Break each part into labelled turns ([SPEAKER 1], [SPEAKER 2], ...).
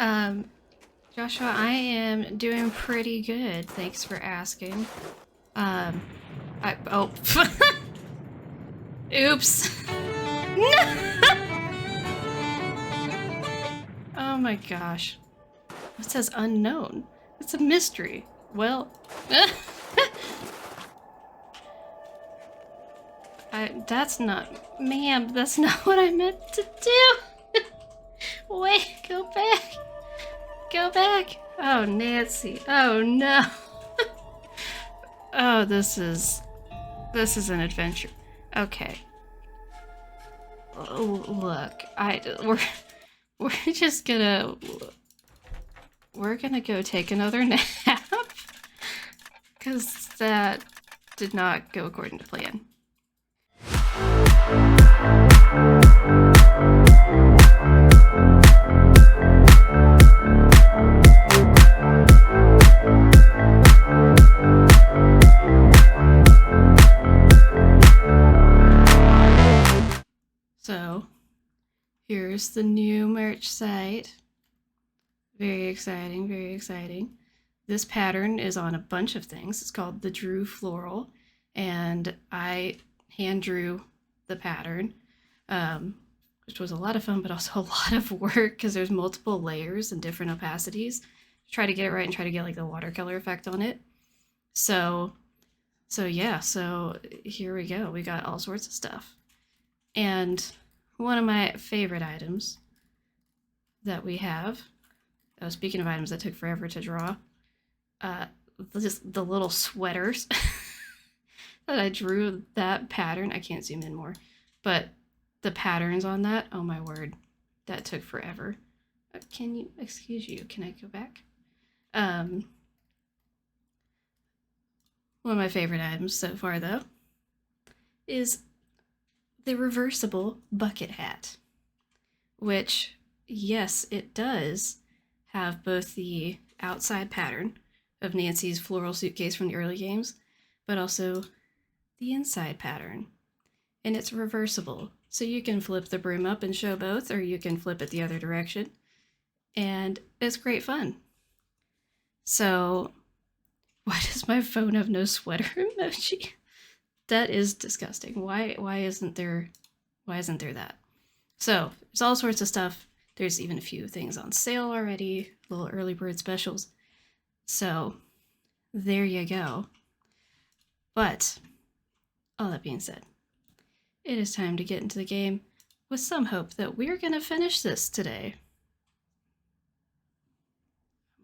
[SPEAKER 1] Um, Joshua, I am doing pretty good. Thanks for asking. Um, oh, oops. Oh my gosh. It says unknown. It's a mystery. Well, that's not, ma'am, that's not what I meant to do. Wait, go back. Go back. Oh, Nancy. Oh no. Oh, this is an adventure. Okay. Look, we're just we're gonna go take another nap because that did not go according to plan. So, here's the new merch site. Very exciting, very exciting. This pattern is on a bunch of things. It's called the Drew Floral, and I hand drew the pattern, which was a lot of fun, but also a lot of work because there's multiple layers and different opacities. Try to get it right and try to get like the watercolor effect on it. So yeah, so here we go. We got all sorts of stuff. And one of my favorite items that we have, speaking of items that took forever to draw, just the little sweaters that I drew that pattern. I can't zoom in more, but the patterns on that, oh my word, that took forever. Can you, excuse you, can I go back? One of my favorite items so far, though, is the reversible bucket hat, which, yes, it does have both the outside pattern of Nancy's floral suitcase from the early games, but also the inside pattern. And it's reversible, so you can flip the broom up and show both, or you can flip it the other direction, and it's great fun. So, why does my phone have no sweater emoji? That is disgusting. Why isn't there that? So there's all sorts of stuff. There's even a few things on sale already, little early bird specials. So there you go. But all that being said, it is time to get into the game with some hope that we're going to finish this today.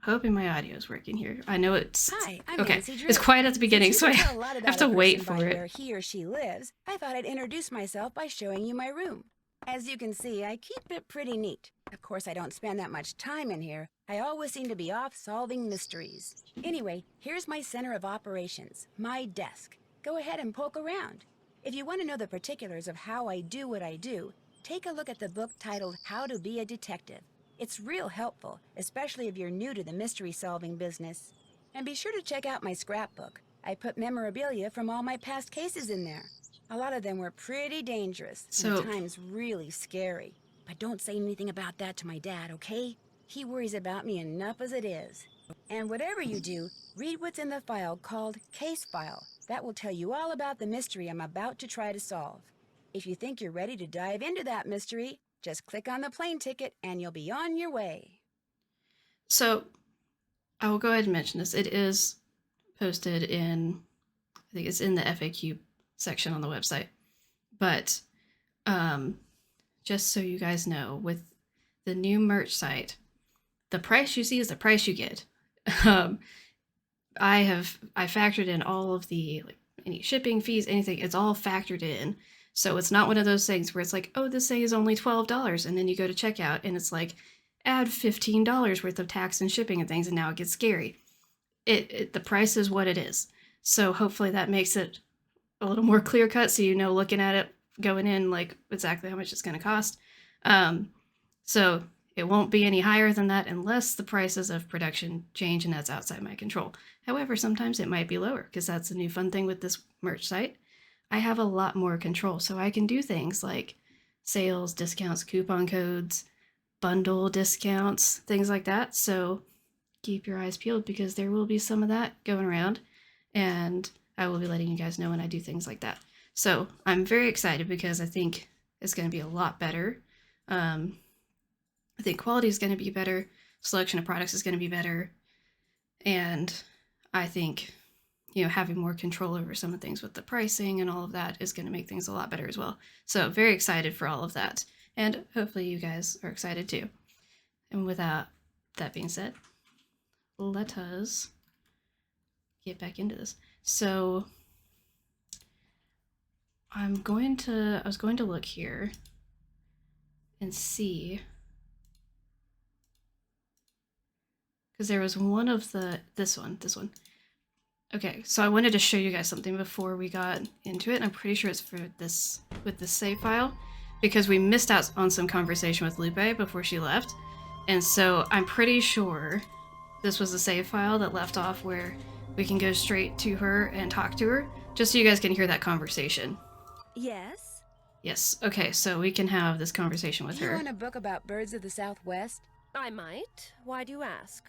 [SPEAKER 1] I'm hoping my audio is working here. I know it's
[SPEAKER 2] Hi, I'm
[SPEAKER 1] okay.
[SPEAKER 2] Nancy Drew.
[SPEAKER 1] It's quiet at the beginning, so I
[SPEAKER 2] Since you can tell a lot
[SPEAKER 1] have
[SPEAKER 2] about
[SPEAKER 1] to
[SPEAKER 2] a
[SPEAKER 1] wait
[SPEAKER 2] person
[SPEAKER 1] for
[SPEAKER 2] by
[SPEAKER 1] it.
[SPEAKER 2] where he or she lives, I thought I'd introduce myself by showing you my room. As you can see, I keep it pretty neat. Of course, I don't spend that much time in here. I always seem to be off solving mysteries. Anyway, here's my center of operations, my desk. Go ahead and poke around. If you want to know the particulars of how I do what I do, take a look at the book titled How to Be a Detective. It's real helpful, especially if you're new to the mystery-solving business. And be sure to check out my scrapbook. I put memorabilia from all my past cases in there. A lot of them were pretty dangerous, and at times really scary. But don't say anything about that to my dad, okay? He worries about me enough as it is. And whatever you do, read what's in the file called Case File. That will tell you all about the mystery I'm about to try to solve. If you think you're ready to dive into that mystery, just click on the plane ticket and you'll be on your way.
[SPEAKER 1] So I will go ahead and mention this. It is posted in, I think it's in the FAQ section on the website. But just so you guys know, with the new merch site, the price you see is the price you get. I factored in all of the, like, any shipping fees, anything. It's all factored in. So it's not one of those things where it's like, oh, this thing is only $12, and then you go to checkout and it's like, add $15 worth of tax and shipping and things, and now it gets scary. The price is what it is. So hopefully that makes it a little more clear cut, so you know, looking at it going in, like, exactly how much it's going to cost. So it won't be any higher than that unless the prices of production change, and that's outside my control. However, sometimes it might be lower, because that's a new fun thing with this merch site. I have a lot more control, so I can do things like sales, discounts, coupon codes, bundle discounts, things like that. So keep your eyes peeled because there will be some of that going around, and I will be letting you guys know when I do things like that. So I'm very excited because I think it's going to be a lot better. I think quality is going to be better, selection of products is going to be better, and I think having more control over some of the things with the pricing and all of that is going to make things a lot better as well. So very excited for all of that, and hopefully you guys are excited too. And without that being said, let us get back into this. So I was going to look here and see, because there was one of this one. Okay, so I wanted to show you guys something before we got into it, and I'm pretty sure it's for this, with this save file, because we missed out on some conversation with Lupe before she left, and so I'm pretty sure this was the save file that left off where we can go straight to her and talk to her, just so you guys can hear that conversation.
[SPEAKER 3] Yes?
[SPEAKER 1] Yes, okay, so we can have this conversation with
[SPEAKER 2] Do you
[SPEAKER 1] her.
[SPEAKER 2] want a book about birds of the Southwest?
[SPEAKER 3] I might. Why do you ask?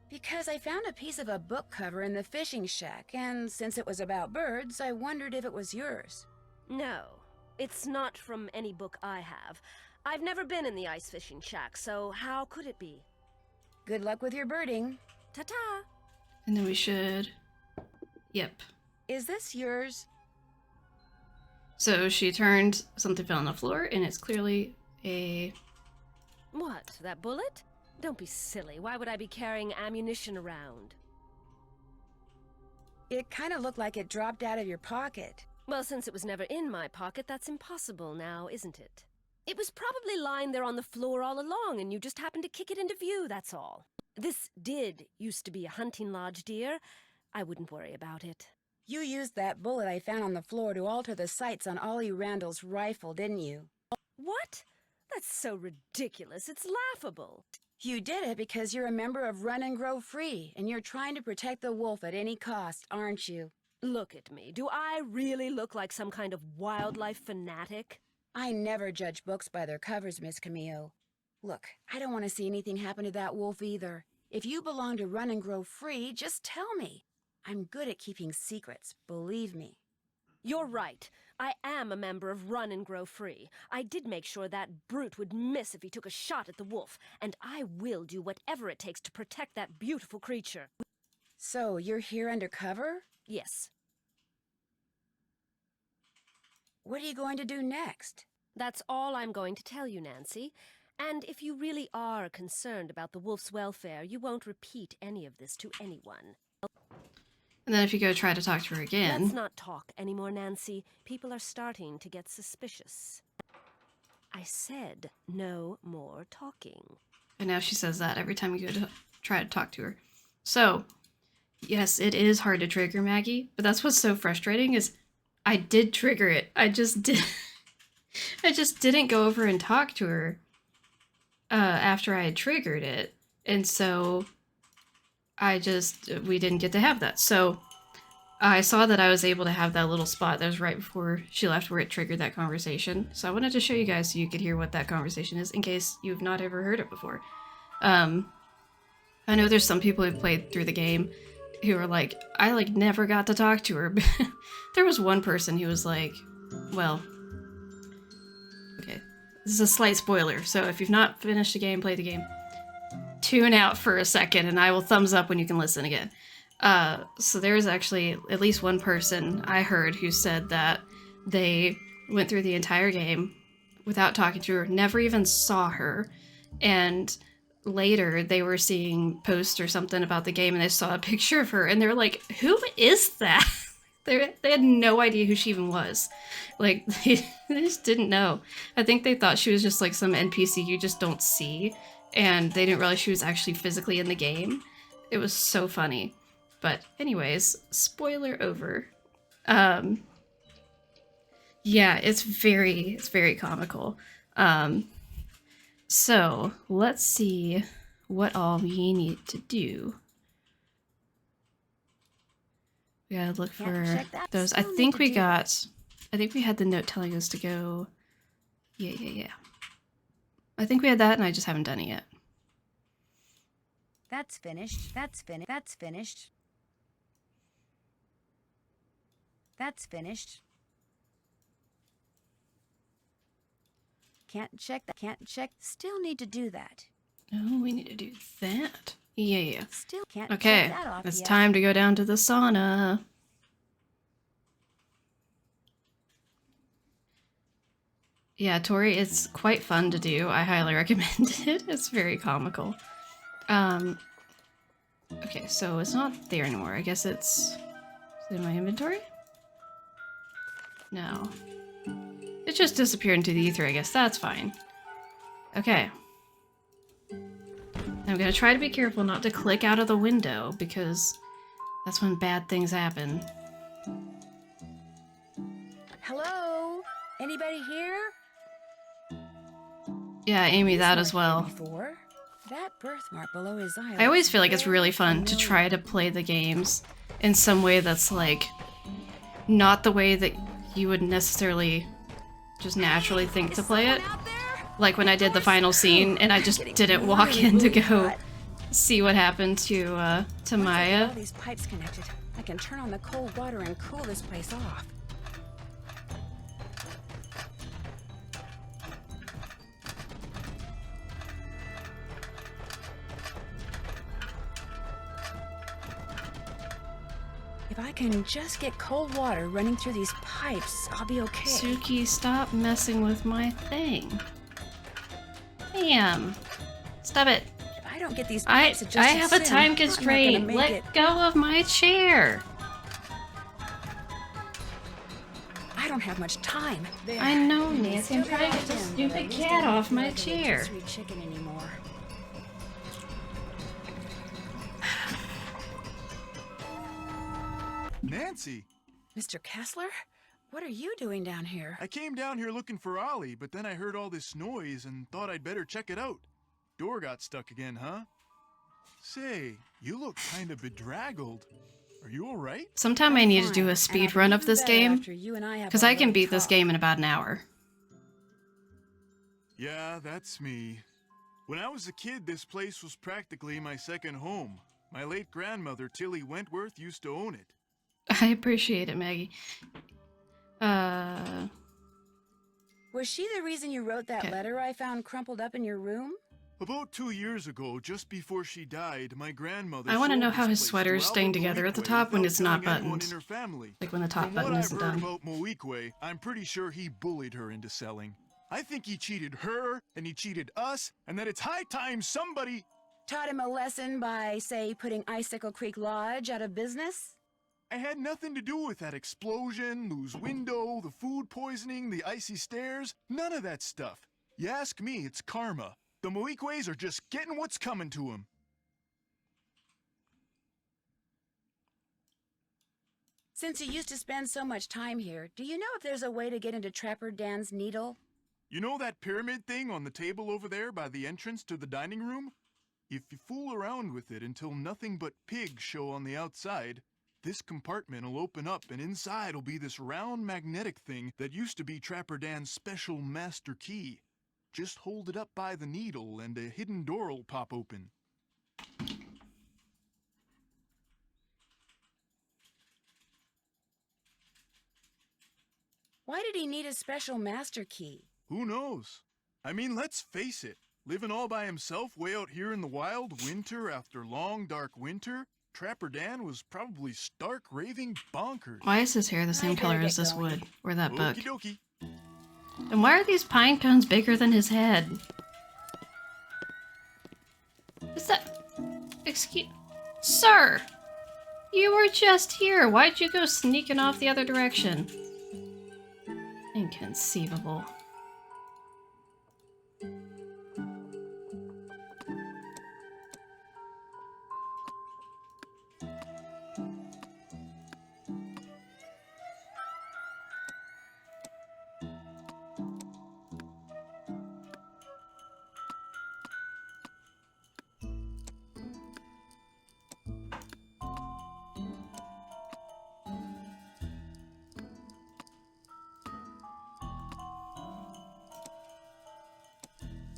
[SPEAKER 2] Because I found a piece of a book cover in the fishing shack, and since it was about birds, I wondered if it was yours.
[SPEAKER 3] No. It's not from any book I have. I've never been in the ice fishing shack, so how could it be?
[SPEAKER 2] Good luck with your birding.
[SPEAKER 3] Ta-ta!
[SPEAKER 1] And then we should... Yep.
[SPEAKER 2] Is this yours?
[SPEAKER 1] So she turned, something fell on the floor, and it's clearly a...
[SPEAKER 3] What, that bullet? Don't be silly. Why would I be carrying ammunition around?
[SPEAKER 2] It kind of looked like it dropped out of your pocket.
[SPEAKER 3] Well, since it was never in my pocket, that's impossible now, isn't it? It was probably lying there on the floor all along, and you just happened to kick it into view, that's all. This did used to be a hunting lodge, dear. I wouldn't worry about it.
[SPEAKER 2] You used that bullet I found on the floor to alter the sights on Ollie Randall's rifle, didn't you?
[SPEAKER 3] What? That's so ridiculous. It's laughable.
[SPEAKER 2] You did it because you're a member of Run and Grow Free, and you're trying to protect the wolf at any cost, aren't you?
[SPEAKER 3] Look at me. Do I really look like some kind of wildlife fanatic?
[SPEAKER 2] I never judge books by their covers, Miss Camille. Look, I don't want to see anything happen to that wolf either. If you belong to Run and Grow Free, just tell me. I'm good at keeping secrets, believe me.
[SPEAKER 3] You're right. I am a member of Run and Grow Free. I did make sure that brute would miss if he took a shot at the wolf, and I will do whatever it takes to protect that beautiful creature.
[SPEAKER 2] So, you're here undercover?
[SPEAKER 3] Yes.
[SPEAKER 2] What are you going to do next?
[SPEAKER 3] That's all I'm going to tell you, Nancy. And if you really are concerned about the wolf's welfare, you won't repeat any of this to anyone.
[SPEAKER 1] And then if you go try to talk to her again...
[SPEAKER 3] Let's not talk anymore, Nancy. People are starting to get suspicious. I said no more talking.
[SPEAKER 1] And now she says that every time you go to try to talk to her. So, yes, it is hard to trigger Maggie, but that's what's so frustrating is I did trigger it. I just didn't go over and talk to her after I had triggered it. And so we didn't get to have that. So I saw that I was able to have that little spot that was right before she left where it triggered that conversation. So I wanted to show you guys so you could hear what that conversation is in case you've not ever heard it before. I know there's some people who've played through the game who are like, I never got to talk to her. There was one person who was like, well, okay, this is a slight spoiler. So if you've not finished the game, play the game. Tune out for a second and I will thumbs up when you can listen again. So there's actually at least one person I heard who said that they went through the entire game without talking to her, never even saw her, and later they were seeing posts or something about the game and they saw a picture of her and they're like, who is that? They had no idea who she even was. Like, they just didn't know. I think they thought she was just like some NPC you just don't see, and they didn't realize she was actually physically in the game. It was so funny. But anyways, spoiler over. Yeah, it's very comical. So let's see what all we need to do. We gotta look for those. I think we had the note telling us to go. Yeah. I think we had that and I just haven't done it yet.
[SPEAKER 2] That's finished. That's finished. That's finished. That's finished. Can't check that. Can't check. Still need to do that.
[SPEAKER 1] Oh, we need to do that. Yeah.
[SPEAKER 2] Still can't
[SPEAKER 1] Okay,
[SPEAKER 2] check that off
[SPEAKER 1] it's
[SPEAKER 2] yet.
[SPEAKER 1] time to go down to the sauna. Yeah, Tori, it's quite fun to do. I highly recommend it. It's very comical. Okay, so it's not there anymore. I guess it's... Is it in my inventory? No. It just disappeared into the ether, I guess. That's fine. Okay. I'm gonna try to be careful not to click out of the window, because that's when bad things happen.
[SPEAKER 2] Hello? Anybody here?
[SPEAKER 1] Yeah, Amy, that as
[SPEAKER 2] He's not here
[SPEAKER 1] well.
[SPEAKER 2] before. That birthmark below his eye.
[SPEAKER 1] I always
[SPEAKER 2] looks
[SPEAKER 1] feel like it's
[SPEAKER 2] very
[SPEAKER 1] really fun to
[SPEAKER 2] familiar.
[SPEAKER 1] try to play the games in some way that's like not the way that you would necessarily just naturally think to play it. Like when I did the final scene and I just didn't walk in to go see what happened to
[SPEAKER 2] Once I get
[SPEAKER 1] Maya.
[SPEAKER 2] all these pipes connected, I can turn on the cold water and cool this place off. If I can just get cold water running through these pipes, I'll be okay.
[SPEAKER 1] Suki, stop messing with my thing. Damn. Stop it.
[SPEAKER 2] If I don't get these
[SPEAKER 1] I
[SPEAKER 2] pipes adjusted
[SPEAKER 1] have a
[SPEAKER 2] soon,
[SPEAKER 1] time
[SPEAKER 2] I'm not gonna
[SPEAKER 1] constraint.
[SPEAKER 2] make
[SPEAKER 1] Let
[SPEAKER 2] it.
[SPEAKER 1] go of my chair.
[SPEAKER 2] I don't have much time. There.
[SPEAKER 1] I know,
[SPEAKER 2] It's
[SPEAKER 1] Nancy. I'm
[SPEAKER 2] still
[SPEAKER 1] trying to get
[SPEAKER 2] locked
[SPEAKER 1] this
[SPEAKER 2] in, but
[SPEAKER 1] stupid
[SPEAKER 2] at least
[SPEAKER 1] cat
[SPEAKER 2] I don't
[SPEAKER 1] off
[SPEAKER 2] feel
[SPEAKER 1] my
[SPEAKER 2] like a
[SPEAKER 1] chair.
[SPEAKER 2] rotisserie chicken anymore.
[SPEAKER 4] Nancy,
[SPEAKER 2] Mr. Kessler? What are you doing down here?
[SPEAKER 4] I came down here looking for Ollie, but then I heard all this noise and thought I'd better check it out. Door got stuck again, huh? Say, you look kind of bedraggled. Are you all right?
[SPEAKER 1] Sometime I need to do a speed run of this game, because I can beat this game in about an hour.
[SPEAKER 4] Yeah, that's me. When I was a kid, this place was practically my second home. My late grandmother, Tilly Wentworth, used to own it.
[SPEAKER 1] I appreciate it, Maggie.
[SPEAKER 2] Was she the reason you wrote that
[SPEAKER 1] Okay.
[SPEAKER 2] letter I found crumpled up in your room?
[SPEAKER 4] About 2 years ago, just before she died, my grandmother
[SPEAKER 1] I want to
[SPEAKER 4] sold
[SPEAKER 1] know
[SPEAKER 4] this
[SPEAKER 1] how his
[SPEAKER 4] place
[SPEAKER 1] sweater
[SPEAKER 4] to
[SPEAKER 1] is staying
[SPEAKER 4] Albert
[SPEAKER 1] together at the
[SPEAKER 4] Moique
[SPEAKER 1] top when
[SPEAKER 4] without
[SPEAKER 1] it's not
[SPEAKER 4] telling anyone
[SPEAKER 1] buttoned.
[SPEAKER 4] in her family.
[SPEAKER 1] Like when the top
[SPEAKER 4] From
[SPEAKER 1] button
[SPEAKER 4] what I've
[SPEAKER 1] isn't
[SPEAKER 4] heard
[SPEAKER 1] done.
[SPEAKER 4] about Moique, I'm pretty sure he bullied her into selling. I think he cheated her, and he cheated us, and that it's high time somebody...
[SPEAKER 2] Taught him a lesson by, say, putting Icicle Creek Lodge out of business?
[SPEAKER 4] I had nothing to do with that explosion, loose window, the food poisoning, the icy stairs. None of that stuff. You ask me, it's karma. The Moiques are just getting what's coming to them.
[SPEAKER 2] Since you used to spend so much time here, do you know if there's a way to get into Trapper Dan's needle?
[SPEAKER 4] You know that pyramid thing on the table over there by the entrance to the dining room? If you fool around with it until nothing but pigs show on the outside, this compartment will open up and inside will be this round magnetic thing that used to be Trapper Dan's special master key. Just hold it up by the needle and a hidden door will pop open.
[SPEAKER 2] Why did he need a special master key?
[SPEAKER 4] Who knows? I mean, let's face it. Living all by himself way out here in the wild, winter after long dark winter, Trapper Dan was probably stark raving bonkers.
[SPEAKER 1] Why is his hair the same
[SPEAKER 2] better
[SPEAKER 1] color
[SPEAKER 2] get
[SPEAKER 1] as this
[SPEAKER 2] going.
[SPEAKER 1] wood? Or that book?
[SPEAKER 4] Okie dokie.
[SPEAKER 1] And why are these pine cones bigger than his head? Is that... Excuse... Sir! You were just here. Why'd you go sneaking off the other direction? Inconceivable.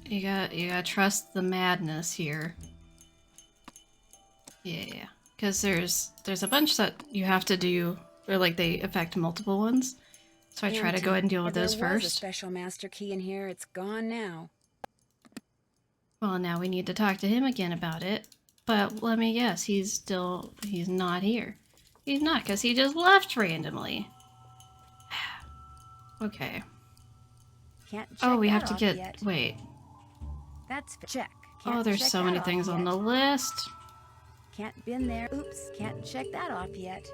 [SPEAKER 1] You gotta trust the madness here. Yeah. Because there's a bunch that you have to do, or like they affect multiple ones. So I try to go ahead and deal with those
[SPEAKER 2] There was a
[SPEAKER 1] first.
[SPEAKER 2] special master key in here. It's gone now.
[SPEAKER 1] Well, now we need to talk to him again about it. But let me guess, he's not here. He's not, because he just left randomly. Okay.
[SPEAKER 2] Can't check
[SPEAKER 1] Oh, we have
[SPEAKER 2] that
[SPEAKER 1] to
[SPEAKER 2] off
[SPEAKER 1] get...
[SPEAKER 2] yet.
[SPEAKER 1] Wait.
[SPEAKER 2] That's check.
[SPEAKER 1] Oh,
[SPEAKER 2] Can't
[SPEAKER 1] there's
[SPEAKER 2] check
[SPEAKER 1] so
[SPEAKER 2] that
[SPEAKER 1] many
[SPEAKER 2] off
[SPEAKER 1] things on
[SPEAKER 2] yet.
[SPEAKER 1] the list.
[SPEAKER 2] Can't been there. Oops, can't check that off yet.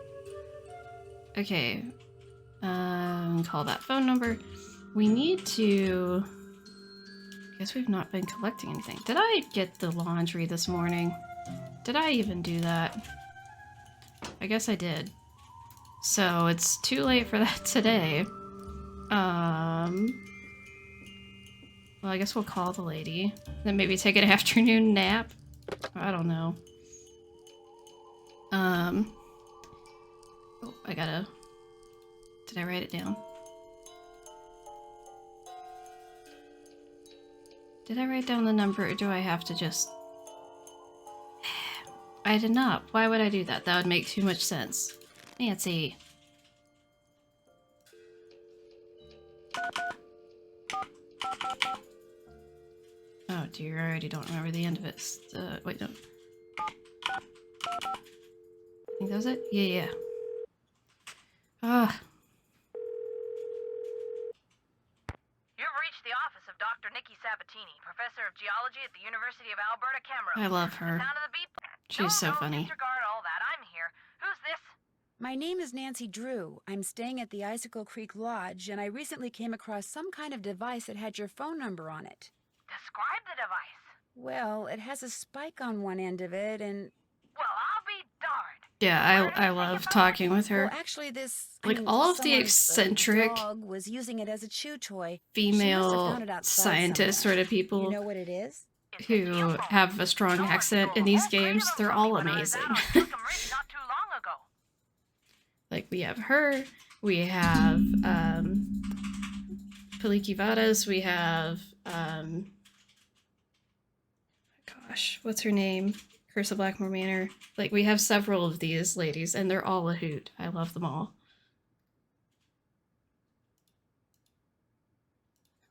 [SPEAKER 1] Okay. Call that phone number. We need to... Guess we've not been collecting anything. Did I get the laundry this morning? Did I even do that? I guess I did. So it's too late for that today. Well, I guess we'll call the lady. Then maybe take an afternoon nap. I don't know. Oh, I gotta... Did I write it down? Did I write down the number, or do I have to just... I did not. Why would I do that? That would make too much sense. Nancy. Oh dear, I already don't remember the end of it. Wait, no. I think that was it? Yeah. Ah.
[SPEAKER 5] You've reached the office of Dr. Nikki Sabatini, professor of geology at the University of Alberta, Camrose.
[SPEAKER 1] I love her.
[SPEAKER 5] The sound of the beep.
[SPEAKER 1] She's so funny.
[SPEAKER 5] Disregard all that. I'm here. Who's this?
[SPEAKER 2] My name is Nancy Drew. I'm staying at the Icicle Creek Lodge, and I recently came across some kind of device that had your phone number on it.
[SPEAKER 5] Describe the device.
[SPEAKER 2] Well, it has a spike on one end of it, and...
[SPEAKER 5] Well, I'll be darned.
[SPEAKER 1] Yeah, I love talking with her.
[SPEAKER 2] Well, actually,
[SPEAKER 1] Like, all of the
[SPEAKER 2] someone's,
[SPEAKER 1] eccentric
[SPEAKER 2] dog was using it as a chew toy.
[SPEAKER 1] female scientist sort of people
[SPEAKER 2] You know what it is?
[SPEAKER 5] It's a
[SPEAKER 1] who
[SPEAKER 5] geophone.
[SPEAKER 1] have a strong
[SPEAKER 5] Sure,
[SPEAKER 1] accent
[SPEAKER 5] you
[SPEAKER 1] in these
[SPEAKER 5] great
[SPEAKER 1] games,
[SPEAKER 5] little
[SPEAKER 1] they're
[SPEAKER 5] puppy
[SPEAKER 1] all
[SPEAKER 5] when I was
[SPEAKER 1] amazing.
[SPEAKER 5] out on Skookum Ridge not too long ago.
[SPEAKER 1] Like, we have her, we have, Paliki Vadas, we have, gosh, what's her name? Curse of Blackmore Manor. Like, we have several of these ladies, and they're all a hoot. I love them all.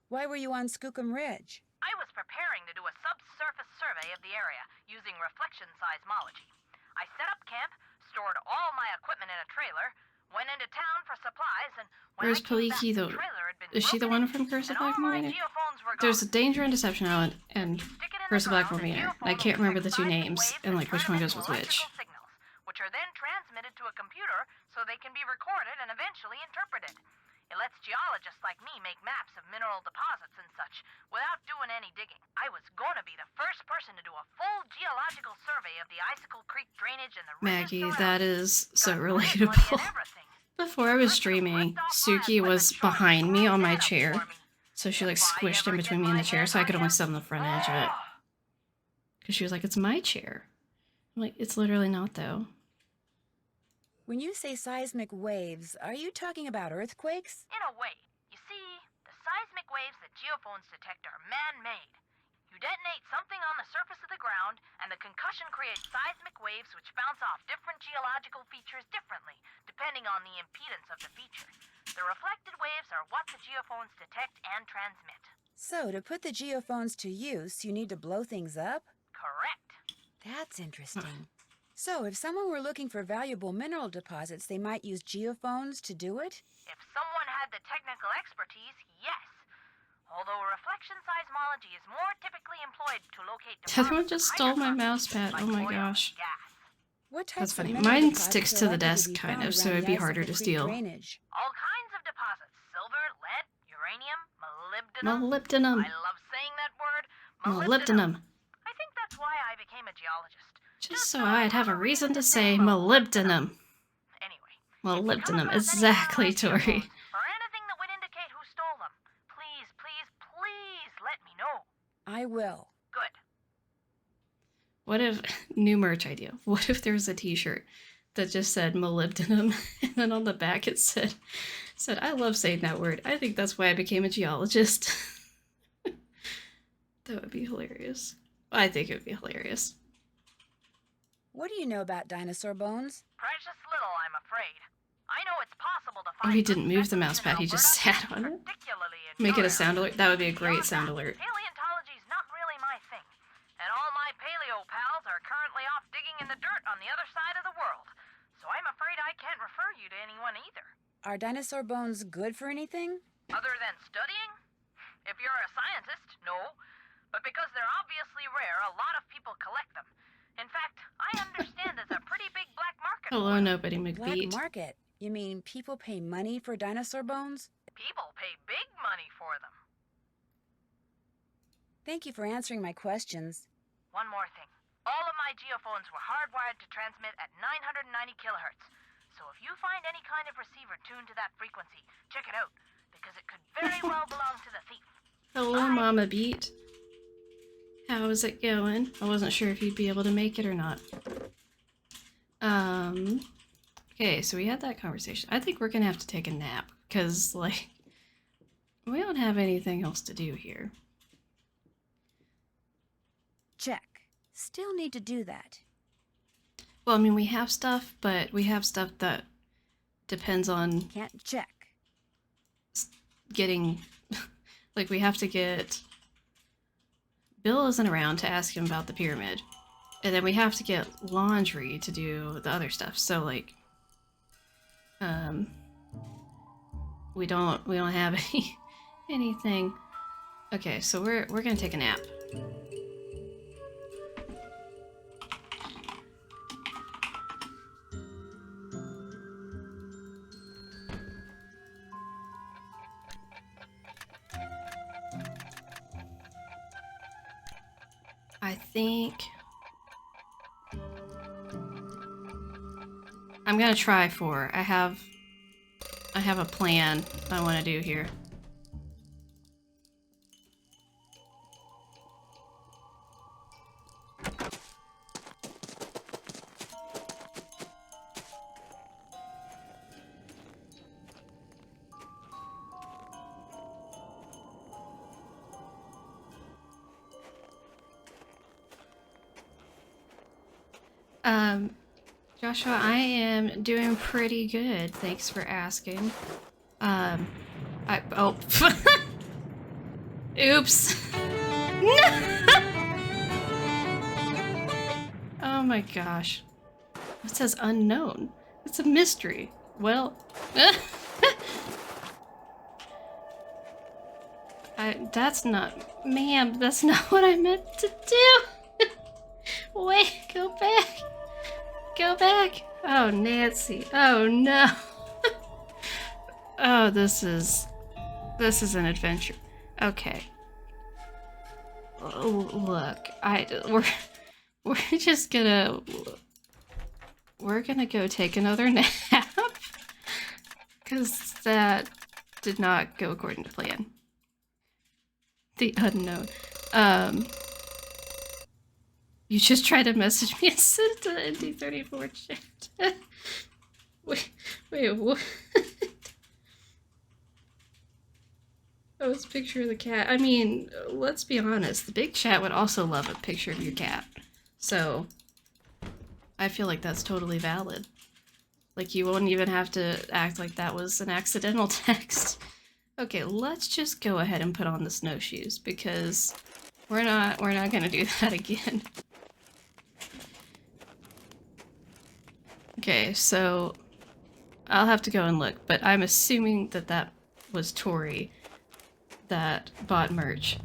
[SPEAKER 2] Why were you on Skookum Ridge?
[SPEAKER 5] I was preparing to do a subsurface survey of the area using reflection seismology. I set up camp, stored all my equipment in a trailer, went into town for supplies, and when
[SPEAKER 1] Where's
[SPEAKER 5] I came back,
[SPEAKER 1] Paliki,
[SPEAKER 5] the
[SPEAKER 1] though?
[SPEAKER 5] trailer had been
[SPEAKER 1] Is she the
[SPEAKER 5] broken
[SPEAKER 1] one from Curse of
[SPEAKER 5] and all
[SPEAKER 1] Blackmore
[SPEAKER 5] my
[SPEAKER 1] Manor?
[SPEAKER 5] geophones were
[SPEAKER 1] There's a
[SPEAKER 5] gone.
[SPEAKER 1] Danger and Deception Island and
[SPEAKER 5] Stick it in
[SPEAKER 1] Curse of
[SPEAKER 5] the
[SPEAKER 1] Blackmore
[SPEAKER 5] ground, and
[SPEAKER 1] Manor.
[SPEAKER 5] the
[SPEAKER 1] I can't remember the two
[SPEAKER 5] geophone
[SPEAKER 1] names
[SPEAKER 5] detects
[SPEAKER 1] and like which one
[SPEAKER 5] seismic
[SPEAKER 1] goes with which.
[SPEAKER 5] electrical signals, which are then transmitted to a computer so they can be recorded and eventually interpreted. It lets geologists like me make maps of mineral deposits and such without doing any digging. I was going to be the first person to do a full geological survey of the Icicle Creek drainage and the ridges
[SPEAKER 1] Maggie,
[SPEAKER 5] surrounding.
[SPEAKER 1] that is so
[SPEAKER 5] Got grant money
[SPEAKER 1] relatable.
[SPEAKER 5] and everything.
[SPEAKER 1] Before I was streaming, Suki was behind me on my chair, so she like squished in between me and the chair so I could only sit on the front edge of it. Because she was like, it's my chair. I'm like, it's literally not though.
[SPEAKER 2] When you say seismic waves, are you talking about earthquakes?
[SPEAKER 5] In a way. You see, the seismic waves that geophones detect are man-made. You detonate something on the surface of the ground, and the concussion creates seismic waves which bounce off different geological features differently, depending on the impedance of the feature. The reflected waves are what the geophones detect and transmit.
[SPEAKER 2] So, to put the geophones to use, you need to blow things up?
[SPEAKER 5] Correct.
[SPEAKER 2] That's interesting. So, if someone were looking for valuable mineral deposits, they might use geophones to do it?
[SPEAKER 5] If someone had the technical expertise, yes. Although reflection seismology is more typically employed to locate
[SPEAKER 1] Everyone
[SPEAKER 5] deposits
[SPEAKER 1] just
[SPEAKER 5] of
[SPEAKER 1] stole my
[SPEAKER 5] hydrocarbons
[SPEAKER 1] mouse pad.
[SPEAKER 5] like
[SPEAKER 1] Oh my
[SPEAKER 5] oil and
[SPEAKER 1] gosh.
[SPEAKER 5] gas.
[SPEAKER 2] What types
[SPEAKER 1] That's
[SPEAKER 2] of
[SPEAKER 1] funny.
[SPEAKER 2] mineral
[SPEAKER 1] Mine
[SPEAKER 2] deposits
[SPEAKER 1] sticks
[SPEAKER 2] are
[SPEAKER 1] to the
[SPEAKER 2] likely
[SPEAKER 1] desk,
[SPEAKER 2] be
[SPEAKER 1] kind
[SPEAKER 2] found
[SPEAKER 1] of, so
[SPEAKER 2] around
[SPEAKER 1] it'd
[SPEAKER 2] the
[SPEAKER 1] be harder
[SPEAKER 2] Icicle
[SPEAKER 1] to
[SPEAKER 2] Creek
[SPEAKER 1] steal.
[SPEAKER 2] drainage?
[SPEAKER 5] All kinds of deposits. Silver, lead, uranium, molybdenum.
[SPEAKER 1] Molybdenum.
[SPEAKER 5] I love saying that word.
[SPEAKER 1] Molybdenum.
[SPEAKER 5] I think that's why I became a geologist.
[SPEAKER 1] Just so I'd have a reason to say molybdenum.
[SPEAKER 5] Anyway.
[SPEAKER 1] Molybdenum. Exactly, Tori.
[SPEAKER 5] Or anything that would indicate who stole them. Please, please, please let me know.
[SPEAKER 2] I will.
[SPEAKER 5] Good.
[SPEAKER 1] What if, new merch idea, what if there's a t-shirt that just said molybdenum, and then on the back it said, I love saying that word. I think that's why I became a geologist. That would be hilarious. I think it would be hilarious.
[SPEAKER 2] What do you know about dinosaur bones?
[SPEAKER 5] Precious little, I'm afraid. I know it's possible to
[SPEAKER 1] Oh,
[SPEAKER 5] find
[SPEAKER 1] he didn't
[SPEAKER 5] good
[SPEAKER 1] move the mouse
[SPEAKER 5] specimens
[SPEAKER 1] pad,
[SPEAKER 5] in
[SPEAKER 1] he just
[SPEAKER 5] Alberta,
[SPEAKER 1] sat on it.
[SPEAKER 5] particularly in
[SPEAKER 1] Make it
[SPEAKER 5] your
[SPEAKER 1] a sound
[SPEAKER 5] area.
[SPEAKER 1] alert. That would be a great
[SPEAKER 5] Beyond
[SPEAKER 1] sound
[SPEAKER 5] that,
[SPEAKER 1] alert.
[SPEAKER 5] Paleontology's not really my thing. And all my paleo pals are currently off digging in the dirt on the other side of the world. So I'm afraid I can't refer you to anyone either.
[SPEAKER 2] Are dinosaur bones good for anything?
[SPEAKER 5] Other than studying? If you're a scientist, no. But because they're obviously rare, a lot of people collect them. In fact, I understand there's a pretty big black market
[SPEAKER 1] Hello,
[SPEAKER 5] for them.
[SPEAKER 1] nobody
[SPEAKER 2] Black
[SPEAKER 1] McBeat.
[SPEAKER 2] market? You mean people pay money for dinosaur bones?
[SPEAKER 5] People pay big money for them.
[SPEAKER 2] Thank you for answering my questions.
[SPEAKER 5] One more thing. All of my geophones were hardwired to transmit at 990 kilohertz. So if you find any kind of receiver tuned to that frequency, check it out, because it could very well belong to the thief.
[SPEAKER 1] Hello,
[SPEAKER 5] Bye.
[SPEAKER 1] Mama Beat. How is it going? I wasn't sure if you'd be able to make it or not. Okay, so we had that conversation. I think we're gonna have to take a nap, because, like, we don't have anything else to do here.
[SPEAKER 2] Check. Still need to do that.
[SPEAKER 1] Well, I mean, we have stuff, but we have stuff that depends on
[SPEAKER 2] Can't check.
[SPEAKER 1] getting... like, we have to get... Bill isn't around to ask him about the pyramid. And then we have to get laundry to do the other stuff. So, like... we don't have anything. Okay, so we're gonna take a nap. I think I'm gonna try 4. I have a plan I want to do here. Joshua, I am doing pretty good. Thanks for asking. Oh. Oops. No! Oh my gosh. It says unknown. It's a mystery. Well, that's not, ma'am, that's not what I meant to do. Wait, go back. Go back. Oh, Nancy. Oh no. Oh, this is an adventure. Okay. Look, we're just gonna go take another nap because that did not go according to plan. The unknown. You just tried to message me and send it to the ND34 chat. wait, what? Oh, it's a picture of the cat. I mean, let's be honest. The big chat would also love a picture of your cat. So, I feel like that's totally valid. Like, you won't even have to act like that was an accidental text. Okay, let's just go ahead and put on the snowshoes, because we're not gonna do that again. Okay, so I'll have to go and look, but I'm assuming that that was Tori that bought merch.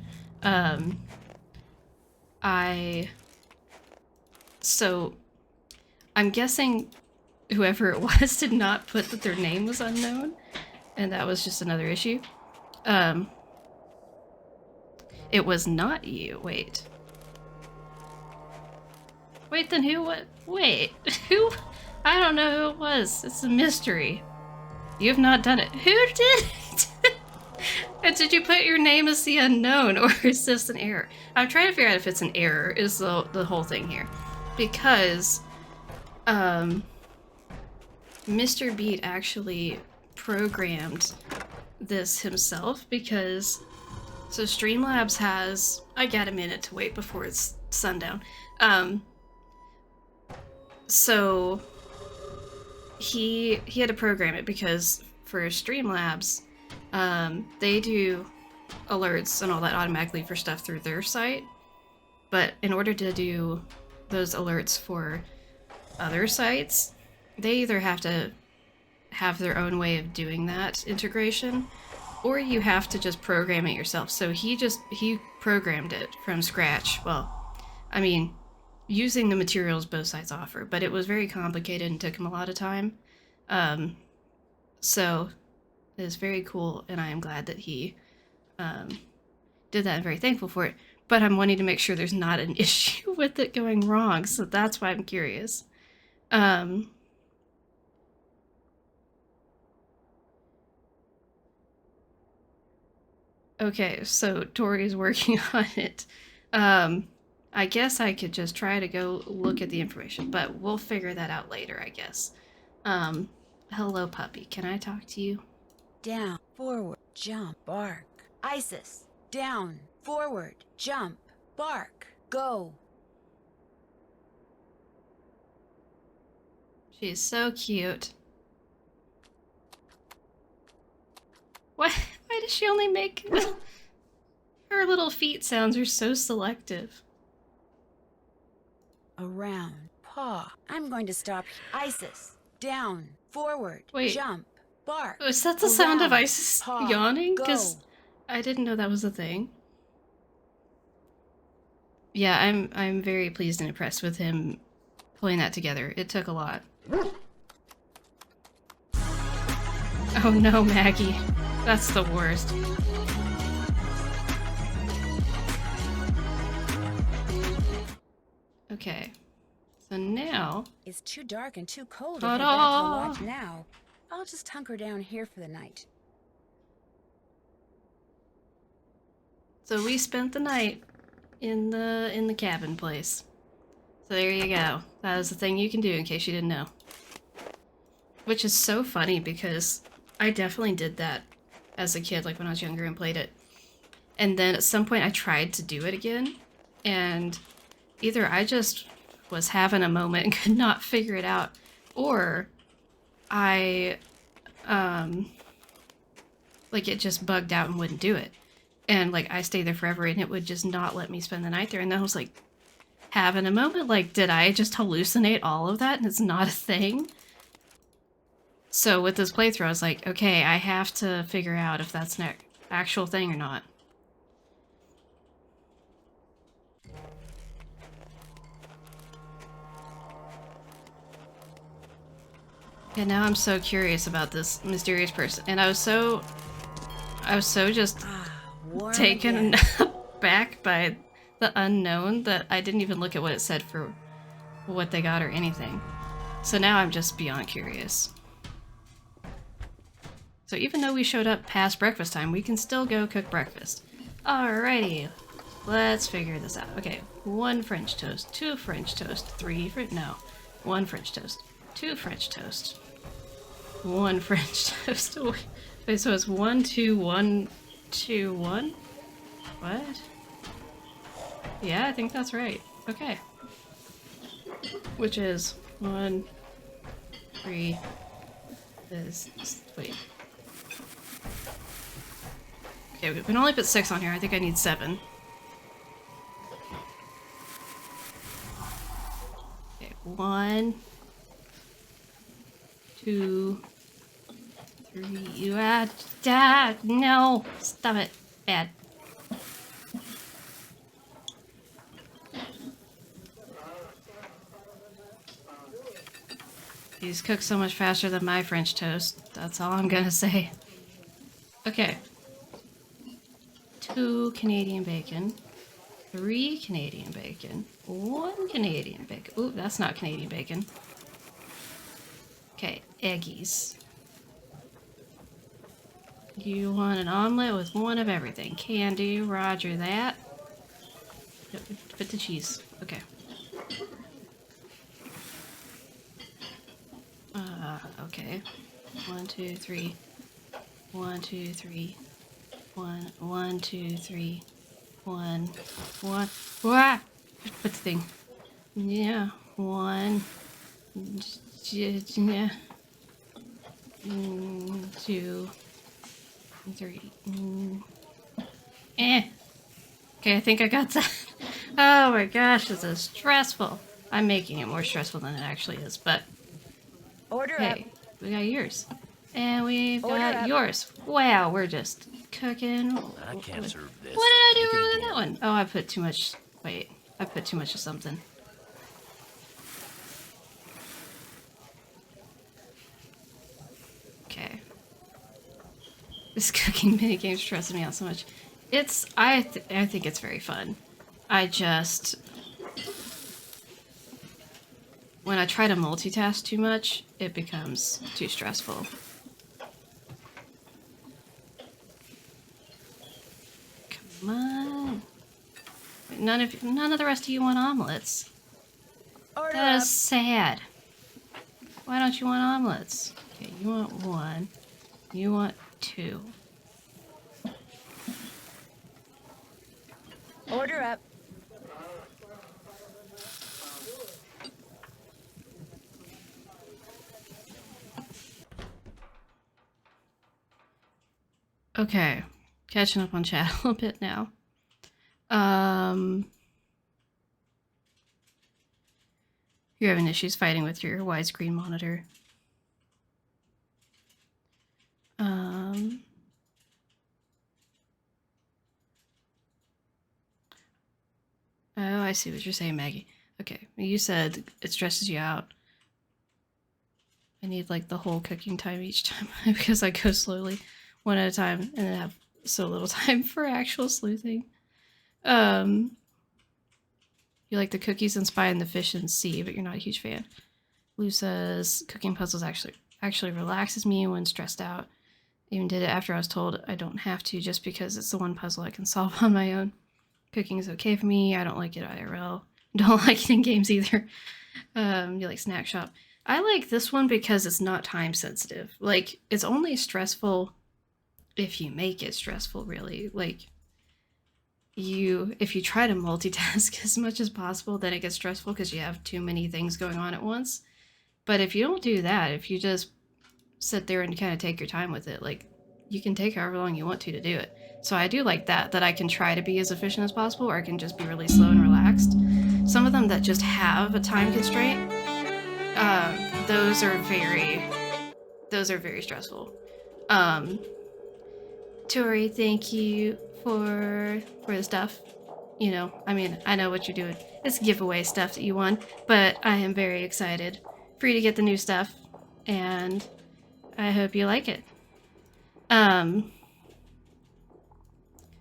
[SPEAKER 1] So I'm guessing whoever it was did not put that their name was unknown, and that was just another issue. It was not you. Wait, then who? What? Wait, who? I don't know who it was. It's a mystery. You have not done it. Who did it? And did you put your name as the unknown, or is this an error? I'm trying to figure out if it's an error, is the whole thing here. Because, Mr. Beat actually programmed this himself, because So Streamlabs has... I got a minute to wait before it's sundown. So he had to program it because for Streamlabs, they do alerts and all that automatically for stuff through their site. But in order to do those alerts for other sites, they either have to have their own way of doing that integration, or you have to just program it yourself. So he programmed it from scratch. Well, I mean, using the materials both sites offer, but it was very complicated and took him a lot of time. So it is very cool, and I am glad that he did that and very thankful for it. But I'm wanting to make sure there's not an issue with it going wrong, so that's why I'm curious. Okay, so Tori's working on it. I guess I could just try to go look at the information, but we'll figure that out later, I guess. Hello, puppy. Can I talk to you?
[SPEAKER 2] Down, forward, jump, bark. Isis. Down, forward, jump, bark. Go.
[SPEAKER 1] She's so cute. Why does she only make... Her little feet sounds are so selective.
[SPEAKER 2] Around, paw. I'm going to stop. Isis. Down, forward,
[SPEAKER 1] Wait.
[SPEAKER 2] jump, bark.
[SPEAKER 1] Is that the sound of
[SPEAKER 2] Around,
[SPEAKER 1] Isis
[SPEAKER 2] paw,
[SPEAKER 1] yawning?
[SPEAKER 2] go.
[SPEAKER 1] Because I didn't know that was a thing. Yeah, I'm very pleased and impressed with him pulling that together. It took a lot. Oh no, Maggie. That's the worst. Okay. So now...
[SPEAKER 2] It's too dark and too cold to head
[SPEAKER 1] Ta-da!
[SPEAKER 2] back to the lodge now. I'll just hunker down here for the night.
[SPEAKER 1] So we spent the night in the cabin place. So there you go. That is the thing you can do in case you didn't know. Which is so funny because I definitely did that as a kid, like when I was younger and played it. And then at some point I tried to do it again, and either I just was having a moment and could not figure it out, or I, like it just bugged out and wouldn't do it. And like I stayed there forever and it would just not let me spend the night there. And then I was like having a moment, like, did I just hallucinate all of that and it's not a thing? So with this playthrough, I was like, okay, I have to figure out if that's an actual thing or not. Yeah, now I'm so curious about this mysterious person, and I was so just
[SPEAKER 2] Warm
[SPEAKER 1] taken
[SPEAKER 2] again.
[SPEAKER 1] back by the unknown that I didn't even look at what it said for what they got or anything. So now I'm just beyond curious. So even though we showed up past breakfast time, we can still go cook breakfast. Alrighty, let's figure this out. Okay, 1 French toast, 2 French toast, 3 French, no, 1 French toast, 2 French toast, 1 French toast. Wait, so it's 1, 2, 1, 2, 1? What? Yeah, I think that's right. Okay. Which is 1, 3, wait. Okay, we can only put 6 on here. I think I need 7. Okay, 1, 2, 3. No! Stop it. Bad. These cook so much faster than my French toast. That's all I'm gonna say. Okay. 2 Canadian bacon. 3 Canadian bacon. 1 Canadian bacon. Ooh, that's not Canadian bacon. Okay, eggies. You want an omelet with 1 of everything. Can do. Roger that. Yep, put the cheese. Okay. Okay. 1, 2, 3. 1, 2, 3. One, two, three. One. Wah! Put the thing. Yeah. One. Yeah. 2, 3. Okay, I think I got that. Oh my gosh, this is stressful. I'm making it more stressful than it actually is, but
[SPEAKER 2] Order up.
[SPEAKER 1] hey, we got yours. And we've
[SPEAKER 2] Order
[SPEAKER 1] got
[SPEAKER 2] up.
[SPEAKER 1] yours. Wow, we're just cooking.
[SPEAKER 6] I can't serve this.
[SPEAKER 1] What did I
[SPEAKER 6] Make
[SPEAKER 1] do
[SPEAKER 6] it
[SPEAKER 1] wrong in
[SPEAKER 6] again.
[SPEAKER 1] that one? Oh, I put too much. Wait, I put too much of something. Okay. This cooking minigame stresses me out so much. I think it's very fun. I just... When I try to multitask too much, it becomes too stressful. Come on. Wait, none of the rest of you want omelets.
[SPEAKER 2] Order
[SPEAKER 1] That
[SPEAKER 2] up.
[SPEAKER 1] is sad. Why don't you want omelets? Okay, you want 1. You want 2.
[SPEAKER 2] Order up.
[SPEAKER 1] Okay, catching up on chat a little bit now. You're having issues fighting with your widescreen monitor. Oh, I see what you're saying, Maggie. Okay, you said it stresses you out. I need like the whole cooking time each time because I go slowly, one at a time, and then have so little time for actual sleuthing. You like the cookies and spy and the fish and sea, but you're not a huge fan. Lou says cooking puzzles actually relaxes me when stressed out. Even did it after I was told I don't have to, just because it's the one puzzle I can solve on my own. Cooking is okay for me. I don't like it IRL. Don't like it in games either. You like Snack Shop. I like this one because it's not time sensitive. Like, it's only stressful if you make it stressful, really. Like, if you try to multitask as much as possible, then it gets stressful because you have too many things going on at once. But if you don't do that, if you just sit there and kind of take your time with it, like, you can take however long you want to do it. So I do like that I can try to be as efficient as possible, or I can just be really slow and relaxed. Some of them that just have a time constraint, those are very stressful. Tori, thank you for the stuff. You know, I mean, I know what you're doing. It's giveaway stuff that you won, but I am very excited for you to get the new stuff, and I hope you like it.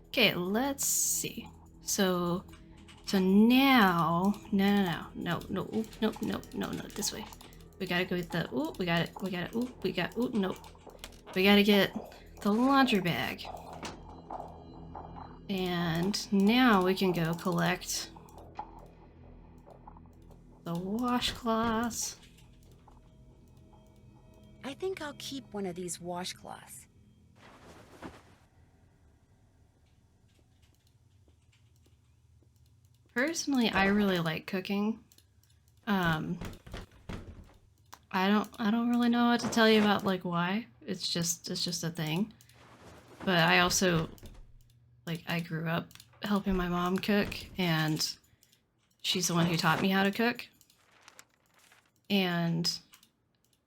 [SPEAKER 1] Okay, let's see. So now, no, this way. We gotta go get the, we gotta get the laundry bag. And now we can go collect the washcloths.
[SPEAKER 2] I think I'll keep one of these washcloths.
[SPEAKER 1] Personally, I really like cooking. I don't really know what to tell you about like why. It's just a thing. But I also I grew up helping my mom cook, and she's the one who taught me how to cook. And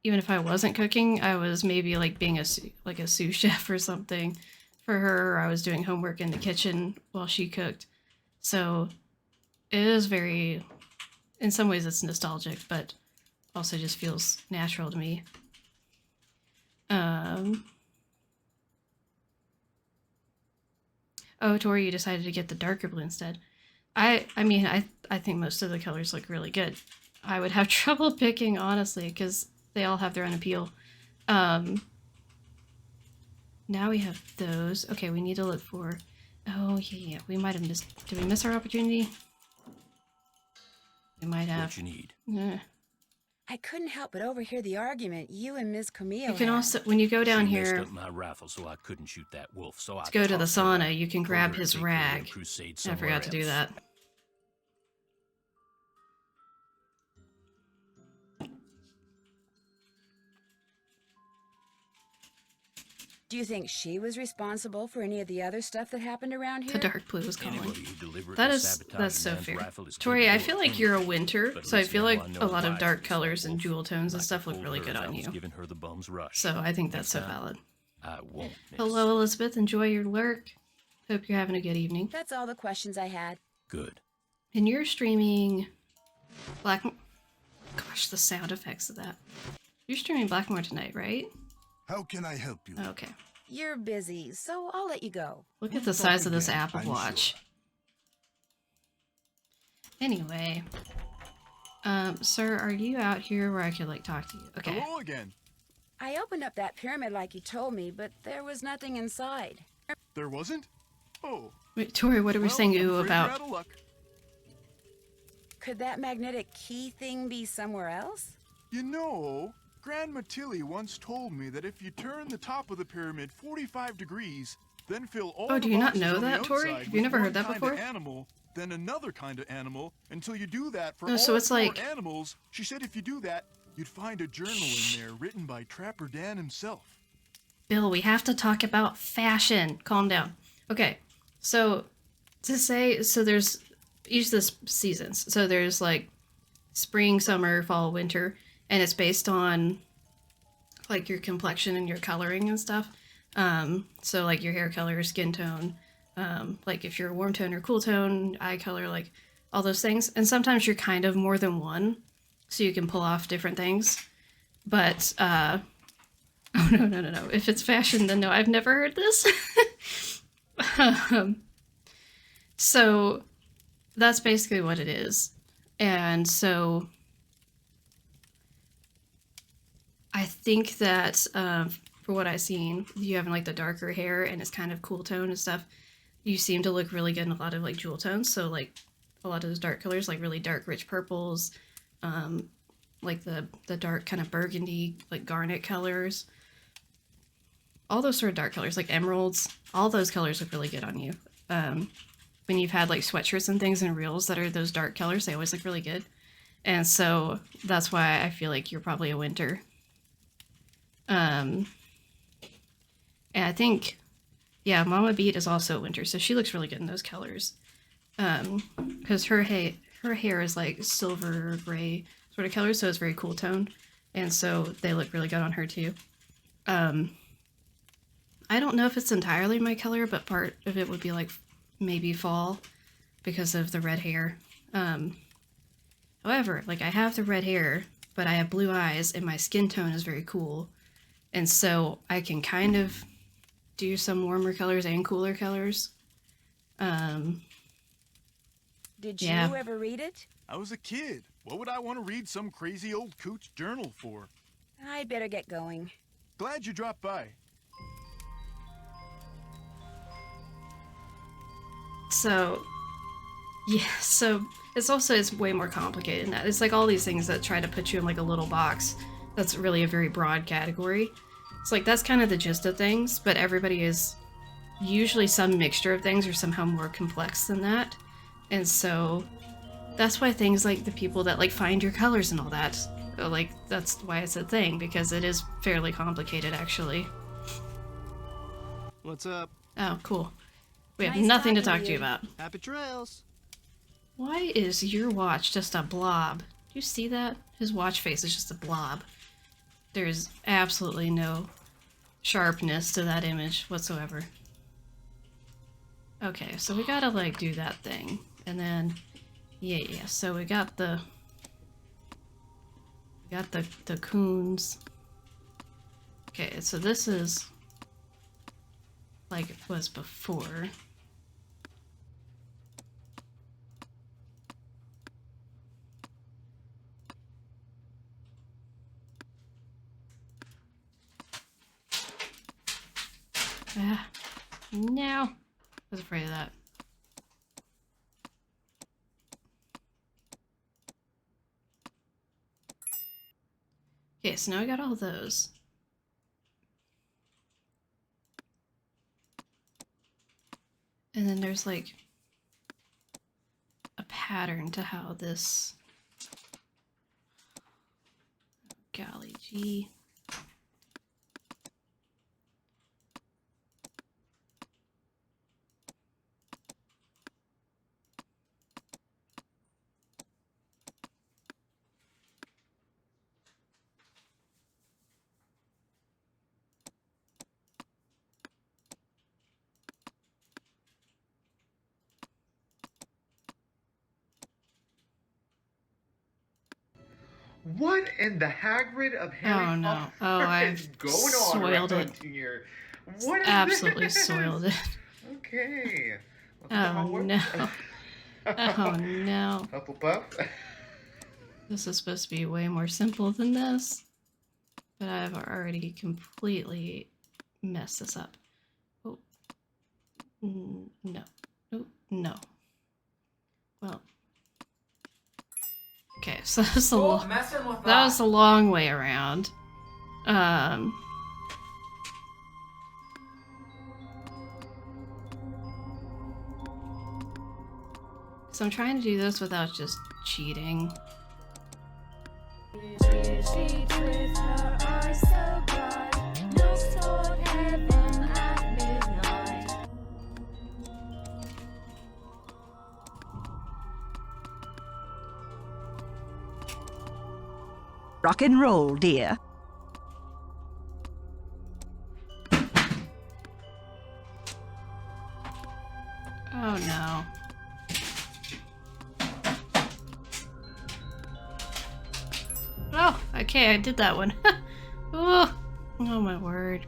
[SPEAKER 1] even if I wasn't cooking, I was maybe being a sous chef or something for her, or I was doing homework in the kitchen while she cooked. So it is very, in some ways it's nostalgic, but also just feels natural to me. Oh, Tori, you decided to get the darker blue instead. I mean, I think most of the colors look really good. I would have trouble picking, honestly, because they all have their own appeal. Now we have those. Okay, we need to look for... Oh, yeah, we might have missed... Did we miss our opportunity? We might have.
[SPEAKER 6] What you need?
[SPEAKER 2] I couldn't help but overhear the argument you and Miss Camille
[SPEAKER 1] You can
[SPEAKER 2] had.
[SPEAKER 1] also, when you go down
[SPEAKER 6] She messed
[SPEAKER 1] here
[SPEAKER 6] up my rifle so I couldn't shoot that wolf. So I
[SPEAKER 1] to go to the
[SPEAKER 6] tossed her out
[SPEAKER 1] sauna, you can
[SPEAKER 6] and told
[SPEAKER 1] grab
[SPEAKER 6] her to
[SPEAKER 1] his
[SPEAKER 6] take her little
[SPEAKER 1] rag.
[SPEAKER 6] crusade
[SPEAKER 1] I
[SPEAKER 6] somewhere
[SPEAKER 1] forgot to do
[SPEAKER 6] else.
[SPEAKER 1] that.
[SPEAKER 2] Do you think she was responsible for any of the other stuff that happened around
[SPEAKER 1] The
[SPEAKER 2] here?
[SPEAKER 1] dark blue is calling.
[SPEAKER 6] Anybody who deliberately
[SPEAKER 1] That's
[SPEAKER 6] sabotages
[SPEAKER 1] so
[SPEAKER 6] man's
[SPEAKER 1] fair.
[SPEAKER 6] rifle is
[SPEAKER 1] Tori, I
[SPEAKER 6] capable
[SPEAKER 1] feel
[SPEAKER 6] of
[SPEAKER 1] like you're a
[SPEAKER 6] anything.
[SPEAKER 1] winter,
[SPEAKER 6] But at
[SPEAKER 1] so I
[SPEAKER 6] least
[SPEAKER 1] feel
[SPEAKER 6] now
[SPEAKER 1] like
[SPEAKER 6] I know
[SPEAKER 1] a lot
[SPEAKER 6] why
[SPEAKER 1] of
[SPEAKER 6] she
[SPEAKER 1] dark
[SPEAKER 6] was
[SPEAKER 1] colors
[SPEAKER 6] that
[SPEAKER 1] and
[SPEAKER 6] wolf.
[SPEAKER 1] jewel tones and
[SPEAKER 6] Like I
[SPEAKER 1] stuff look
[SPEAKER 6] told
[SPEAKER 1] really
[SPEAKER 6] her
[SPEAKER 1] good
[SPEAKER 6] as I
[SPEAKER 1] on
[SPEAKER 6] was
[SPEAKER 1] you.
[SPEAKER 6] giving her the bum's rush.
[SPEAKER 1] So I think that's
[SPEAKER 6] Next
[SPEAKER 1] so
[SPEAKER 6] time,
[SPEAKER 1] valid.
[SPEAKER 6] I won't miss.
[SPEAKER 1] Hello, Elizabeth. Enjoy your work. Hope you're having a good evening.
[SPEAKER 2] That's all the questions I had.
[SPEAKER 6] Good.
[SPEAKER 1] And you're streaming Black. Gosh, the sound effects of that. You're streaming Blackmore tonight, right?
[SPEAKER 7] How can I help you?
[SPEAKER 1] Okay.
[SPEAKER 2] You're busy, so I'll let you go.
[SPEAKER 1] Look
[SPEAKER 7] We'll
[SPEAKER 1] at the
[SPEAKER 7] talk
[SPEAKER 1] size of this
[SPEAKER 7] again,
[SPEAKER 1] Apple
[SPEAKER 7] I'm
[SPEAKER 1] Watch.
[SPEAKER 7] sure.
[SPEAKER 1] Anyway, sir, are you out here where I could like talk to you? Okay.
[SPEAKER 4] Hello again.
[SPEAKER 2] I opened up that pyramid like you told me, but there was nothing inside.
[SPEAKER 4] There wasn't? Oh.
[SPEAKER 1] Wait, Tori, what are we
[SPEAKER 4] Well,
[SPEAKER 1] saying
[SPEAKER 4] I'm
[SPEAKER 1] ooh
[SPEAKER 4] afraid
[SPEAKER 1] about?
[SPEAKER 4] you're out of luck.
[SPEAKER 2] Could that magnetic key thing be somewhere else?
[SPEAKER 4] You know, Grandma Tilly once told me that if you turn the top of the pyramid 45 degrees, then fill all
[SPEAKER 1] Oh,
[SPEAKER 4] the
[SPEAKER 1] do you not
[SPEAKER 4] boxes
[SPEAKER 1] know
[SPEAKER 4] on the
[SPEAKER 1] that, Tori?
[SPEAKER 4] outside
[SPEAKER 1] Have you
[SPEAKER 4] with
[SPEAKER 1] never heard
[SPEAKER 4] one
[SPEAKER 1] that
[SPEAKER 4] kind of
[SPEAKER 1] before?
[SPEAKER 4] animal, then another kind of animal, until you do that for
[SPEAKER 1] No,
[SPEAKER 4] all
[SPEAKER 1] so it's
[SPEAKER 4] 4
[SPEAKER 1] like-
[SPEAKER 4] animals. She said if you do that, you'd find a journal in there written by Trapper Dan himself.
[SPEAKER 1] Bill, we have to talk about fashion. Calm down. Okay, so there's each of the seasons. So there's like spring, summer, fall, winter, and it's based on like your complexion and your coloring and stuff. So like your hair color, skin tone, like if you're a warm tone or cool tone, eye color, like all those things. And sometimes you're kind of more than one, so you can pull off different things. But oh no. If it's fashion, then no, I've never heard this. So that's basically what it is. And so I think that for what I've seen, you having like the darker hair and it's kind of cool tone and stuff, you seem to look really good in a lot of like jewel tones. So like a lot of those dark colors, like really dark rich purples, like the dark kind of burgundy, like garnet colors. All those sort of dark colors, like emeralds, all those colors look really good on you. When you've had like sweatshirts and things and reels that are those dark colors, they always look really good. And so that's why I feel like you're probably a winter. And I think, yeah, Mama Beat is also a winter, so she looks really good in those colors. Because her hair is like silver gray sort of color, so it's very cool toned. And so they look really good on her too. I don't know if it's entirely my color, but part of it would be like maybe fall because of the red hair. However, like I have the red hair, but I have blue eyes and my skin tone is very cool. And so I can kind of do some warmer colors and cooler colors.
[SPEAKER 2] Did you
[SPEAKER 1] Yeah.
[SPEAKER 2] ever read it?
[SPEAKER 4] I was a kid. What would I want to read some crazy old coot's journal for?
[SPEAKER 2] I'd better get going.
[SPEAKER 4] Glad you dropped by.
[SPEAKER 1] So, yeah, so it's way more complicated than that. It's like all these things that try to put you in like a little box that's really a very broad category. It's like that's kind of the gist of things, but everybody is usually some mixture of things or somehow more complex than that. And so that's why things like the people that like find your colors and all that, like that's why it's a thing, because it is fairly complicated actually.
[SPEAKER 8] What's up?
[SPEAKER 1] Oh, cool. We have
[SPEAKER 2] Nice
[SPEAKER 1] nothing to
[SPEAKER 2] talking
[SPEAKER 1] talk
[SPEAKER 2] to
[SPEAKER 1] to you
[SPEAKER 2] you.
[SPEAKER 1] about.
[SPEAKER 8] Happy trails.
[SPEAKER 1] Why is your watch just a blob? Do you see that? His watch face is just a blob. There's absolutely no sharpness to that image whatsoever. Okay, so we gotta like do that thing. And then yeah, so we got the coons. Okay, so this is like it was before. No. I was afraid of that. Okay, so now I got all those. And then there's like a pattern to how this... Golly gee.
[SPEAKER 8] What in the Hagrid of Harry
[SPEAKER 1] Oh no.
[SPEAKER 8] Potter
[SPEAKER 1] Oh,
[SPEAKER 8] is
[SPEAKER 1] I've
[SPEAKER 8] going on
[SPEAKER 1] soiled
[SPEAKER 8] around
[SPEAKER 1] it.
[SPEAKER 8] here? What is
[SPEAKER 1] Absolutely
[SPEAKER 8] this?
[SPEAKER 1] soiled it.
[SPEAKER 8] Okay. Let's see
[SPEAKER 1] Oh
[SPEAKER 8] how it works.
[SPEAKER 1] no. Oh no.
[SPEAKER 8] Hufflepuff.
[SPEAKER 1] This is supposed to be way more simple than this. But I've already completely messed this up. Oh. No. Oh, no. Well. Okay, so that's that was a long way around. So I'm trying to do this without just cheating.
[SPEAKER 9] Rock and roll, dear.
[SPEAKER 1] Oh no. Oh, okay, I did that one. Oh, oh my word.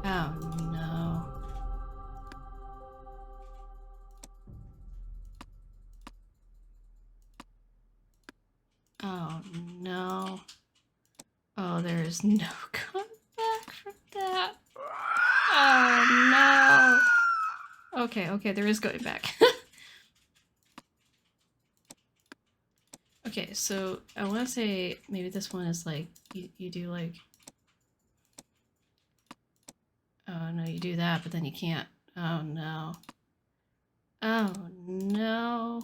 [SPEAKER 1] Oh no. Oh no. Oh, there is no coming back from that. Oh no. Okay, okay, there is going back. Okay, so I want to say maybe this one is like, you do like... Oh no, you do that, but then you can't. Oh no. Oh no.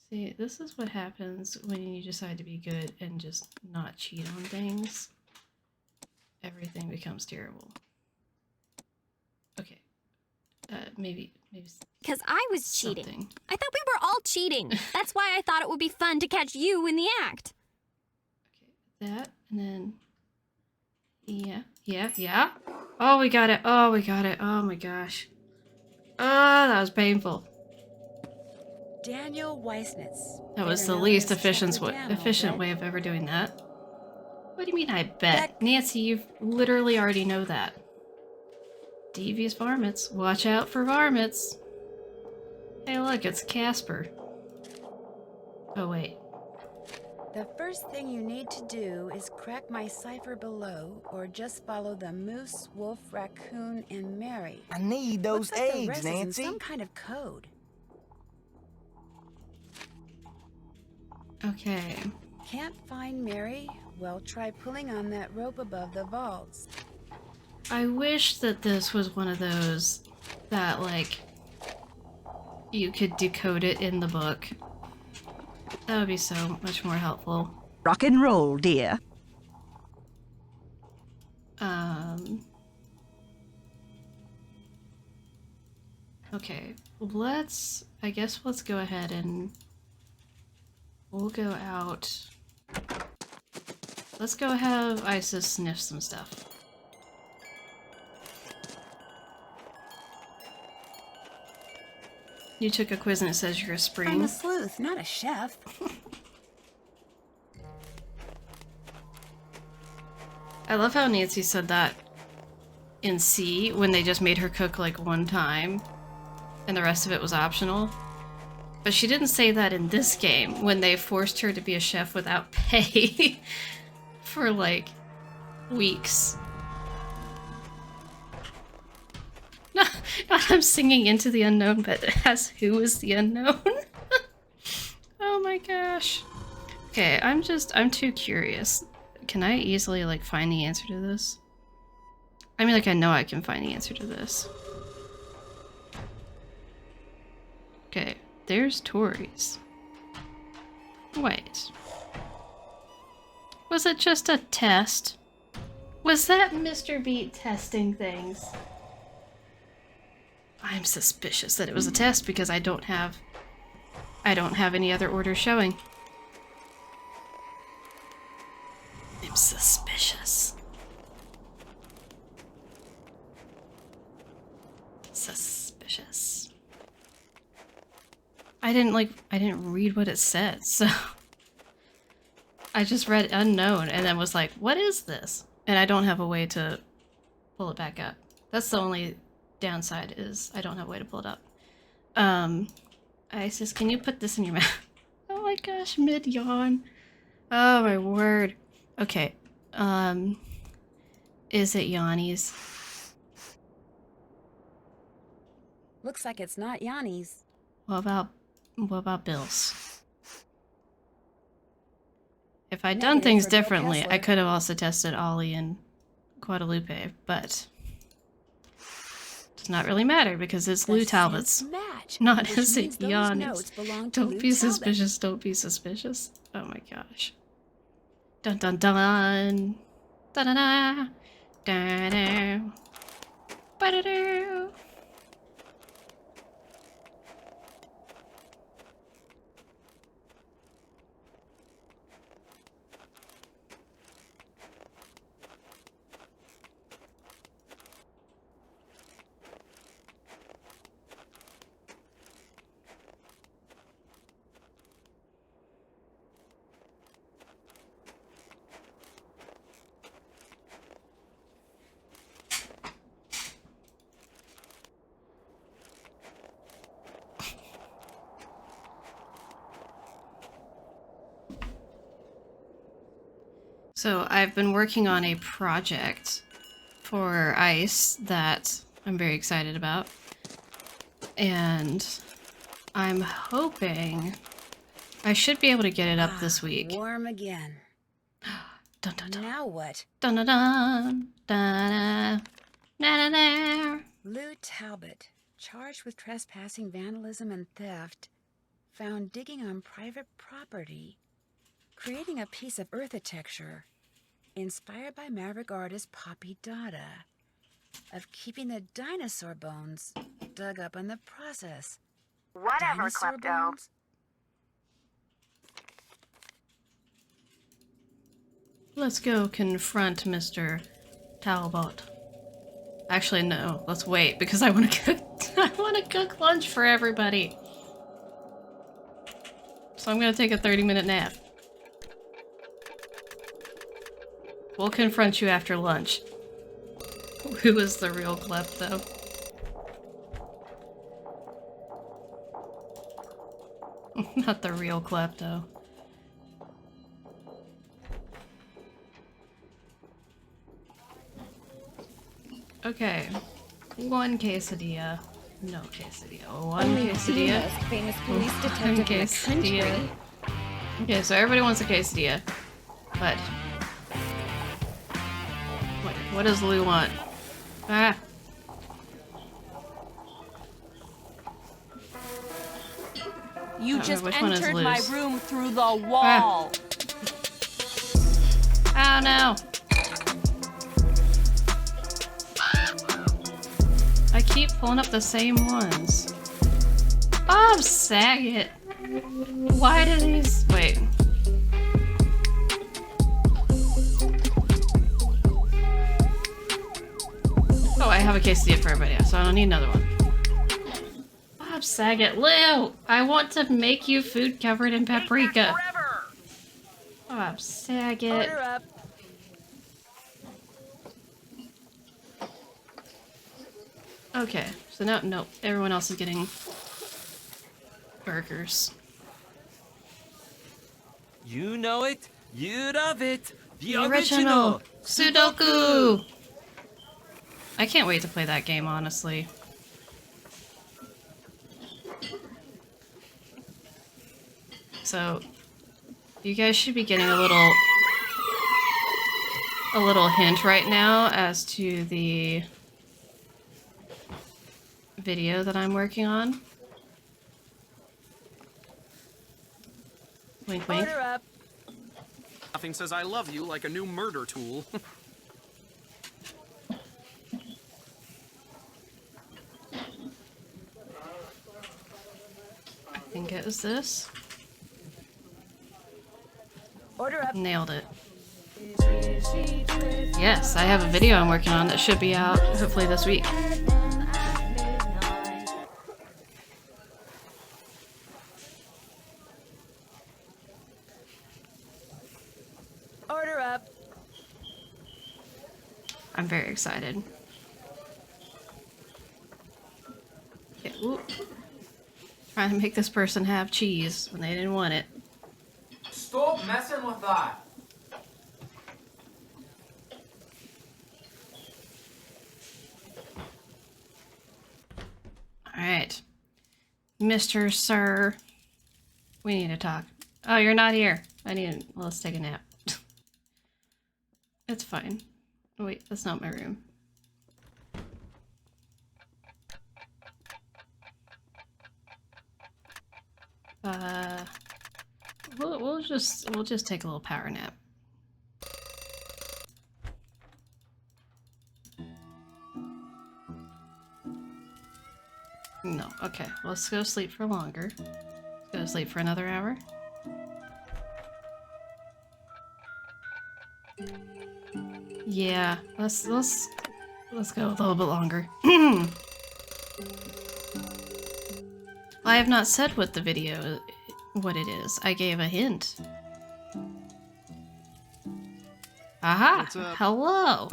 [SPEAKER 1] See, this is what happens when you decide to be good and just not cheat on things. Everything becomes terrible. Okay. Maybe
[SPEAKER 10] Because I was cheating.
[SPEAKER 1] something.
[SPEAKER 10] I thought we were all cheating. That's why I thought it would be fun to catch you in the act.
[SPEAKER 1] Okay, that, and then... Yeah. Oh, we got it. Oh, we got it. Oh my gosh. Oh, that was painful.
[SPEAKER 2] Daniel Weissnitz.
[SPEAKER 1] That was
[SPEAKER 2] better
[SPEAKER 1] the
[SPEAKER 2] known
[SPEAKER 1] least
[SPEAKER 2] as
[SPEAKER 1] efficient
[SPEAKER 2] Chef Dan,
[SPEAKER 1] efficient
[SPEAKER 2] I'll
[SPEAKER 1] way
[SPEAKER 2] bet.
[SPEAKER 1] of ever doing that. What do you mean I bet?
[SPEAKER 2] Beck.
[SPEAKER 1] Nancy, you literally already know that. Devious varmints. Watch out for varmints. Hey look, it's Casper. Oh wait.
[SPEAKER 2] The first thing you need to do is crack my cipher below, or just follow the moose, wolf, raccoon, and Mary.
[SPEAKER 11] I need those
[SPEAKER 2] Looks like the
[SPEAKER 11] eggs,
[SPEAKER 2] rest is in
[SPEAKER 11] Nancy.
[SPEAKER 2] some kind of code.
[SPEAKER 1] Okay.
[SPEAKER 2] Can't find Mary? Well, try pulling on that rope above the vaults.
[SPEAKER 1] I wish that this was one of those that, like, you could decode it in the book. That would be so much more helpful.
[SPEAKER 9] Rock and roll, dear.
[SPEAKER 1] Okay, I guess let's go ahead and we'll go out. Let's go have Isis sniff some stuff. You took a quiz and it says you're a
[SPEAKER 2] I'm
[SPEAKER 1] spring.
[SPEAKER 2] a sleuth, not a chef.
[SPEAKER 1] I love how Nancy said that in C when they just made her cook like one time and the rest of it was optional. But she didn't say that in this game when they forced her to be a chef without pay for like weeks. Not I'm singing Into the Unknown, but as Who is the Unknown? Oh my gosh. Okay, I'm too curious. Can I easily, like, find the answer to this? I mean, like, I know I can find the answer to this. Okay, there's Tori's. Wait. Was it just a test? Was that Mr. Beat testing things? I'm suspicious that it was a test because I don't have any other orders showing. I'm suspicious. Suspicious. I didn't read what it said, so I just read unknown and then was like, what is this? And I don't have a way to pull it back up. That's the only downside, is I don't have a way to pull it up. Isis, can you put this in your mouth? Oh my gosh, mid-yawn. Oh my word. Okay. Is it Yanni's?
[SPEAKER 2] Looks like it's not Yanni's.
[SPEAKER 1] What about Bill's? If I'd done
[SPEAKER 2] Negative
[SPEAKER 1] things
[SPEAKER 2] for Bill
[SPEAKER 1] differently, I
[SPEAKER 2] Kessler.
[SPEAKER 1] could have also tested Ollie and Guadalupe, but does not really matter because it's
[SPEAKER 2] The
[SPEAKER 1] Lou
[SPEAKER 2] scents
[SPEAKER 1] Talbot's.
[SPEAKER 2] match,
[SPEAKER 1] Not
[SPEAKER 2] which
[SPEAKER 1] is
[SPEAKER 2] means
[SPEAKER 1] it
[SPEAKER 2] those
[SPEAKER 1] Yanni's?
[SPEAKER 2] notes belong to
[SPEAKER 1] Don't
[SPEAKER 2] Lou
[SPEAKER 1] be
[SPEAKER 2] Talbot.
[SPEAKER 1] suspicious, don't be suspicious. Oh my gosh. Dun dun dun. Da da da. Da da. Ba da da. So I've been working on a project for ICE that I'm very excited about. And I'm hoping I should be able to get it up this week.
[SPEAKER 2] Warm again.
[SPEAKER 1] Dun dun dun.
[SPEAKER 2] Now what?
[SPEAKER 1] Dun dun dun. Dun dun dun.
[SPEAKER 2] Lou Talbot, charged with trespassing, vandalism, and theft, found digging on private property, creating a piece of architecture inspired by Maverick artist Poppy Dada, of keeping the dinosaur bones dug up in the process.
[SPEAKER 5] Whatever,
[SPEAKER 2] Dinosaur
[SPEAKER 5] Klepto.
[SPEAKER 2] bones?
[SPEAKER 1] Let's go confront Mr. Talbot. Actually, no. Let's wait because I want to cook. I want to cook lunch for everybody. So I'm gonna take a 30-minute nap. We'll confront you after lunch. Who is the real klepto? Not the real klepto. Okay. One quesadilla. No quesadilla. One quesadilla.
[SPEAKER 3] famous
[SPEAKER 1] police detective in the country. Okay, so everybody wants a quesadilla. But... wait, what does Lou want? Ah!
[SPEAKER 11] You
[SPEAKER 1] know
[SPEAKER 11] just
[SPEAKER 1] which one is
[SPEAKER 11] entered my
[SPEAKER 1] Lou's.
[SPEAKER 11] room through the wall.
[SPEAKER 1] Oh no! I keep pulling up the same ones. Bob Saget! Why do these... wait. Oh, I have a quesadilla for everybody else, so I don't need another one. Bob Saget, Lou! I want to make you food covered in paprika. Bob Saget.
[SPEAKER 2] Order up.
[SPEAKER 1] Okay, so now, no, everyone else is getting burgers.
[SPEAKER 12] You know it, you love it. The
[SPEAKER 1] original
[SPEAKER 12] original
[SPEAKER 1] Sudoku! I can't wait to play that game, honestly. So you guys should be getting a little hint right now as to the video that I'm working on. Wink, wink.
[SPEAKER 2] Order up.
[SPEAKER 12] Nothing says I love you like a new murder tool.
[SPEAKER 1] I think it was this.
[SPEAKER 2] Order up.
[SPEAKER 1] Nailed it. Yes, I have a video I'm working on that should be out hopefully this week.
[SPEAKER 2] Order up.
[SPEAKER 1] I'm very excited. Okay, ooh. Trying to make this person have cheese when they didn't want it.
[SPEAKER 12] Stop messing with that.
[SPEAKER 1] Alright. Mr. Sir. We need to talk. Oh, you're not here. Let's take a nap. It's fine. Wait, that's not my room. We'll just take a little power nap. No, okay. Let's go sleep for longer. Let's go to sleep for another hour. Yeah, let's go a little bit longer. I have not said what the video, what it is. I gave a hint. Aha! Hello!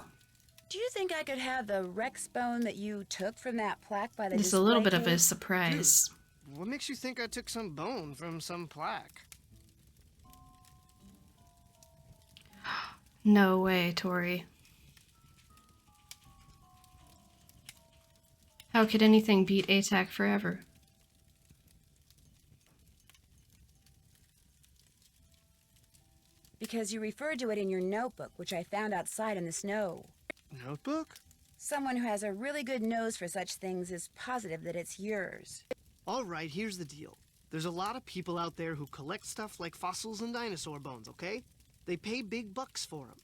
[SPEAKER 2] Do you think I could have the Rex bone that you took from that plaque by the
[SPEAKER 1] It's a little bit
[SPEAKER 2] display
[SPEAKER 1] of a
[SPEAKER 2] case?
[SPEAKER 1] surprise.
[SPEAKER 13] What makes you think I took some bone from some plaque?
[SPEAKER 1] No way, Tori. How could anything beat ATAC forever?
[SPEAKER 2] Because you referred to it in your notebook, which I found outside in the snow.
[SPEAKER 13] Notebook?
[SPEAKER 2] Someone who has a really good nose for such things is positive that it's yours.
[SPEAKER 13] All right, here's the deal. There's a lot of people out there who collect stuff like fossils and dinosaur bones, okay? They pay big bucks for them.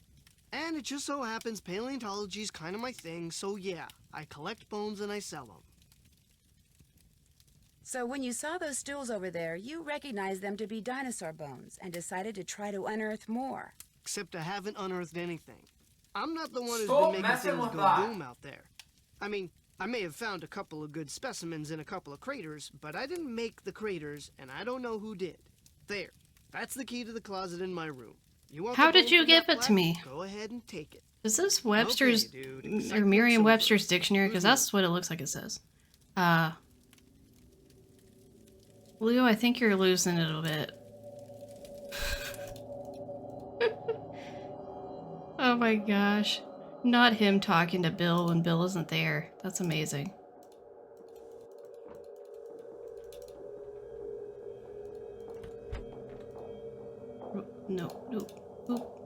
[SPEAKER 13] And it just so happens paleontology's kind of my thing, so yeah, I collect bones and I sell them.
[SPEAKER 2] So when you saw those stools over there, you recognized them to be dinosaur bones and decided to try to unearth more.
[SPEAKER 13] Except I haven't unearthed anything. I'm not the one who's
[SPEAKER 12] Stop
[SPEAKER 13] been making
[SPEAKER 12] messing
[SPEAKER 13] things
[SPEAKER 12] with
[SPEAKER 13] go
[SPEAKER 12] that.
[SPEAKER 13] boom out there. I mean, I may have found a couple of good specimens in a couple of craters, but I didn't make the craters, and I don't know who did. There. That's the key to the closet in my room. You want
[SPEAKER 1] How
[SPEAKER 13] the
[SPEAKER 1] did
[SPEAKER 13] bone
[SPEAKER 1] you
[SPEAKER 13] from
[SPEAKER 1] give
[SPEAKER 13] that
[SPEAKER 1] it to
[SPEAKER 13] plaque?
[SPEAKER 1] me?
[SPEAKER 13] Go ahead and take it.
[SPEAKER 1] Is this Webster's
[SPEAKER 13] Okay, dude, exactly
[SPEAKER 1] or
[SPEAKER 13] what's
[SPEAKER 1] Merriam-Webster's
[SPEAKER 13] over.
[SPEAKER 1] dictionary? Because that's what it looks like it says. Leo, I think you're losing it a little bit. Oh my gosh. Not him talking to Bill when Bill isn't there. That's amazing. No, no, no.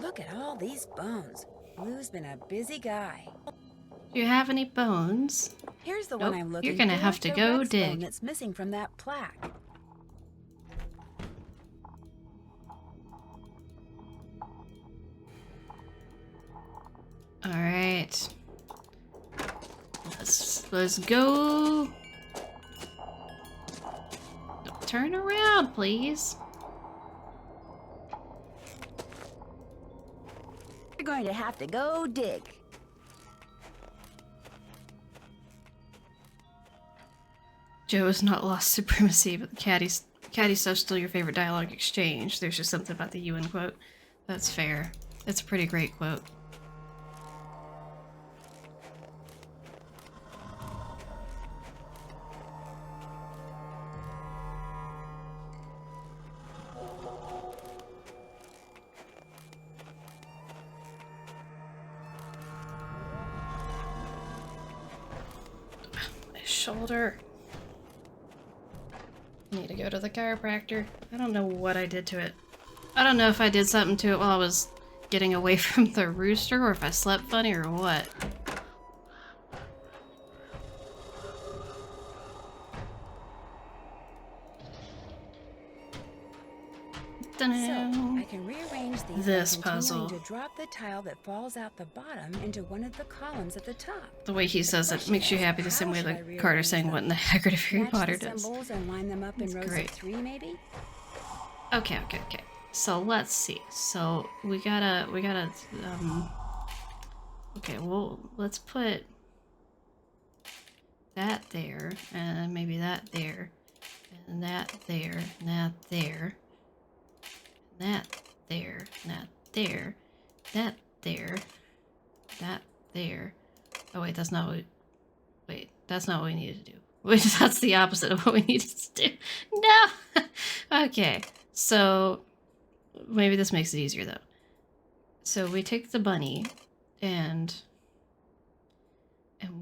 [SPEAKER 2] Look at all these bones. Blue's been a busy guy.
[SPEAKER 1] Do you have any bones?
[SPEAKER 2] Here's the
[SPEAKER 1] Nope,
[SPEAKER 2] one I'm looking
[SPEAKER 1] you're gonna
[SPEAKER 2] for,
[SPEAKER 1] have to
[SPEAKER 2] the
[SPEAKER 1] go
[SPEAKER 2] Rex
[SPEAKER 1] dig.
[SPEAKER 2] bone that's missing from that plaque.
[SPEAKER 1] All right. Let's go. Turn around, please.
[SPEAKER 2] You're going to have to go dig.
[SPEAKER 1] Joe has not lost supremacy, but the catty stuff's still your favorite dialogue exchange. There's just something about the UN quote. That's fair. It's a pretty great quote. My shoulder. need to go to the chiropractor. I don't know what I did to it. I don't know if I did something to it while I was getting away from the rooster, or if I slept funny, or what.
[SPEAKER 2] So, I can rearrange these
[SPEAKER 1] this
[SPEAKER 2] by continuing
[SPEAKER 1] puzzle.
[SPEAKER 2] to drop the tile that falls out the bottom into one of the columns at the top.
[SPEAKER 1] The way he says it makes you happy the same way that Carter's saying what in the Haggard of Harry Potter does.
[SPEAKER 2] Match the symbols and line them up in rows of 3, maybe?
[SPEAKER 1] Okay. So let's see. So we gotta, okay, well, let's put that there, and maybe that there, and that there, and that there, and that there, and that there, that there, that there. Oh wait, that's not what we needed to do. Wait, that's the opposite of what we needed to do. No! Okay, so maybe this makes it easier though. So we take the bunny and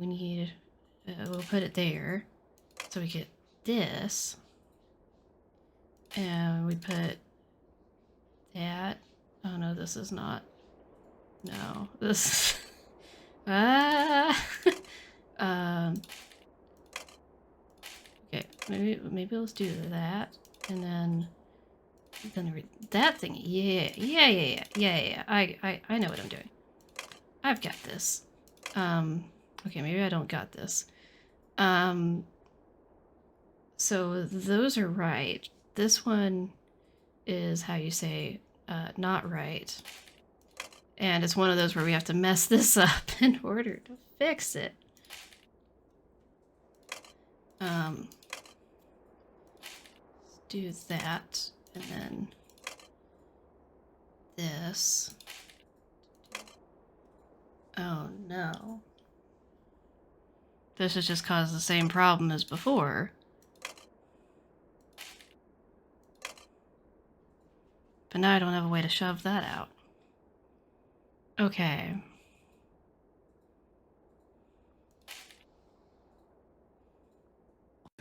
[SPEAKER 1] we need, we'll put it there. So we get this. And we put that. Oh no, this is not. No, this. Okay, maybe let's do that, and then that thing. Yeah. I know what I'm doing. I've got this. Okay, maybe I don't got this. So those are right. This one is how you say not right. And it's one of those where we have to mess this up in order to fix it. Let's do that, and then this. Oh no. This has just caused the same problem as before. But now I don't have a way to shove that out. Okay.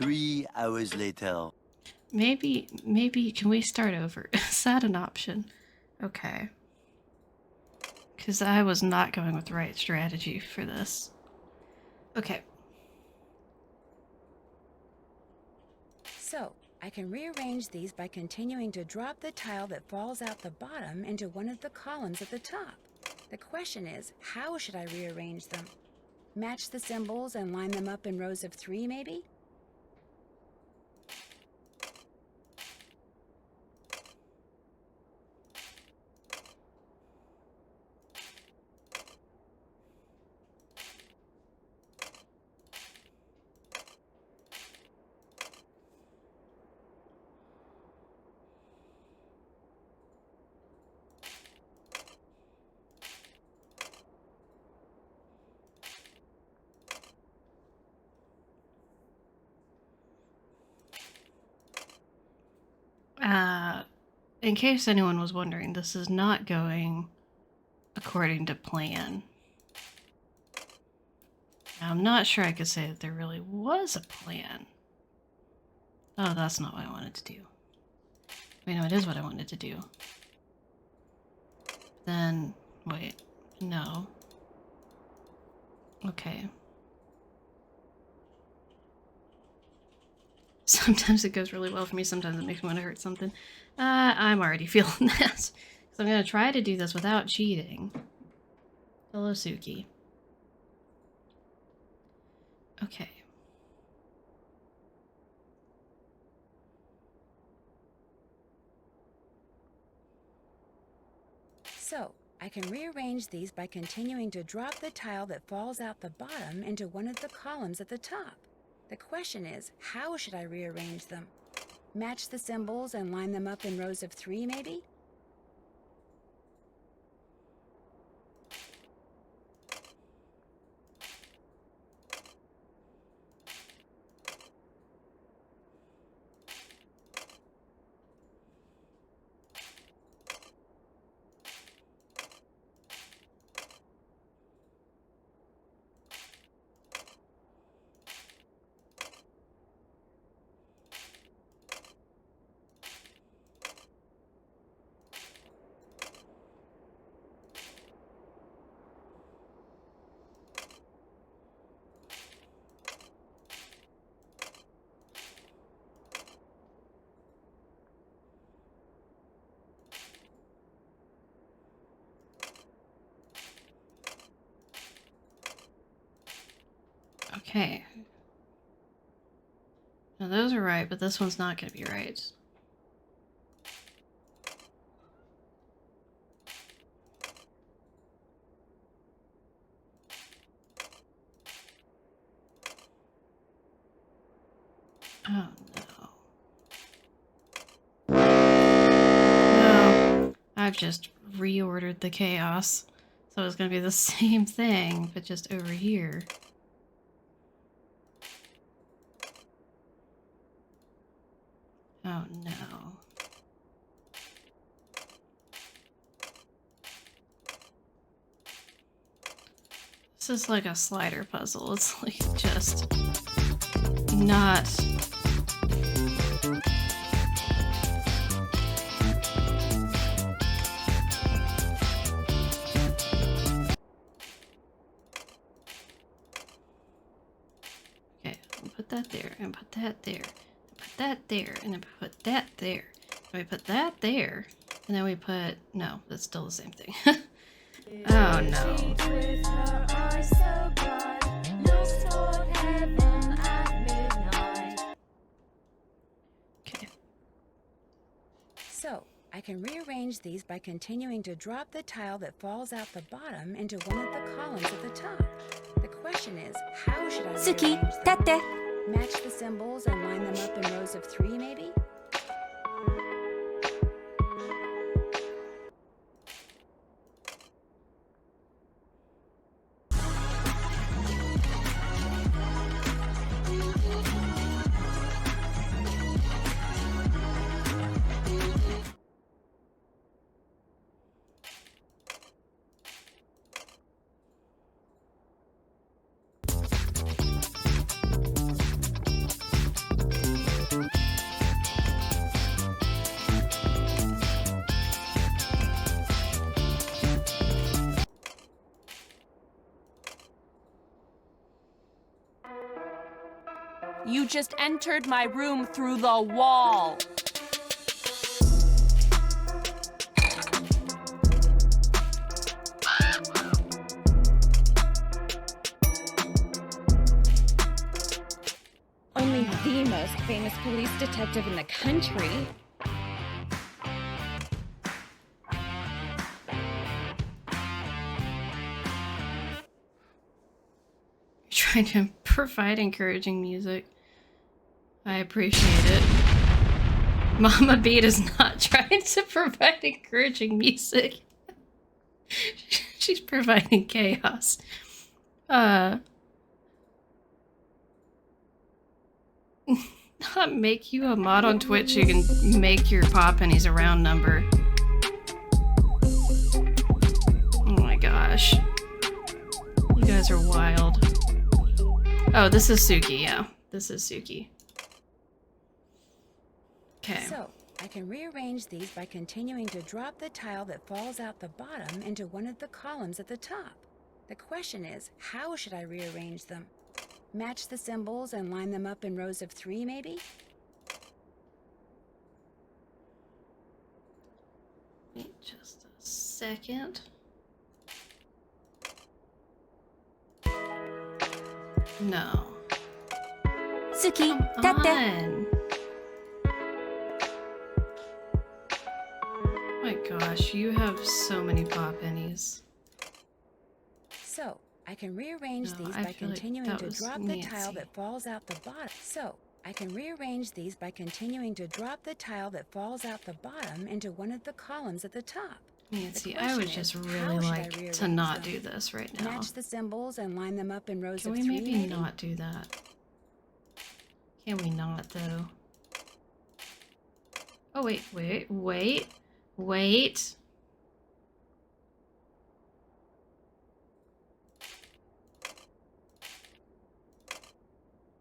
[SPEAKER 14] Three hours later.
[SPEAKER 1] Maybe can we start over? Is that an option? Okay. Because I was not going with the right strategy for this. Okay.
[SPEAKER 2] So, I can rearrange these by continuing to drop the tile that falls out the bottom into one of the columns at the top. The question is, how should I rearrange them? Match the symbols and line them up in rows of 3, maybe?
[SPEAKER 1] In case anyone was wondering, this is not going according to plan. Now, I'm not sure I could say that there really was a plan. Oh, that's not what I wanted to do. Wait, no, it is what I wanted to do. Then, wait, no. Okay. Sometimes it goes really well for me, sometimes it makes me want to hurt something. I'm already feeling that. So I'm going to try to do this without cheating. Hello, Suki. Okay.
[SPEAKER 2] So, I can rearrange these by continuing to drop the tile that falls out the bottom into one of the columns at the top. The question is, how should I rearrange them? Match the symbols and line them up in rows of 3, maybe?
[SPEAKER 1] Okay. Now those are right, but this one's not gonna be right. Oh no. No. I've just reordered the chaos. So it's gonna be the same thing, but just over here. Oh no. This is like a slider puzzle. It's like just not. Okay, I'll put that there, and put that there, and put that there, and then put that there. And we put that there, and then we put. No, that's still the same thing. Oh no. Okay.
[SPEAKER 2] So, I can rearrange these by continuing to drop the tile that falls out the bottom into one of the columns at the top. The question is, how should I
[SPEAKER 10] Suki,
[SPEAKER 2] rearrange them?
[SPEAKER 10] tate.
[SPEAKER 2] Match the symbols and line them up in rows of 3, maybe?
[SPEAKER 11] You just entered my room through the wall.
[SPEAKER 10] Only the most famous police detective in the country.
[SPEAKER 1] You're trying to provide encouraging music. I appreciate it. Mama Beat is not trying to provide encouraging music. She's providing chaos. Not make you a mod on Twitch, you can make your pop pennies a round number. Oh my gosh. You guys are wild. Oh, this is Suki, yeah. This is Suki. Okay.
[SPEAKER 2] So, I can rearrange these by continuing to drop the tile that falls out the bottom into one of the columns at the top. The question is, how should I rearrange them? Match the symbols and line them up in rows of 3, maybe?
[SPEAKER 1] Wait just a second. No.
[SPEAKER 10] Suki,
[SPEAKER 1] Come
[SPEAKER 10] tate.
[SPEAKER 1] on. Oh my gosh, you have so many pop pennies.
[SPEAKER 2] So, I can rearrange
[SPEAKER 1] No,
[SPEAKER 2] these
[SPEAKER 1] I
[SPEAKER 2] by
[SPEAKER 1] feel like
[SPEAKER 2] continuing
[SPEAKER 1] that
[SPEAKER 2] to
[SPEAKER 1] was
[SPEAKER 2] drop the tile
[SPEAKER 1] Nancy.
[SPEAKER 2] that falls out the bottom. So, I can rearrange these by continuing to drop the tile that falls out the bottom into one of the columns at the top.
[SPEAKER 1] Nancy,
[SPEAKER 2] The
[SPEAKER 1] I would
[SPEAKER 2] question
[SPEAKER 1] just
[SPEAKER 2] is,
[SPEAKER 1] really
[SPEAKER 2] how should I
[SPEAKER 1] like to
[SPEAKER 2] rearrange
[SPEAKER 1] not
[SPEAKER 2] them?
[SPEAKER 1] do this right now.
[SPEAKER 2] Match the symbols and line them up in rows
[SPEAKER 1] Can
[SPEAKER 2] of
[SPEAKER 1] we
[SPEAKER 2] 3,
[SPEAKER 1] maybe not do that? Can we not, though? Oh, wait.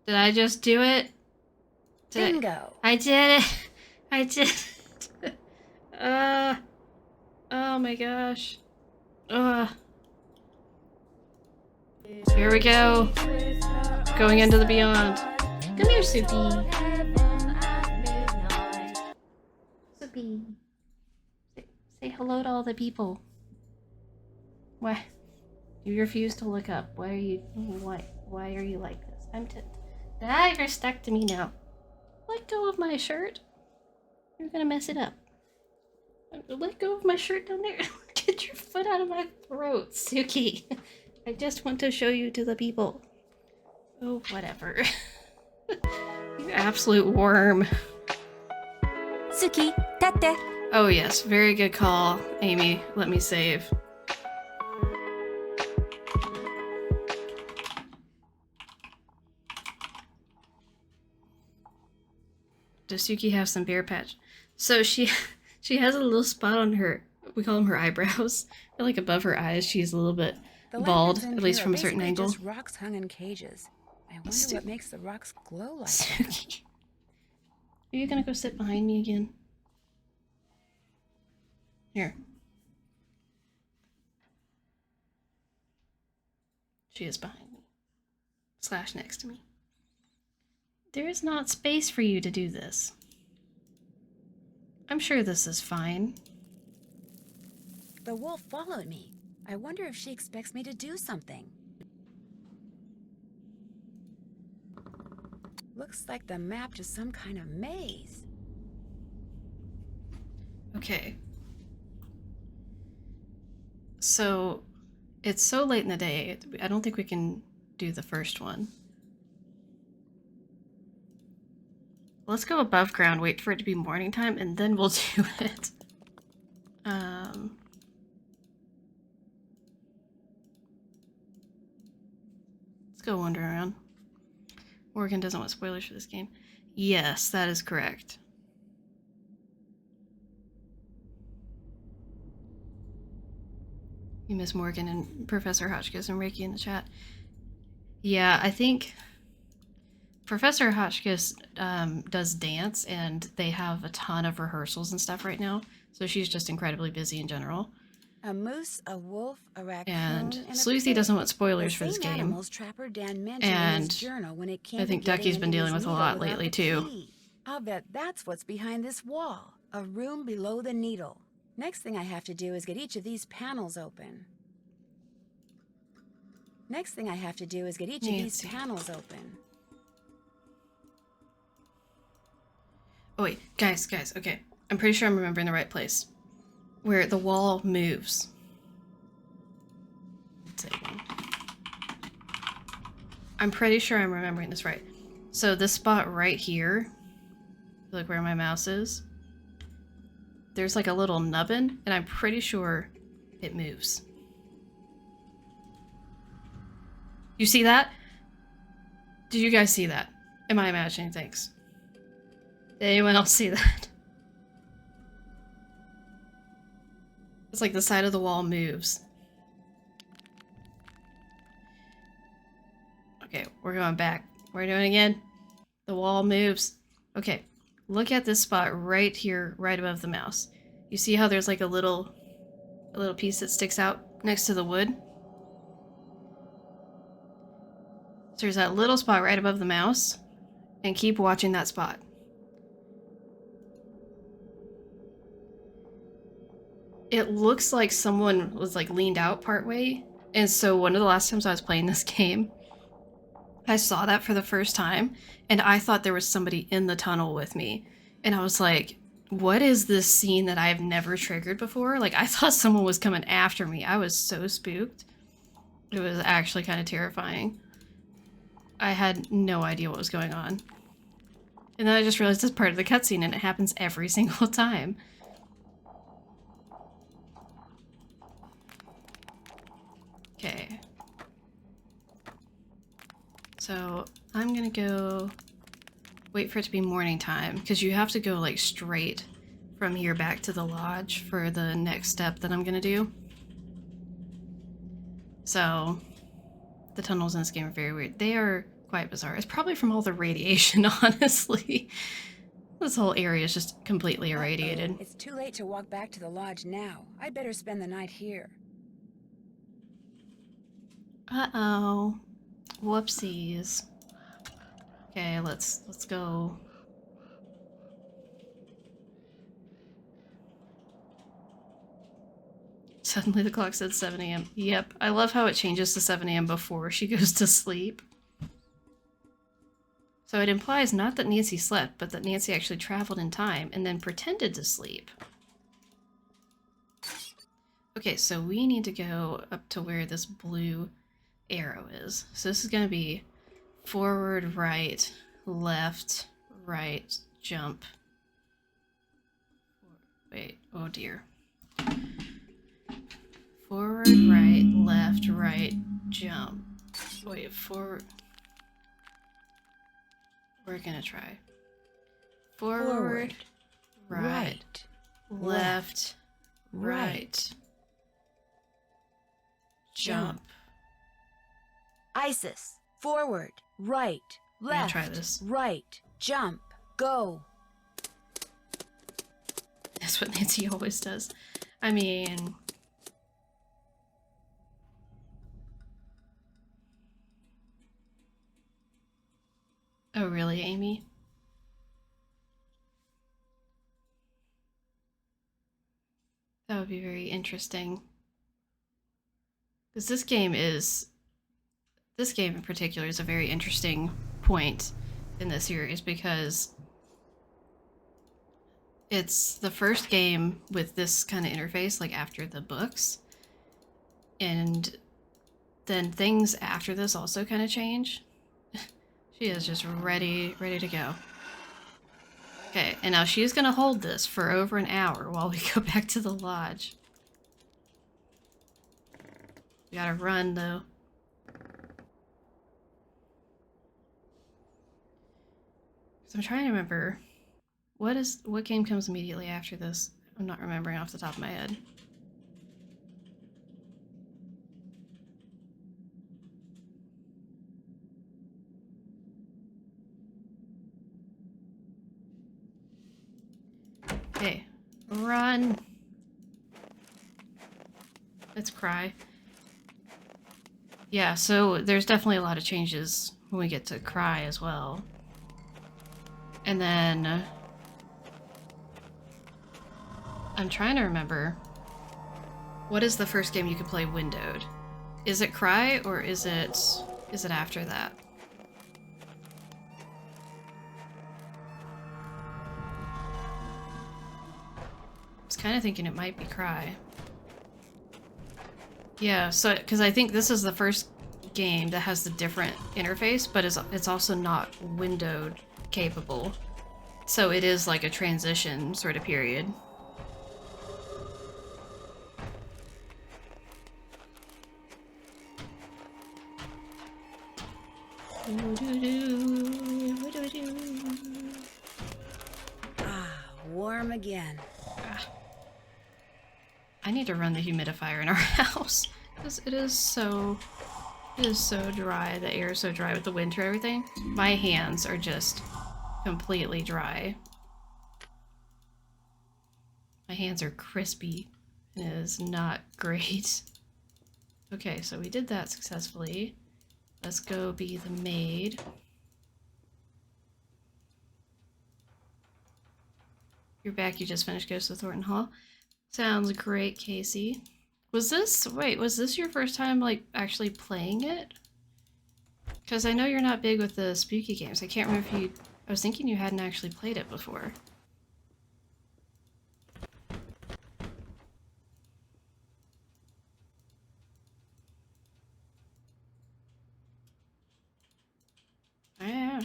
[SPEAKER 1] Did I just do it?
[SPEAKER 2] Bingo!
[SPEAKER 1] I did it! I did it! Oh my gosh. Here we go. Going into the beyond. Come here, Soupy. Soupy. Say hello to all the people. Why? You refuse to look up. Why are you like this? Time to... Ah, you're stuck to me now. Let go of my shirt. You're gonna mess it up. Let go of my shirt down there. Get your foot out of my throat, Suki. I just want to show you to the people. Oh, whatever. You absolute worm.
[SPEAKER 10] Suki, tate.
[SPEAKER 1] Oh yes, very good call, Amy. Let me save. Does Suki have some beer patch? So she has a little spot on her, we call them her eyebrows. They're like above her eyes. She's a little bit bald, at least from a certain angle.
[SPEAKER 2] Just rocks hung in cages. I wonder what makes the rocks glow like that.
[SPEAKER 1] Suki. Are you gonna go sit behind me again? Here. She is behind me. / next to me. There is not space for you to do this. I'm sure this is fine.
[SPEAKER 2] The wolf followed me. I wonder if she expects me to do something. Looks like the map to some kind of maze.
[SPEAKER 1] Okay. So, it's so late in the day, I don't think we can do the first one. Let's go above ground, wait for it to be morning time, and then we'll do it. Let's go wander around. Morgan doesn't want spoilers for this game. Yes, that is correct. You miss Morgan and Professor Hotchkiss and Reiki in the chat. Yeah, I think Professor Hotchkiss does dance, and they have a ton of rehearsals and stuff right now. So she's just incredibly busy in general.
[SPEAKER 2] A moose, a wolf, a raccoon,
[SPEAKER 1] And
[SPEAKER 2] a
[SPEAKER 1] Sleuthy
[SPEAKER 2] pig.
[SPEAKER 1] doesn't want spoilers for
[SPEAKER 2] The
[SPEAKER 1] this
[SPEAKER 2] same
[SPEAKER 1] game.
[SPEAKER 2] animals Trapper Dan mentioned in
[SPEAKER 1] And
[SPEAKER 2] his journal when it came
[SPEAKER 1] I think
[SPEAKER 2] to getting
[SPEAKER 1] Ducky's been
[SPEAKER 2] into
[SPEAKER 1] dealing
[SPEAKER 2] his
[SPEAKER 1] with a
[SPEAKER 2] needle
[SPEAKER 1] lot
[SPEAKER 2] without
[SPEAKER 1] lately
[SPEAKER 2] the
[SPEAKER 1] too.
[SPEAKER 2] key. I'll bet that's what's behind this wall. A room below the needle. Next thing I have to do is get each of these panels open.
[SPEAKER 1] Oh wait, guys, okay. I'm pretty sure I'm remembering the right place. Where the wall moves. I'm pretty sure I'm remembering this right. So this spot right here, look where my mouse is, there's like a little nubbin, and I'm pretty sure it moves. You see that? Did you guys see that? Am I imagining things? Did anyone else see that? It's like the side of the wall moves. Okay, we're going back. We're doing it again. The wall moves. Okay, look at this spot right here, right above the mouse. You see how there's like a little piece that sticks out next to the wood? So there's that little spot right above the mouse, and keep watching that spot. It looks like someone was like leaned out partway, and so one of the last times I was playing this game, I saw that for the first time, and I thought there was somebody in the tunnel with me. And I was like, what is this scene that I have never triggered before? Like, I thought someone was coming after me. I was so spooked. It was actually kind of terrifying. I had no idea what was going on. And then I just realized it's part of the cutscene, and it happens every single time. Okay. So I'm gonna go wait for it to be morning time, because you have to go like straight from here back to the lodge for the next step that I'm gonna do. So the tunnels in this game are very weird. They are quite bizarre. It's probably from all the radiation, honestly. This whole area is just completely irradiated.
[SPEAKER 2] It's too late to walk back to the lodge now. I'd better spend the night here.
[SPEAKER 1] Uh-oh. Whoopsies. Okay, let's go. Suddenly the clock said 7 a.m. Yep, I love how it changes to 7 a.m. before she goes to sleep. So it implies not that Nancy slept, but that Nancy actually traveled in time and then pretended to sleep. Okay, so we need to go up to where this blue arrow is. So this is going to be forward, right, left, right, jump. Wait, oh dear. Forward, right, left, right, jump. Wait, forward. We're gonna try. Forward, right, left, right, jump.
[SPEAKER 2] Isis, forward, right,
[SPEAKER 1] I'm gonna
[SPEAKER 2] left,
[SPEAKER 1] try this.
[SPEAKER 2] right, jump, go.
[SPEAKER 1] That's what Nancy always does. I mean... Oh, really, Amy? That would be very interesting. Because this game in particular is a very interesting point in the series because it's the first game with this kind of interface, like after the books. And then things after this also kind of change. She is just ready to go. Okay, and now she's gonna hold this for over an hour while we go back to the lodge. We gotta run though. So I'm trying to remember what game comes immediately after this. I'm not remembering off the top of my head. Okay, run. Let's cry. Yeah, so there's definitely a lot of changes when we get to cry as well. And then I'm trying to remember, what is the first game you could play windowed? Is it Cry or is it after that? I was kind of thinking it might be Cry. Yeah, so because I think this is the first game that has the different interface, but it's also not windowed capable. So it is like a transition sort of period.
[SPEAKER 2] Ah, warm again.
[SPEAKER 1] I need to run the humidifier in our house because it is so dry. The air is so dry with the winter and everything. My hands are just completely dry. My hands are crispy. It is not great. Okay, so we did that successfully. Let's go be the maid. You're back, you just finished Ghost of Thornton Hall. Sounds great, Casey. Was this your first time, like, actually playing it? Because I know you're not big with the spooky games. I can't remember if I was thinking you hadn't actually played it before. Yeah.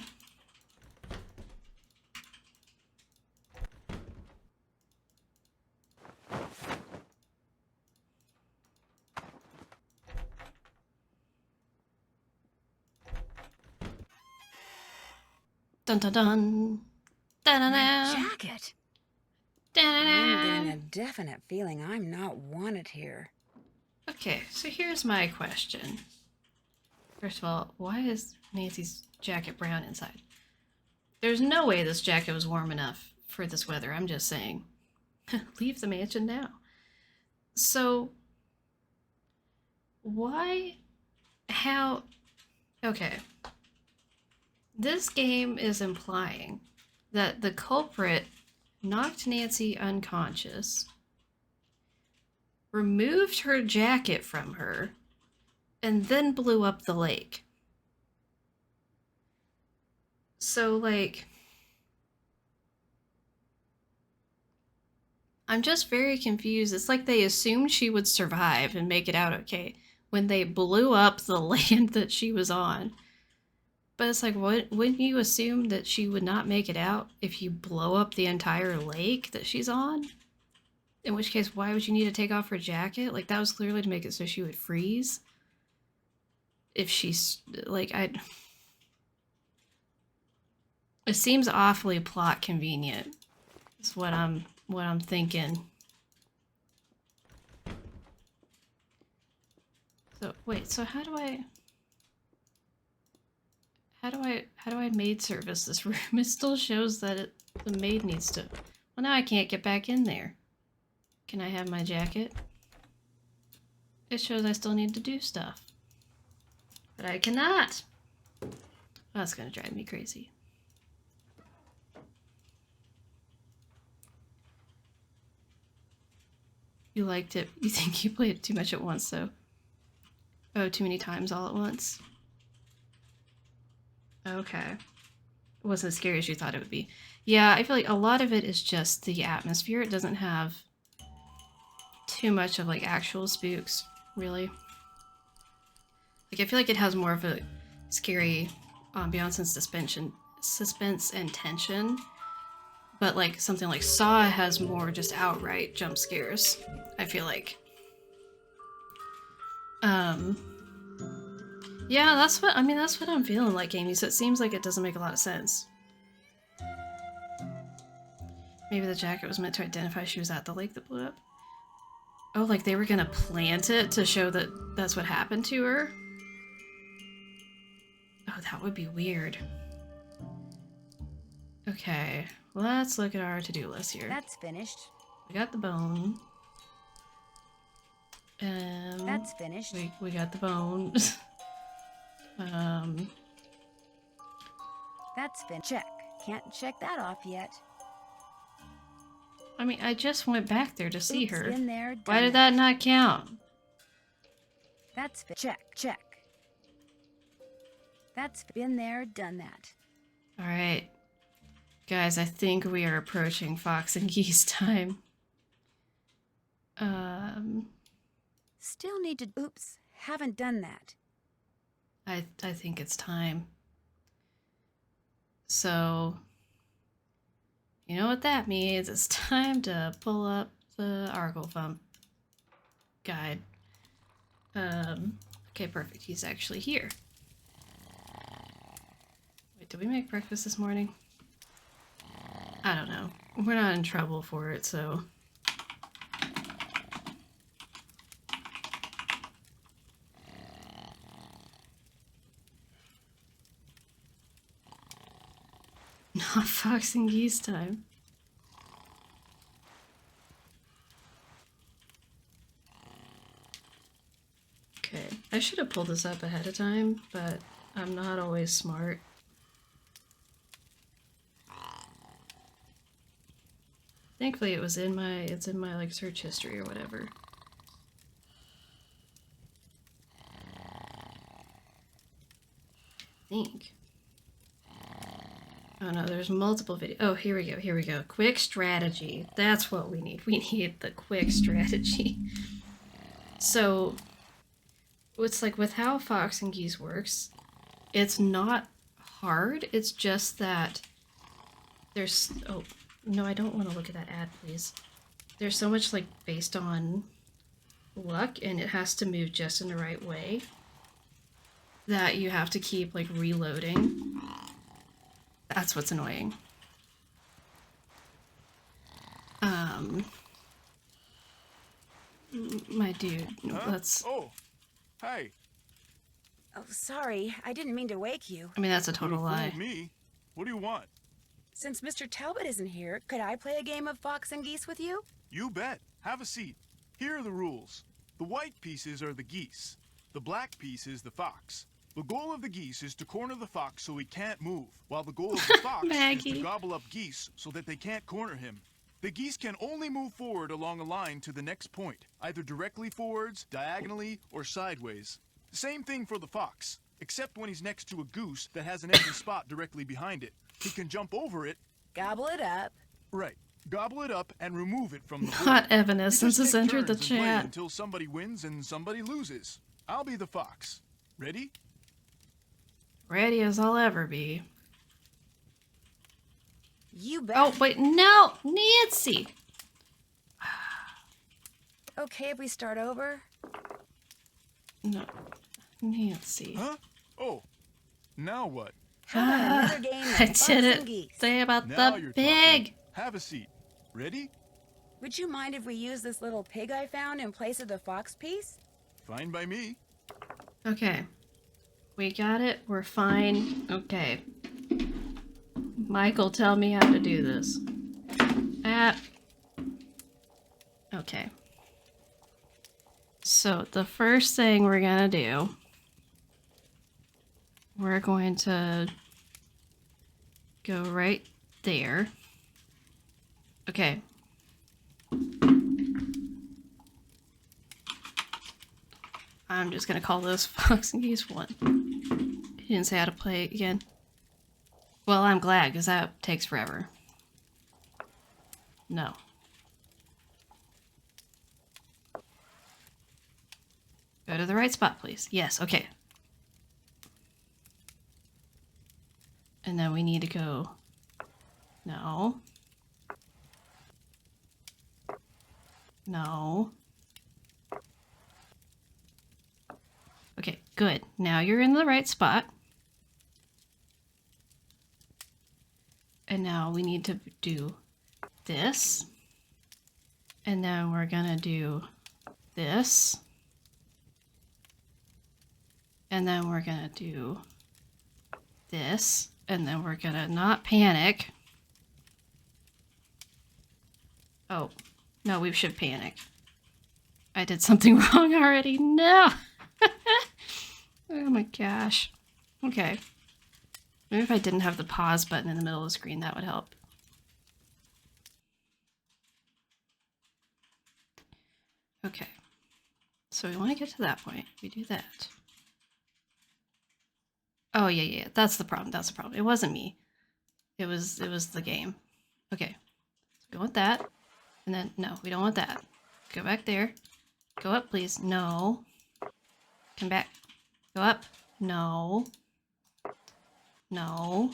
[SPEAKER 1] Dun dun dun. Dun dun dun.
[SPEAKER 2] Jacket.
[SPEAKER 1] Dun dun
[SPEAKER 2] I'm
[SPEAKER 1] dun.
[SPEAKER 2] getting a definite feeling I'm not wanted here.
[SPEAKER 1] Okay, so here's my question. First of all, why is Nancy's jacket brown inside? There's no way this jacket was warm enough for this weather, I'm just saying. Leave the mansion now. So, why? How? Okay. This game is implying that the culprit knocked Nancy unconscious, removed her jacket from her, and then blew up the lake. So, like, I'm just very confused. It's like they assumed she would survive and make it out okay when they blew up the land that she was on. But it's like, wouldn't you assume that she would not make it out if you blow up the entire lake that she's on? In which case, why would you need to take off her jacket? Like, that was clearly to make it so she would freeze. If she's, like, it seems awfully plot convenient. Is what I'm thinking. So wait, so how do I maid service this room? It still shows that the maid needs to. Well, now I can't get back in there. Can I have my jacket? It shows I still need to do stuff. But I cannot. That's gonna drive me crazy. You liked it. You think you played it too much at once, though. Oh, too many times all at once. Okay. It wasn't as scary as you thought it would be. Yeah, I feel like a lot of it is just the atmosphere. It doesn't have too much of, like, actual spooks, really. Like, I feel like it has more of a scary ambiance and suspense and tension. But, like, something like Saw has more just outright jump scares, I feel like. Yeah, that's what I'm feeling like, Amy, so it seems like it doesn't make a lot of sense. Maybe the jacket was meant to identify she was at the lake that blew up. Oh, like they were gonna plant it to show that that's what happened to her? Oh, that would be weird. Okay, let's look at our to-do list here.
[SPEAKER 2] That's finished.
[SPEAKER 1] We got the bone.
[SPEAKER 2] That's finished.
[SPEAKER 1] We got the bone.
[SPEAKER 2] That's finished. Check. Can't check that off yet.
[SPEAKER 1] I mean, I just went back there to see her.
[SPEAKER 2] Been there,
[SPEAKER 1] why did that not count?
[SPEAKER 2] That's check. That's been there, done that.
[SPEAKER 1] All right. Guys, I think we are approaching Fox and Geese time.
[SPEAKER 2] Still need to... Oops, haven't done that.
[SPEAKER 1] I think it's time. So, you know what that means. It's time to pull up the Argle Thump guide. Okay, perfect. He's actually here. Wait, did we make breakfast this morning? I don't know. We're not in trouble for it, so... Not Fox and Geese time. Okay, I should have pulled this up ahead of time, but I'm not always smart. Thankfully, it's in my like search history or whatever. I think. Oh no, there's multiple videos. Oh, here we go. Quick strategy. That's what we need. We need the quick strategy. So, it's like with how Fox and Geese works, it's not hard. It's just that there's... Oh, no, I don't want to look at that ad, please. There's so much, like, based on luck, and it has to move just in the right way, that you have to keep, like, reloading. That's what's annoying. My dude, let's...
[SPEAKER 4] Oh, hi.
[SPEAKER 2] Oh, sorry. I didn't mean to wake you.
[SPEAKER 1] I mean, that's a total
[SPEAKER 4] You
[SPEAKER 1] lie.
[SPEAKER 4] fooled me. What do you want?
[SPEAKER 2] Since Mr. Talbot isn't here, could I play a game of Fox and Geese with you?
[SPEAKER 4] You bet. Have a seat. Here are the rules. The white pieces are the geese. The black piece is the fox. The goal of the geese is to corner the fox so he can't move, while the goal of the fox is to gobble up geese so that they can't corner him. The geese can only move forward along a line to the next point, either directly forwards, diagonally, or sideways. Same thing for the fox. except when he's next to a goose that has an empty spot directly behind it. He can jump over it.
[SPEAKER 2] Gobble it up.
[SPEAKER 4] Right. Gobble it up and remove it from the board.
[SPEAKER 1] Not Evanescence has entered the
[SPEAKER 4] turns and play
[SPEAKER 1] chat.
[SPEAKER 4] until somebody wins and somebody loses. I'll be the fox. Ready?
[SPEAKER 1] Ready as I'll ever be.
[SPEAKER 2] You bet.
[SPEAKER 1] Oh, wait, no! Nancy!
[SPEAKER 2] Okay if we start over?
[SPEAKER 1] No. Nancy.
[SPEAKER 4] Huh? Oh. Now what?
[SPEAKER 2] How about another game of
[SPEAKER 1] I
[SPEAKER 2] Fox
[SPEAKER 1] did
[SPEAKER 2] and
[SPEAKER 1] it.
[SPEAKER 2] Geese?
[SPEAKER 1] Say about
[SPEAKER 4] Now
[SPEAKER 1] the
[SPEAKER 4] you're
[SPEAKER 1] pig!
[SPEAKER 4] talking. Have a seat. Ready?
[SPEAKER 2] Would you mind if we use this little pig I found in place of the fox piece?
[SPEAKER 4] Fine by me.
[SPEAKER 1] Okay. We got it. We're fine. Okay. Michael, tell me how to do this. Okay. So, the first thing we're gonna do, we're going to go right there. Okay. I'm just gonna call this Fox and Geese 1. He didn't say how to play it again. Well, I'm glad, because that takes forever. No. Go to the right spot, please. Yes, okay. And then we need to go... No. No. Okay, good. Now you're in the right spot. And now we need to do this. And then we're gonna do this. And then we're gonna do this. And then we're gonna not panic. Oh, no, we should panic. I did something wrong already. No! Oh my gosh. Okay. Maybe if I didn't have the pause button in the middle of the screen, that would help. Okay. So we want to get to that point. We do that. Oh, yeah. That's the problem. That's the problem. It wasn't me. It was the game. Okay. So we want that. And then, no, we don't want that. Go back there. Go up, please. No. Come back. Go up. No. No.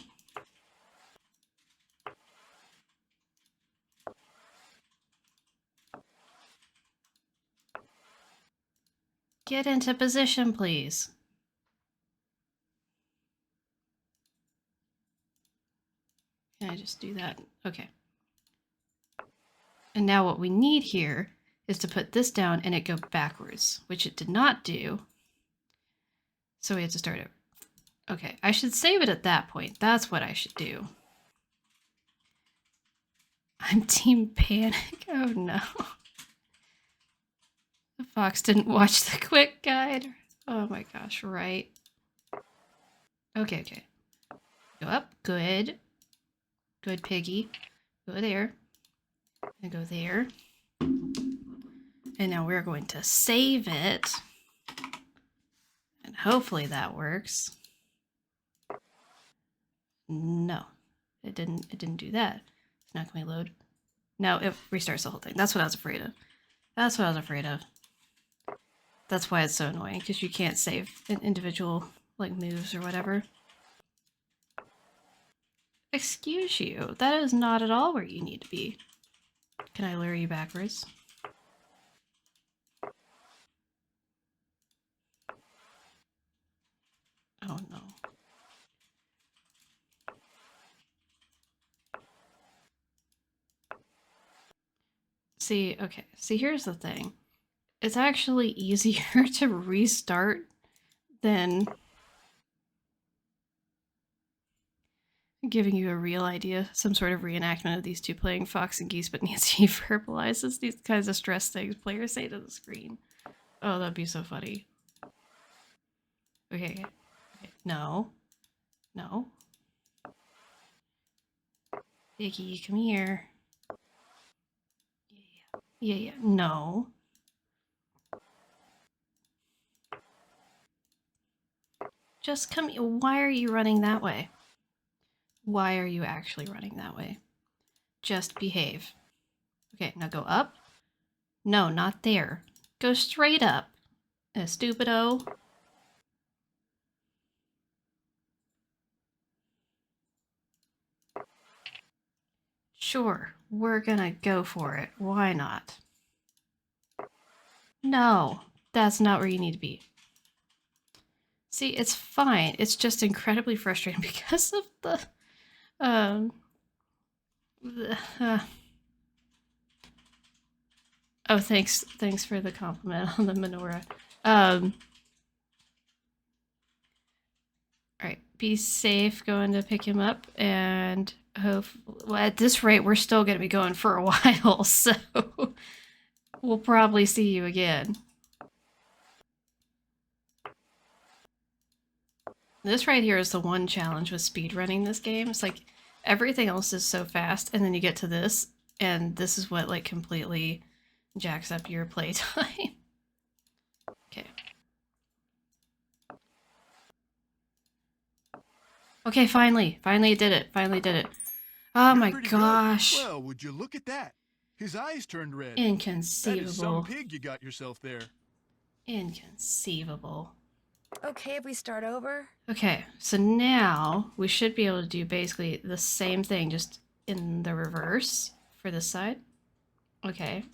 [SPEAKER 1] Get into position, please. Can I just do that? Okay. And now what we need here is to put this down and it go backwards, which it did not do. So we have to start over. Okay, I should save it at that point. That's what I should do. I'm Team Panic. Oh no. The fox didn't watch the quick guide. Oh my gosh, right. Okay. Go up. Good. Good, piggy. Go there. And go there. And now we're going to save it. And hopefully that works. No. It didn't do that. It's not going to load. No, it restarts the whole thing. That's what I was afraid of. That's what I was afraid of. That's why it's so annoying, because you can't save an individual, like, moves or whatever. Excuse you. That is not at all where you need to be. Can I lure you backwards? Oh no. See, okay. See, here's the thing. It's actually easier to restart than giving you a real idea, some sort of reenactment of these two playing Fox and Geese, but Nancy verbalizes these kinds of stress things players say to the screen. Oh, that'd be so funny. Okay. No. No. Iggy, come here. Yeah. No. Just come. Why are you running that way? Why are you actually running that way? Just behave. Okay, now go up. No, not there. Go straight up. Stupido. Sure, we're gonna go for it. Why not? No, that's not where you need to be. See, it's fine. It's just incredibly frustrating because of the, Oh, thanks for the compliment on the menorah. Alright, be safe going to pick him up, and hope, well, at this rate, we're still gonna be going for a while, so we'll probably see you again. This right here is the one challenge with speedrunning this game. It's like everything else is so fast, and then you get to this, and this is what like completely jacks up your playtime. Okay. Okay, finally it did it. Finally did it. Oh my gosh.
[SPEAKER 4] Good. Well, would you look at that? His eyes turned red.
[SPEAKER 1] Inconceivable.
[SPEAKER 4] That is some pig you got yourself there.
[SPEAKER 1] Inconceivable.
[SPEAKER 2] Okay, if we start over?
[SPEAKER 1] Okay, so now we should be able to do basically the same thing, just in the reverse for this side. Okay.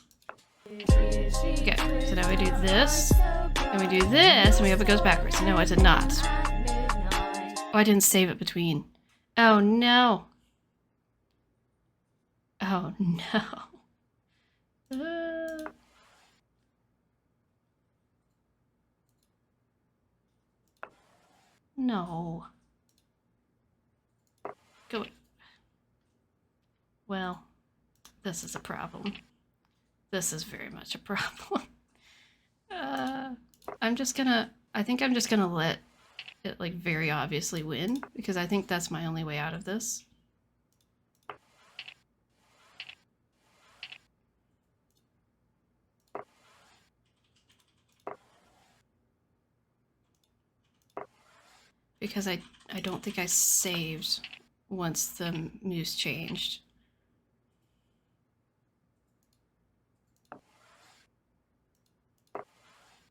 [SPEAKER 1] Okay, so now we do this, and we do this, and we hope it goes backwards. No, it did not. Oh, I didn't save it between. Oh, no. Oh, no. No. Go. Well, this is a problem. This is very much a problem. I think I'm just gonna let it like very obviously win, because I think that's my only way out of this. Because I don't think I saved once the moose changed.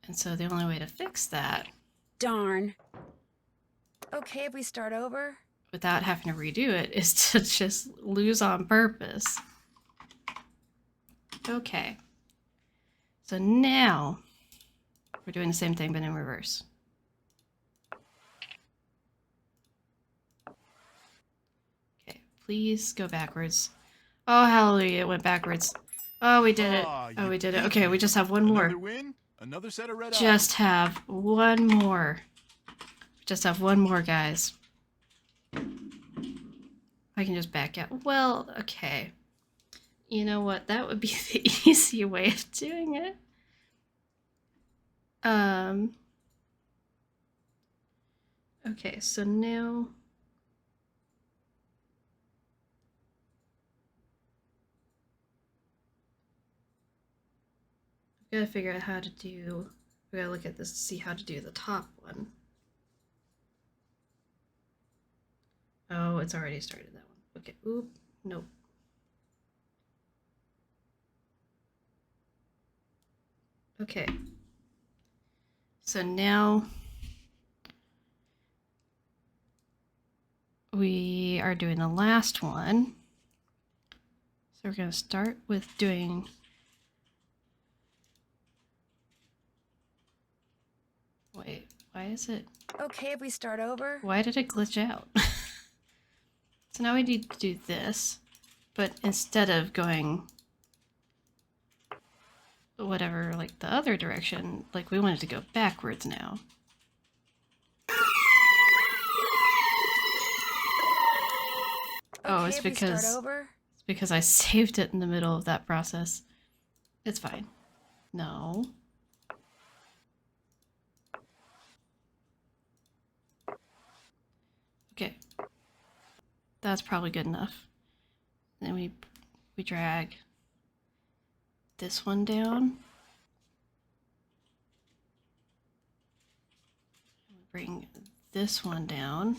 [SPEAKER 1] And so the only way to fix that...
[SPEAKER 2] Darn. Okay, if we start over?
[SPEAKER 1] Without having to redo it, is to just lose on purpose. Okay. So now, we're doing the same thing, but in reverse. Okay, please go backwards. Oh, hallelujah, it went backwards. Oh, we did it. Oh, we did it. Okay, we just have one more.
[SPEAKER 4] Another win, another set of red
[SPEAKER 1] Just have one more. Just have one more, guys. I can just back out. Well, okay. You know what? That would be the easy way of doing it. Okay, so now... I've got to figure out how to do... We gotta look at this to see how to do the top one. Oh, it's already started that one. Okay, oop, nope. Okay. So now we are doing the last one. So we're going to start with doing... Wait, why is it...
[SPEAKER 2] Okay, if we start over?
[SPEAKER 1] Why did it glitch out? So now we need to do this, but instead of going whatever, like the other direction, like we want it to go backwards now. Oh, it's because I saved it in the middle of that process. It's fine. No. Okay. That's probably good enough. Then we drag this one down. Bring this one down.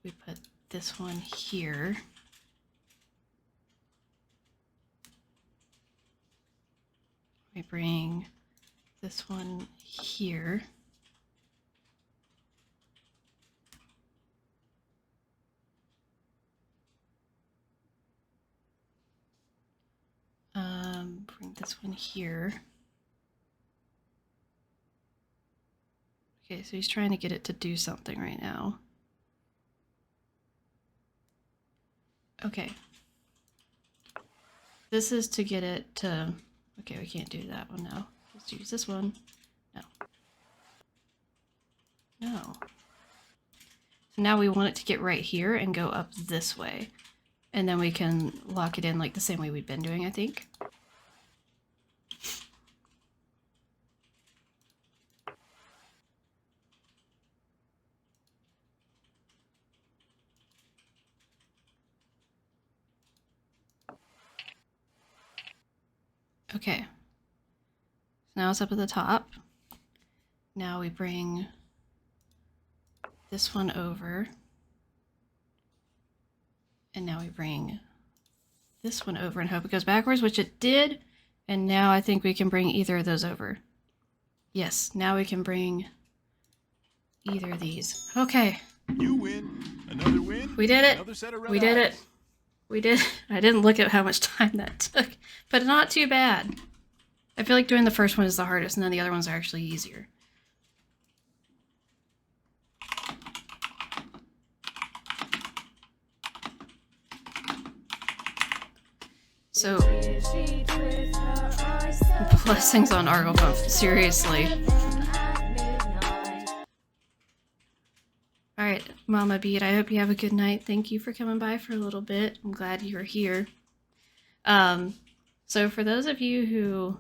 [SPEAKER 1] We put this one here. We bring this one here. Bring this one here. Okay, so he's trying to get it to do something right now. Okay. This is to get it to... Okay, we can't do that one now. Let's use this one. No. No. So now we want it to get right here and go up this way. And then we can lock it in like the same way we've been doing, I think. Okay. So now it's up at the top. Now we bring this one over. And now we bring this one over and hope it goes backwards, which it did. And now I think we can bring either of those over. Yes, now we can bring either of these. Okay.
[SPEAKER 4] You win. Another win.
[SPEAKER 1] We did it.
[SPEAKER 4] Another set of red
[SPEAKER 1] We did
[SPEAKER 4] eyes.
[SPEAKER 1] it. We did. I didn't look at how much time that took, but not too bad. I feel like doing the first one is the hardest, and then the other ones are actually easier. So, blessings on Arglepuff, seriously. Alright, Mama Beat, I hope you have a good night. Thank you for coming by for a little bit. I'm glad you were here. So for those of you who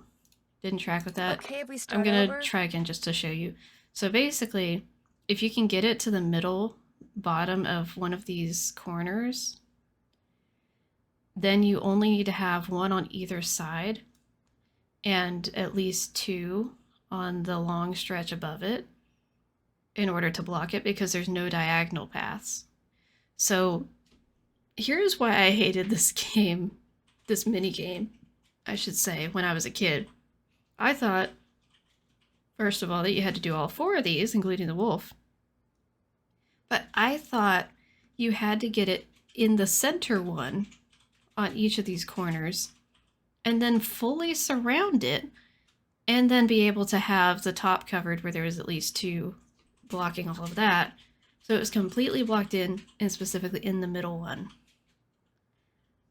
[SPEAKER 1] didn't track with that,
[SPEAKER 2] Okay, if we start
[SPEAKER 1] I'm gonna
[SPEAKER 2] over?
[SPEAKER 1] try again just to show you. So basically, if you can get it to the middle bottom of one of these corners, then you only need to have one on either side and at least two on the long stretch above it in order to block it, because there's no diagonal paths. So here's why I hated this game, this mini game, I should say, when I was a kid. I thought, first of all, that you had to do all four of these, including the wolf. But I thought you had to get it in the center one on each of these corners and then fully surround it and then be able to have the top covered where there was at least two blocking all of that. So it was completely blocked in and specifically in the middle one.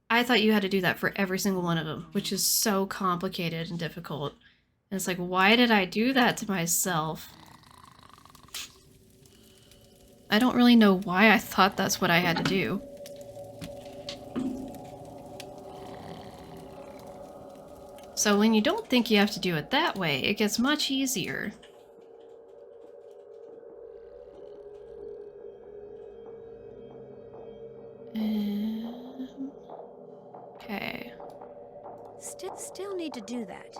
[SPEAKER 1] I thought you had to do that for every single one of them, which is so complicated and difficult. And it's like, why did I do that to myself? I don't really know why I thought that's what I had to do. So when you don't think you have to do it that way, it gets much easier. Okay.
[SPEAKER 2] Still need to do that.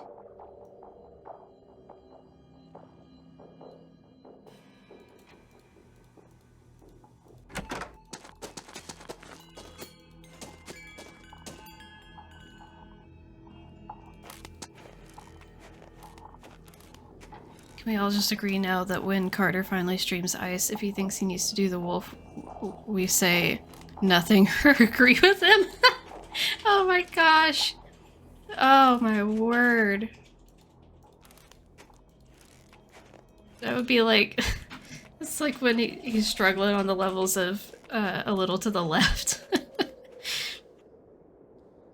[SPEAKER 1] Can we all just agree now that when Carter finally streams Ice, if he thinks he needs to do the wolf, we say nothing or agree with him? Oh my gosh. Oh my word. That would be like... It's like when he's struggling on the levels of A Little to the Left.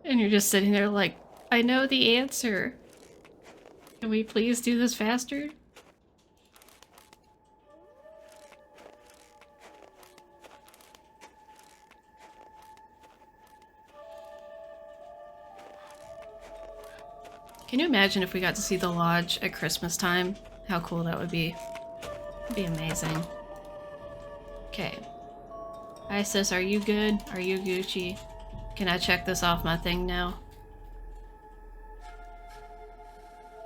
[SPEAKER 1] And you're just sitting there like, I know the answer. Can we please do this faster? Can you imagine if we got to see the lodge at Christmas time? How cool that would be. It'd be amazing. Okay. Hi sis, are you good? Are you Gucci? Can I check this off my thing now?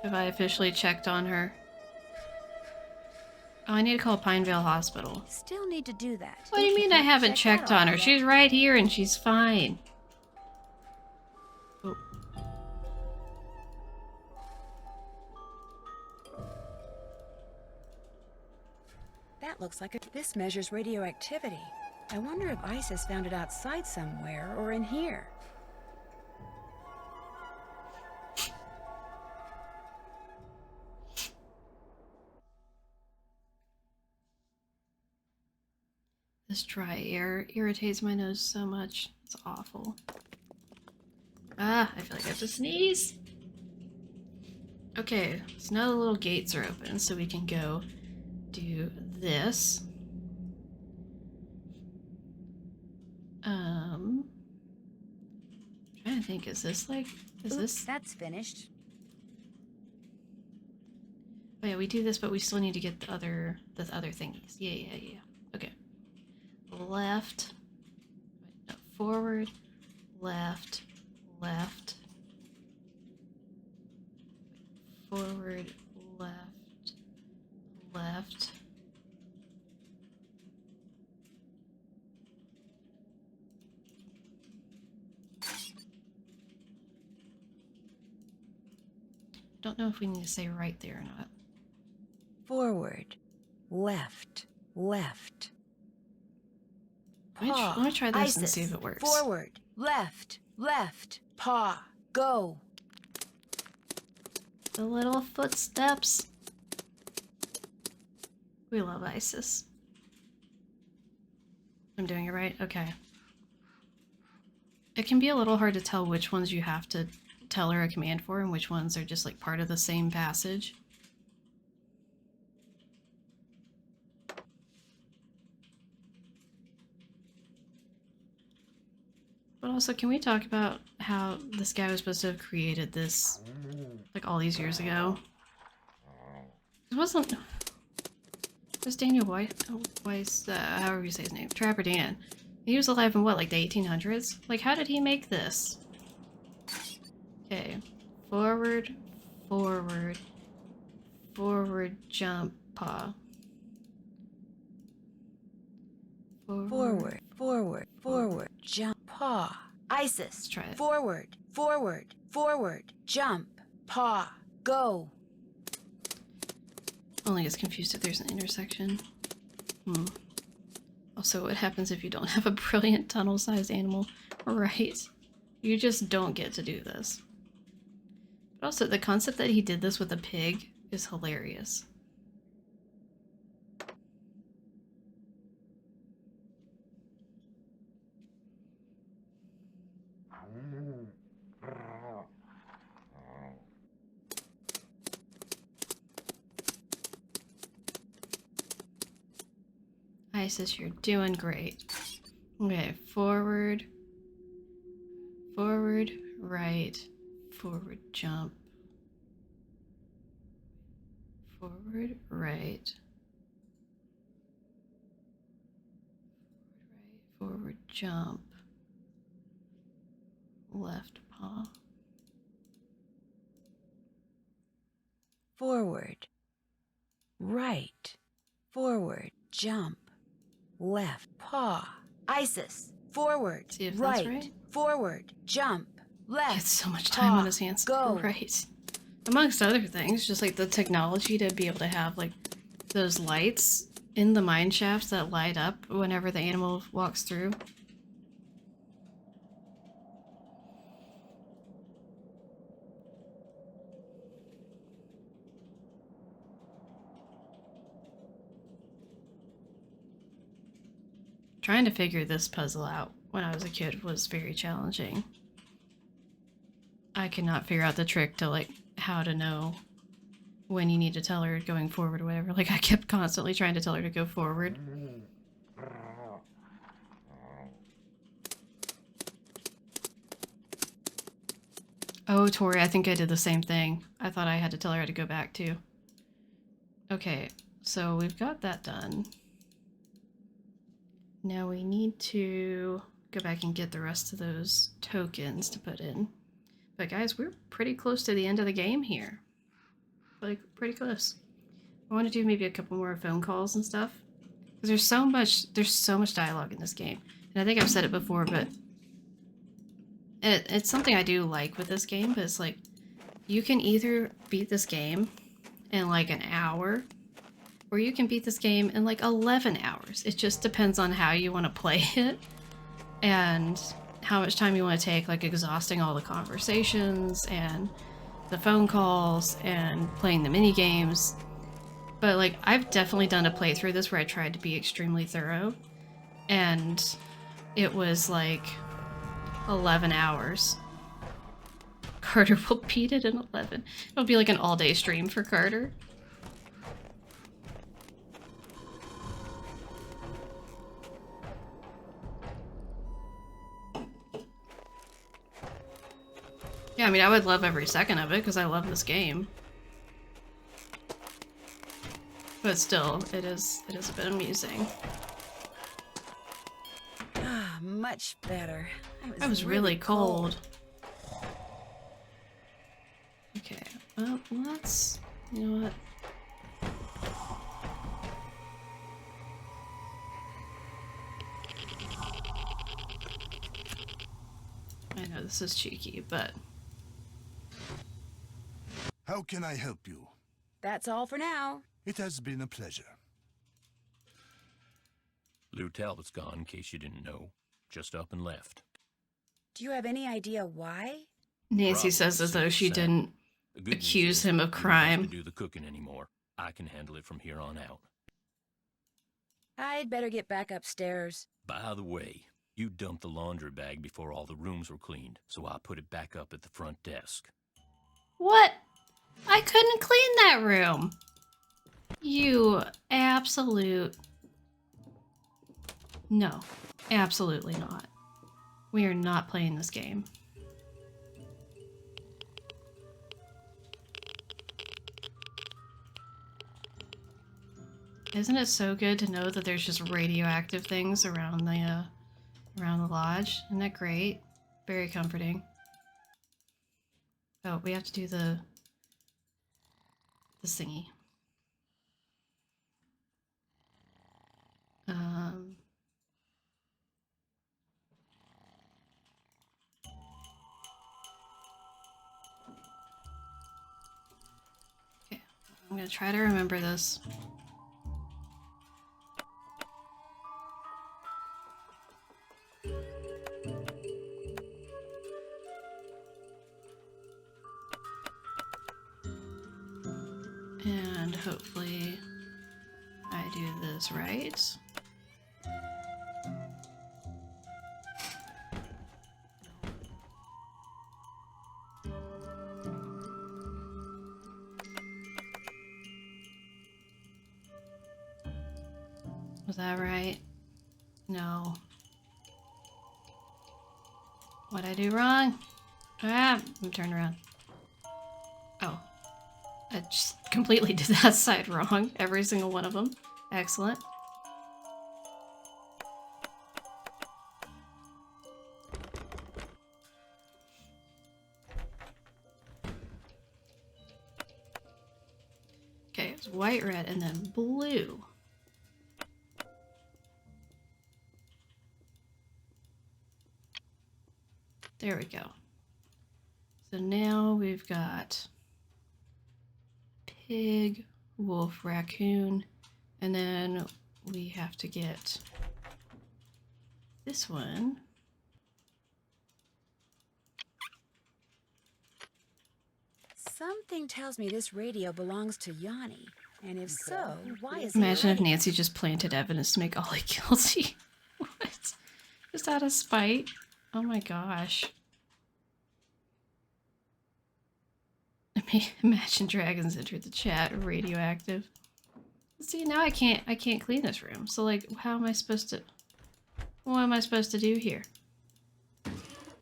[SPEAKER 1] Have I officially checked on her? Oh, I need to call Pinevale Hospital.
[SPEAKER 2] Still need to do that.
[SPEAKER 1] What do you mean I haven't checked on her? She's right here and she's fine. Oh.
[SPEAKER 2] That looks like this measures radioactivity. I wonder if ISIS found it outside somewhere or in here.
[SPEAKER 1] This dry air irritates my nose so much. It's awful. Ah, I feel like I have to sneeze. Okay, so now the little gates are open, so we can go do this. I'm trying to think, is this like, is this?
[SPEAKER 2] That's finished.
[SPEAKER 1] Oh yeah, we do this, but we still need to get the other thingies. Yeah. Okay. Left, no, forward, left, left, forward, left, left. Don't know if we need to say right there or not.
[SPEAKER 2] Forward, left, left.
[SPEAKER 1] I want to try this and see if it works.
[SPEAKER 2] Forward, left, left, paw, go.
[SPEAKER 1] The little footsteps. We love ISIS. I'm doing it right? Okay. It can be a little hard to tell which ones you have to tell her a command for and which ones are just like part of the same passage. But also, can we talk about how this guy was supposed to have created this, like, all these years ago? It wasn't... It was Daniel Weiss, however you say his name, Trapper Dan. He was alive in what, like the 1800s? Like, how did he make this? Okay. Forward, forward, forward, jump, paw.
[SPEAKER 2] Forward, forward, forward, jump, paw. ISIS.
[SPEAKER 1] Let's try it.
[SPEAKER 2] Forward, forward, forward, jump, paw, go.
[SPEAKER 1] Only gets confused if there's an intersection. Also, what happens if you don't have a brilliant tunnel-sized animal? Right. You just don't get to do this. But also, the concept that he did this with a pig is hilarious. Isis, you're doing great. Okay, forward, forward, right, forward, jump, forward, right, forward, jump, left paw.
[SPEAKER 2] Forward, right, forward, jump, left, paw. ISIS. Forward,
[SPEAKER 1] See if
[SPEAKER 2] right,
[SPEAKER 1] that's right.
[SPEAKER 2] forward, jump, left.
[SPEAKER 1] He had so much time on his hands.
[SPEAKER 2] Go.
[SPEAKER 1] Right. Amongst other things, just like the technology to be able to have like those lights in the mine shafts that light up whenever the animal walks through. Trying to figure this puzzle out when I was a kid was very challenging. I could not figure out the trick to like how to know when you need to tell her going forward or whatever. Like I kept constantly trying to tell her to go forward. Oh, Tori, I think I did the same thing. I thought I had to tell her to go back too. Okay, so we've got that done. Now we need to go back and get the rest of those tokens to put in. But guys, we're pretty close to the end of the game here. Like, pretty close. I want to do maybe a couple more phone calls and stuff. Because there's so much dialogue in this game. And I think I've said it before, but it's something I do like with this game, but it's like, you can either beat this game in like an hour, or you can beat this game in like 11 hours. It just depends on how you want to play it, and how much time you want to take, like exhausting all the conversations, and the phone calls, and playing the mini games. But like, I've definitely done a playthrough this where I tried to be extremely thorough, and it was like 11 hours. Carter will beat it in 11. It'll be like an all-day stream for Carter. Yeah, I mean, I would love every second of it because I love this game. But still, it is a bit amusing.
[SPEAKER 2] Ah, much better.
[SPEAKER 1] I was really cold. Okay, well, let's... You know what? I know this is cheeky, but...
[SPEAKER 7] How can I help you?
[SPEAKER 2] That's all for now.
[SPEAKER 7] It has been a pleasure.
[SPEAKER 6] Lou Talbot's gone, in case you didn't know. Just up and left.
[SPEAKER 2] Do you have any idea why?
[SPEAKER 1] Nancy says as though she didn't accuse him of crime.
[SPEAKER 6] You don't have to do the cooking anymore. I can handle it from here on out.
[SPEAKER 2] I'd better get back upstairs.
[SPEAKER 6] By the way, you dumped the laundry bag before all the rooms were cleaned, so I put it back up at the front desk.
[SPEAKER 1] What? I couldn't clean that room. You absolute... No, absolutely not. We are not playing this game. Isn't it so good to know that there's just radioactive things around the lodge? Isn't that great? Very comforting. Oh, we have to do the thingy. Okay, I'm gonna try to remember this. And hopefully I do this right. Was that right? No. What'd I do wrong? Ah, I'm turned around. Oh. I just completely did that side wrong. Every single one of them. Excellent. Okay, it's white, red, and then blue. There we go. So now we've got pig, wolf, raccoon, and then we have to get this one.
[SPEAKER 2] Something tells me this radio belongs to Yanni. And if so, why is
[SPEAKER 1] Imagine
[SPEAKER 2] he
[SPEAKER 1] if Nancy just planted evidence to make Ollie guilty. What? Just out of spite? Oh my gosh. Imagine dragons entered the chat, radioactive. See, now I can't clean this room. So like, how am I supposed to... What am I supposed to do here?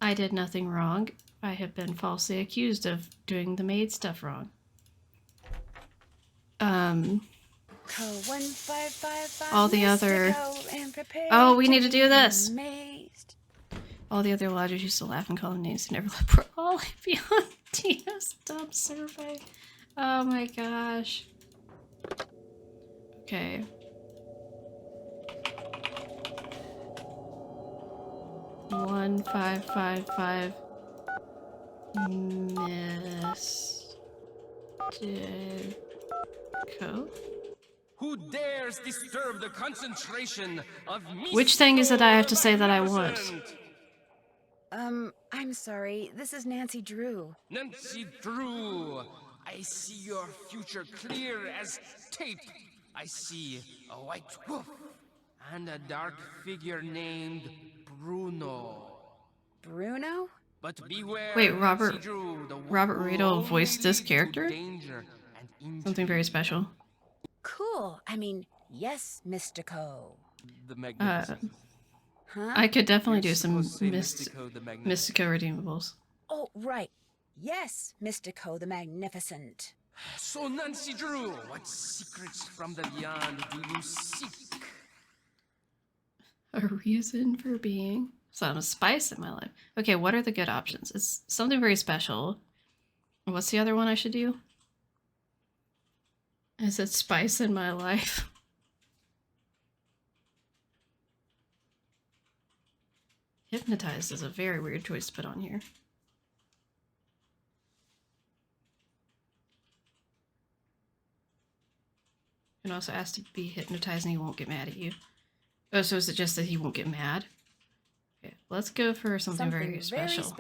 [SPEAKER 1] I did nothing wrong. I have been falsely accused of doing the maid stuff wrong. All the other... Oh, we need to do this! All the other lodgers used to laugh and call him names and never let poor Ollie be on DS dump survey. Oh my gosh. Okay. One 555 Mystico.
[SPEAKER 12] Who dares disturb the concentration of
[SPEAKER 1] Which thing is it I have to say that I want?
[SPEAKER 2] I'm sorry. This is Nancy Drew.
[SPEAKER 12] Nancy Drew, I see your future clear as tape. I see a white wolf and a dark figure named Bruno.
[SPEAKER 2] Bruno?
[SPEAKER 12] But beware,
[SPEAKER 1] Wait,
[SPEAKER 12] Nancy Drew, the
[SPEAKER 1] Robert
[SPEAKER 12] wolf
[SPEAKER 1] Riedel
[SPEAKER 12] will
[SPEAKER 1] voiced
[SPEAKER 12] only
[SPEAKER 1] this
[SPEAKER 12] lead to
[SPEAKER 1] character?
[SPEAKER 12] danger and injury.
[SPEAKER 1] Something very special.
[SPEAKER 2] Cool. I mean, yes, Mystico.
[SPEAKER 12] The Magnificent.
[SPEAKER 2] Huh?
[SPEAKER 1] I could definitely do
[SPEAKER 12] You're
[SPEAKER 1] some
[SPEAKER 12] supposed to say Mystico the Magnificent.
[SPEAKER 1] Mystico redeemables.
[SPEAKER 2] Oh, right. Yes, Mystico the Magnificent.
[SPEAKER 12] So, Nancy Drew, what secrets from the beyond do you seek?
[SPEAKER 1] A reason for being. Some spice in my life. Okay, what are the good options? It's something very special. What's the other one I should do? Is it spice in my life? Hypnotized is a very weird choice to put on here. And also ask to be hypnotized and he won't get mad at you. Oh, so is it just that he won't get mad? Okay, let's go for something very special.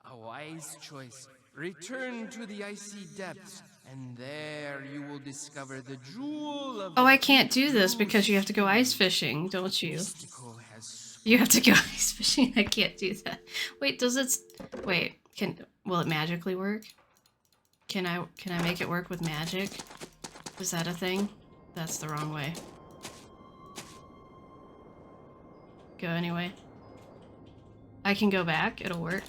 [SPEAKER 12] A wise choice. Return to the icy depths, and there you will discover the jewel of.
[SPEAKER 1] Oh, I can't do this because you have to go ice fishing, don't you? You have to go ice fishing. I can't do that. Wait, does it? Wait, will it magically work? Can I make it work with magic? Is that a thing? That's the wrong way. Go anyway. I can go back. It'll work.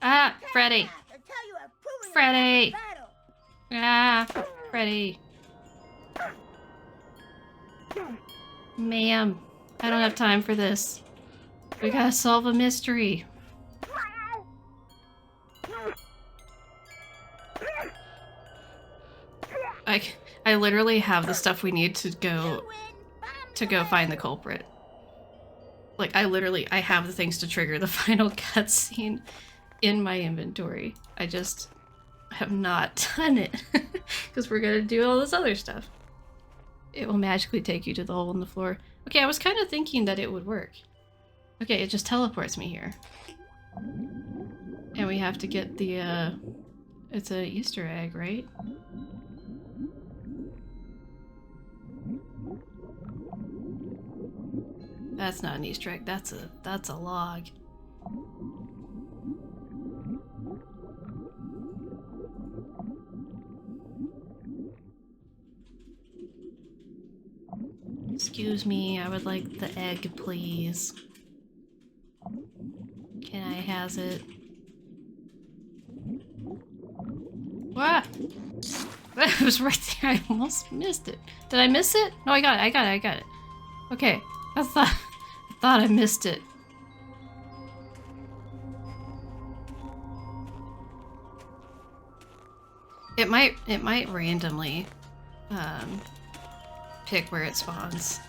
[SPEAKER 1] Ah, Freddy! Freddy! Ah, Freddy. Ma'am, I don't have time for this. We gotta solve a mystery. I literally have the stuff we need to go find the culprit. Like, I have the things to trigger the final cutscene in my inventory. I just have not done it because we're gonna do all this other stuff. It will magically take you to the hole in the floor. Okay, I was kind of thinking that it would work. Okay, it just teleports me here. And we have to get the, it's an Easter egg, right? That's not an Easter egg, that's a log. Excuse me, I would like the egg, please. Can I has it? What? It was right there, I almost missed it. Did I miss it? No, I got it. Okay, I thought I missed it. It might randomly pick where it spawns.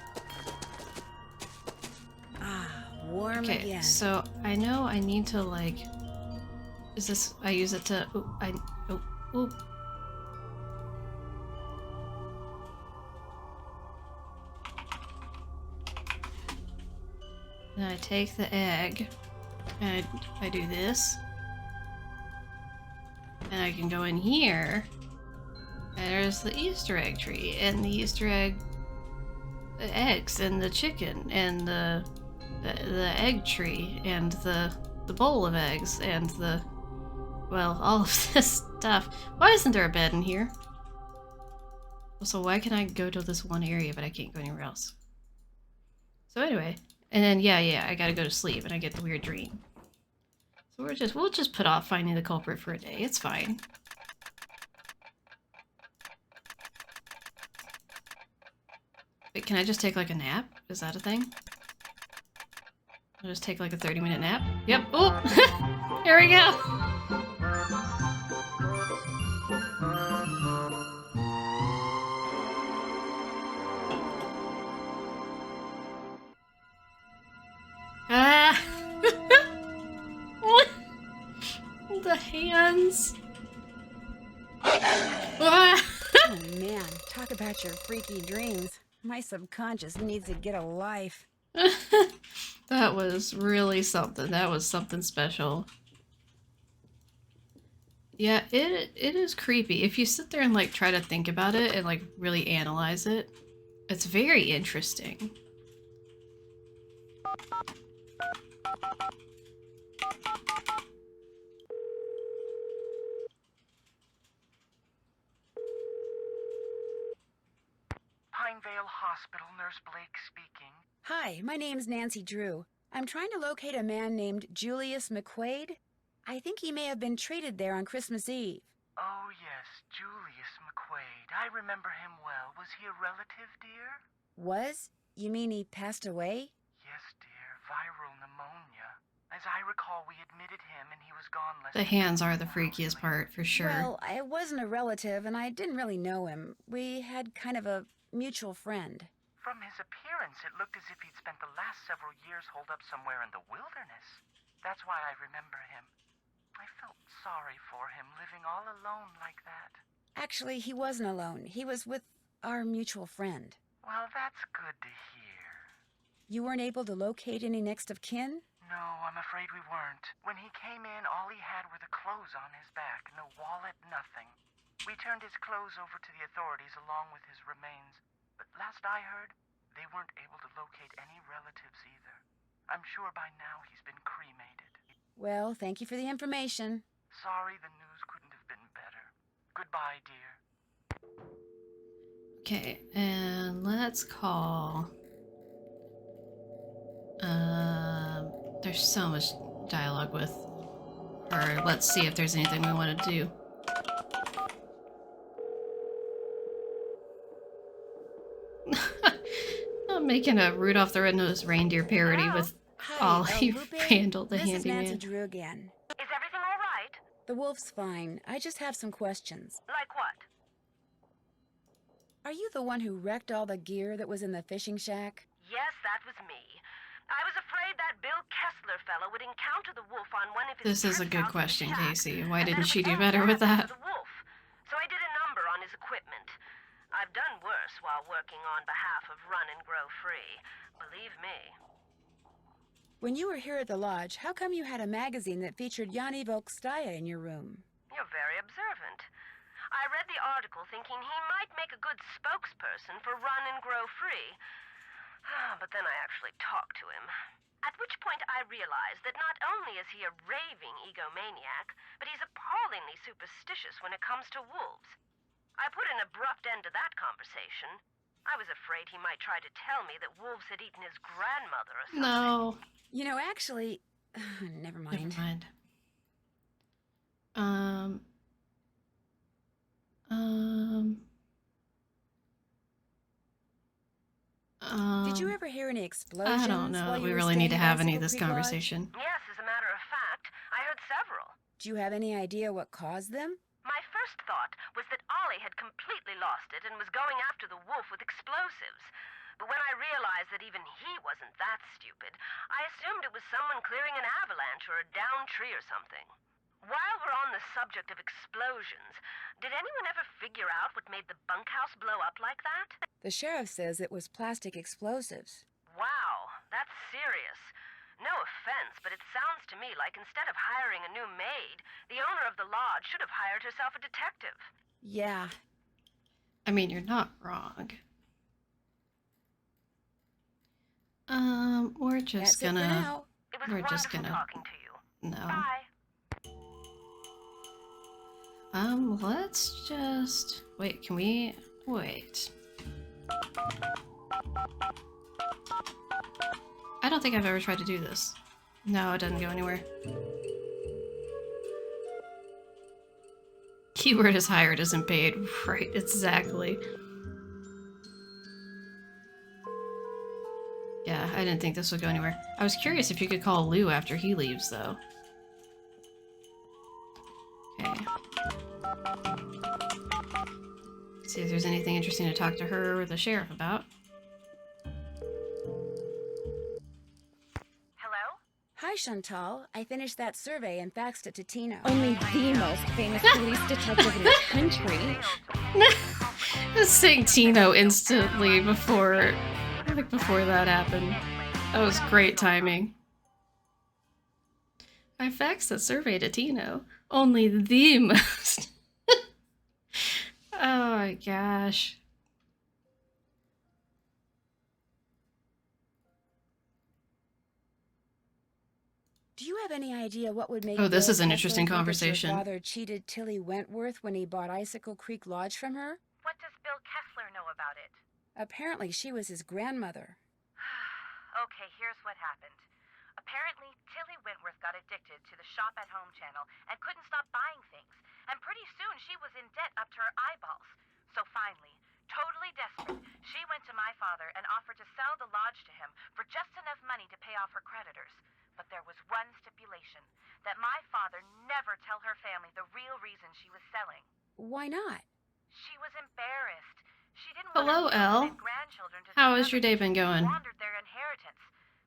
[SPEAKER 2] Warm
[SPEAKER 1] okay,
[SPEAKER 2] again.
[SPEAKER 1] So I know I need to like. I use it to. Ooh. Then I take the egg, and I do this, and I can go in here, and there's the Easter egg tree, and the Easter egg eggs, and the chicken, and the egg tree, and the bowl of eggs, and all of this stuff. Why isn't there a bed in here? Also, why can I go to this one area but I can't go anywhere else? So anyway, and then yeah, I gotta go to sleep and I get the weird dream. So we'll just put off finding the culprit for a day. It's fine. Wait, can I just take like a nap? Is that a thing? I'll just take like a 30-minute nap. Yep. Oh, here we go. hands.
[SPEAKER 2] Oh man, talk about your freaky dreams. My subconscious needs to get a life.
[SPEAKER 1] That was really something. That was something special. Yeah, it is creepy. If you sit there and like try to think about it and like really analyze it, it's very interesting.
[SPEAKER 15] Pinevale Hospital, Nurse Blake speaking.
[SPEAKER 2] Hi, my name's Nancy Drew. I'm trying to locate a man named Julius McQuaid. I think he may have been treated there on Christmas Eve.
[SPEAKER 15] Oh, yes, Julius McQuaid. I remember him well. Was he a relative, dear?
[SPEAKER 2] Was? You mean he passed away?
[SPEAKER 15] Yes, dear. Viral pneumonia. As I recall, we admitted him and he was gone less
[SPEAKER 1] The
[SPEAKER 15] than
[SPEAKER 1] hands are the
[SPEAKER 15] 24 hours
[SPEAKER 1] freakiest
[SPEAKER 15] later.
[SPEAKER 1] part, for sure.
[SPEAKER 2] Well, I wasn't a relative and I didn't really know him. We had kind of a mutual friend.
[SPEAKER 15] From his appearance, it looked as if he'd spent the last several years holed up somewhere in the wilderness. That's why I remember him. I felt sorry for him, living all alone like that.
[SPEAKER 2] Actually, he wasn't alone. He was with our mutual friend.
[SPEAKER 15] Well, that's good to hear.
[SPEAKER 2] You weren't able to locate any next of kin?
[SPEAKER 15] No, I'm afraid we weren't. When he came in, all he had were the clothes on his back. No wallet, nothing. We turned his clothes over to the authorities along with his remains. But last I heard, they weren't able to locate any relatives either. I'm sure by now he's been cremated.
[SPEAKER 2] Well, thank you for the information.
[SPEAKER 15] Sorry the news couldn't have been better. Goodbye, dear.
[SPEAKER 1] Okay, and let's call. There's so much dialogue with her. Let's see if there's anything we want to do. I'm making a Rudolph the Red-Nosed Reindeer parody
[SPEAKER 2] Hello?
[SPEAKER 1] with
[SPEAKER 2] Hi,
[SPEAKER 1] Ollie
[SPEAKER 2] Lupe.
[SPEAKER 1] Randall the
[SPEAKER 2] This is Nancy
[SPEAKER 1] handyman.
[SPEAKER 2] Drew again.
[SPEAKER 5] Is everything all right?
[SPEAKER 2] The wolf's fine. I just have some questions.
[SPEAKER 5] Like what?
[SPEAKER 2] Are you the one who wrecked all the gear that was in the fishing shack?
[SPEAKER 5] Yes, that was me. I was afraid that Bill Kessler fellow would encounter the wolf on one of his
[SPEAKER 1] This is a
[SPEAKER 5] trips
[SPEAKER 1] good
[SPEAKER 5] out to the
[SPEAKER 1] question,
[SPEAKER 5] shack,
[SPEAKER 1] Casey. Why
[SPEAKER 5] and
[SPEAKER 1] didn't
[SPEAKER 5] that
[SPEAKER 1] she
[SPEAKER 5] it would
[SPEAKER 1] do
[SPEAKER 5] all
[SPEAKER 1] better with
[SPEAKER 5] happen
[SPEAKER 1] that?
[SPEAKER 5] to the wolf. So I did a number on his equipment. I've done worse while working on behalf of Run and Grow Free. Believe me.
[SPEAKER 2] When you were here at the lodge, how come you had a magazine that featured Yanni Volkstaya in your room?
[SPEAKER 5] You're very observant. I read the article thinking he might make a good spokesperson for Run and Grow Free. But then I actually talked to him. At which point I realized that not only is he a raving egomaniac, but he's appallingly superstitious when it comes to wolves. I put an abrupt end to that conversation. I was afraid he might try to tell me that wolves had eaten his grandmother or something.
[SPEAKER 1] No.
[SPEAKER 2] You know, actually, never mind.
[SPEAKER 1] Never mind.
[SPEAKER 2] Did you ever hear any explosions?
[SPEAKER 1] I don't know
[SPEAKER 2] while
[SPEAKER 1] that
[SPEAKER 2] you
[SPEAKER 1] we
[SPEAKER 2] were
[SPEAKER 1] really need to
[SPEAKER 2] staying at
[SPEAKER 1] have any of
[SPEAKER 2] Icicle
[SPEAKER 1] this
[SPEAKER 2] Creek Lodge?
[SPEAKER 1] conversation.
[SPEAKER 5] Yes, as a matter of fact, I heard several.
[SPEAKER 2] Do you have any idea what caused them?
[SPEAKER 5] My first thought was that Ollie had completely lost it and was going after the wolf with explosives. But when I realized that even he wasn't that stupid, I assumed it was someone clearing an avalanche or a downed tree or something. While we're on the subject of explosions, did anyone ever figure out what made the bunkhouse blow up like that?
[SPEAKER 2] The sheriff says it was plastic explosives.
[SPEAKER 5] Wow, that's serious. No offense, but it sounds to me like instead of hiring a new maid, the owner of the lodge should have hired herself a detective.
[SPEAKER 2] Yeah.
[SPEAKER 1] I mean, you're not wrong. We're just
[SPEAKER 2] That's it for
[SPEAKER 1] gonna.
[SPEAKER 2] now.
[SPEAKER 5] It was
[SPEAKER 1] We're just
[SPEAKER 5] wonderful
[SPEAKER 1] gonna.
[SPEAKER 5] talking to you.
[SPEAKER 1] No.
[SPEAKER 5] Bye.
[SPEAKER 1] Let's just wait. Can we wait? I don't think I've ever tried to do this. No, it doesn't go anywhere. Keyword is hired isn't paid. Right, exactly. Yeah, I didn't think this would go anywhere. I was curious if you could call Lou after he leaves, though. Okay. See if there's anything interesting to talk to her or the sheriff about.
[SPEAKER 5] Hello?
[SPEAKER 2] Hi, Chantal. I finished that survey and faxed it to Tino.
[SPEAKER 10] Only the most famous police detective in the country.
[SPEAKER 1] Just saying Tino instantly before that happened. That was great timing. I faxed that survey to Tino. Only the most. Oh my gosh.
[SPEAKER 2] Do you have any idea what would make
[SPEAKER 1] Oh, this
[SPEAKER 2] Bill
[SPEAKER 1] is an
[SPEAKER 2] Kessler
[SPEAKER 1] interesting
[SPEAKER 2] think that
[SPEAKER 1] conversation.
[SPEAKER 2] your father cheated Tilly Wentworth when he bought Icicle Creek Lodge from her?
[SPEAKER 5] What does Bill Kessler know about it?
[SPEAKER 2] Apparently, she was his grandmother.
[SPEAKER 5] Okay, here's what happened. Apparently, Tilly Wentworth got addicted to the shop-at-home channel and couldn't stop buying things. And pretty soon, she was in debt up to her eyeballs. So finally, totally desperate, she went to my father and offered to sell the lodge to him for just enough money to pay off her creditors. But there was one stipulation, that my father never tell her family the real reason she was selling.
[SPEAKER 2] Why not?
[SPEAKER 5] She was embarrassed. She didn't
[SPEAKER 1] Hello,
[SPEAKER 5] want her children
[SPEAKER 1] Elle.
[SPEAKER 5] and grandchildren to
[SPEAKER 1] How
[SPEAKER 5] discover
[SPEAKER 1] has your day
[SPEAKER 5] that
[SPEAKER 1] been
[SPEAKER 5] she
[SPEAKER 1] going?
[SPEAKER 5] squandered their inheritance.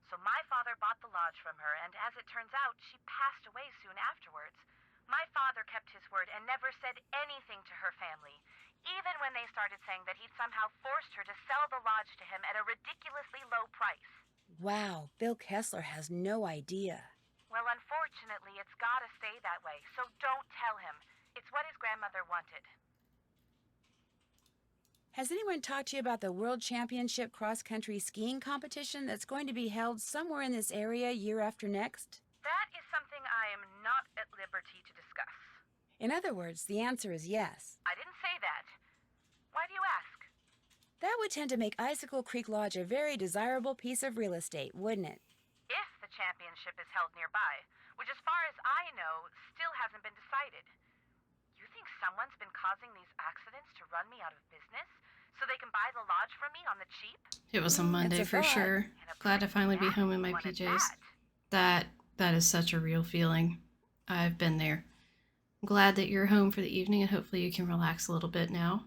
[SPEAKER 5] So my father bought the lodge from her, and as it turns out, she passed away soon afterwards. My father kept his word and never said anything to her family, even when they started saying that he'd somehow forced her to sell the lodge to him at a ridiculously low price.
[SPEAKER 2] Wow, Bill Kessler has no idea.
[SPEAKER 5] Well, unfortunately, it's gotta stay that way, so don't tell him. It's what his grandmother wanted.
[SPEAKER 2] Has anyone talked to you about the World Championship cross-country skiing competition that's going to be held somewhere in this area year after next?
[SPEAKER 5] That is something I am not at liberty to discuss.
[SPEAKER 2] In other words, the answer is yes.
[SPEAKER 5] I didn't say that. Why do you ask?
[SPEAKER 2] That would tend to make Icicle Creek Lodge a very desirable piece of real estate, wouldn't it?
[SPEAKER 5] If the championship is held nearby, which as far as I know, still hasn't been decided. You think someone's been causing these accidents to run me out of business so they can buy the lodge from me on the cheap?
[SPEAKER 1] It was a Monday for sure. Glad to finally be home in my PJs. That is such a real feeling. I've been there. I'm glad that you're home for the evening and hopefully you can relax a little bit now.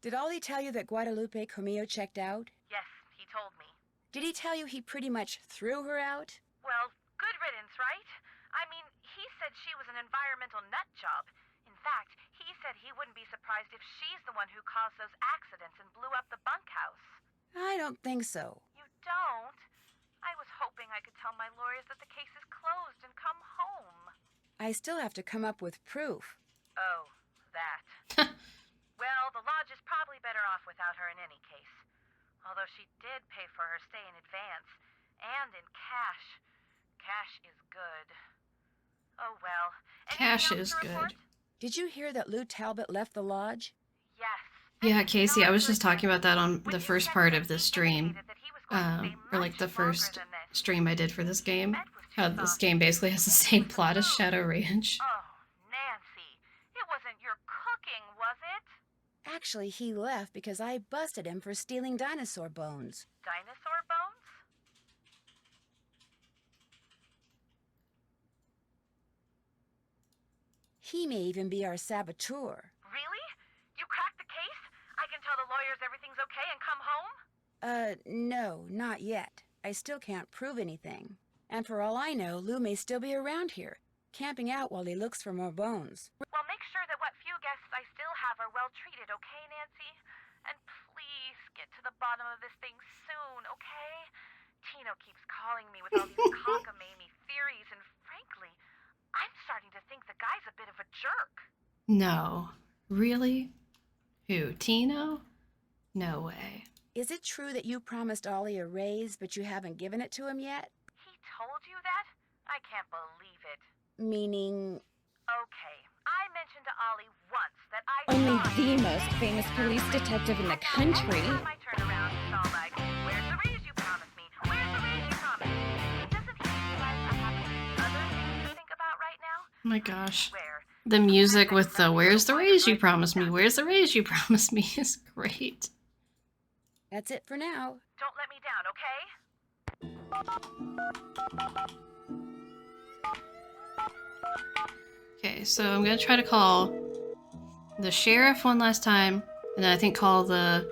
[SPEAKER 2] Did Ollie tell you that Guadalupe Comillo checked out?
[SPEAKER 5] Yes, he told me.
[SPEAKER 2] Did he tell you he pretty much threw her out?
[SPEAKER 5] Well, good riddance, right? I mean, he said she was an environmental nut job. In fact, he said he wouldn't be surprised if she's the one who caused those accidents and blew up the bunkhouse.
[SPEAKER 2] I don't think so.
[SPEAKER 5] You don't? I was hoping I could tell my lawyers that the case is closed and come home.
[SPEAKER 2] I still have to come up with proof.
[SPEAKER 5] Oh, that. Well, the lodge is probably better off without her in any case. Although she did pay for her stay in advance, and in cash. Cash is good. Oh well.
[SPEAKER 1] Cash is good.
[SPEAKER 2] Did you hear that Lou Talbot left the lodge?
[SPEAKER 5] Yes.
[SPEAKER 1] Yeah, Casey, I was just talking about that on the first part of this stream. Or like the first stream I did for this game. How this game basically has the same plot as Shadow Ranch.
[SPEAKER 5] Oh, Nancy. It wasn't your cooking, was it?
[SPEAKER 2] Actually, he left because I busted him for stealing dinosaur bones.
[SPEAKER 5] Dinosaur bones?
[SPEAKER 2] He may even be our saboteur.
[SPEAKER 5] Really? You cracked the case? I can tell the lawyers everything's okay and come home?
[SPEAKER 2] No, not yet. I still can't prove anything. And for all I know, Lou may still be around here, camping out while he looks for more bones.
[SPEAKER 5] Well, make sure that what few guests I still have are well treated, okay, Nancy? And please get to the bottom of this thing soon, okay? Tino keeps calling me with all these cockamamie theories, and frankly, I'm starting to think the guy's a bit of a jerk.
[SPEAKER 1] No. Really? Who, Tino? No way.
[SPEAKER 2] Is it true that you promised Ollie a raise, but you haven't given it to him yet?
[SPEAKER 5] He told you that? I can't believe it.
[SPEAKER 2] Meaning...
[SPEAKER 5] Okay, I mentioned to Ollie once that I
[SPEAKER 10] Only
[SPEAKER 5] thought...
[SPEAKER 10] the most famous police detective in the country.
[SPEAKER 5] Every time I turn around, he's all like, where's the raise you promised me? Where's the raise you promised me? Doesn't he realize I have other things to think about right now?
[SPEAKER 1] Oh my gosh. The music with the "Where's the raise you promised me? Where's the raise you promised me?" is great.
[SPEAKER 2] That's it for now.
[SPEAKER 5] Don't let me down, okay?
[SPEAKER 1] Okay, so I'm gonna try to call the sheriff one last time, and then I think call the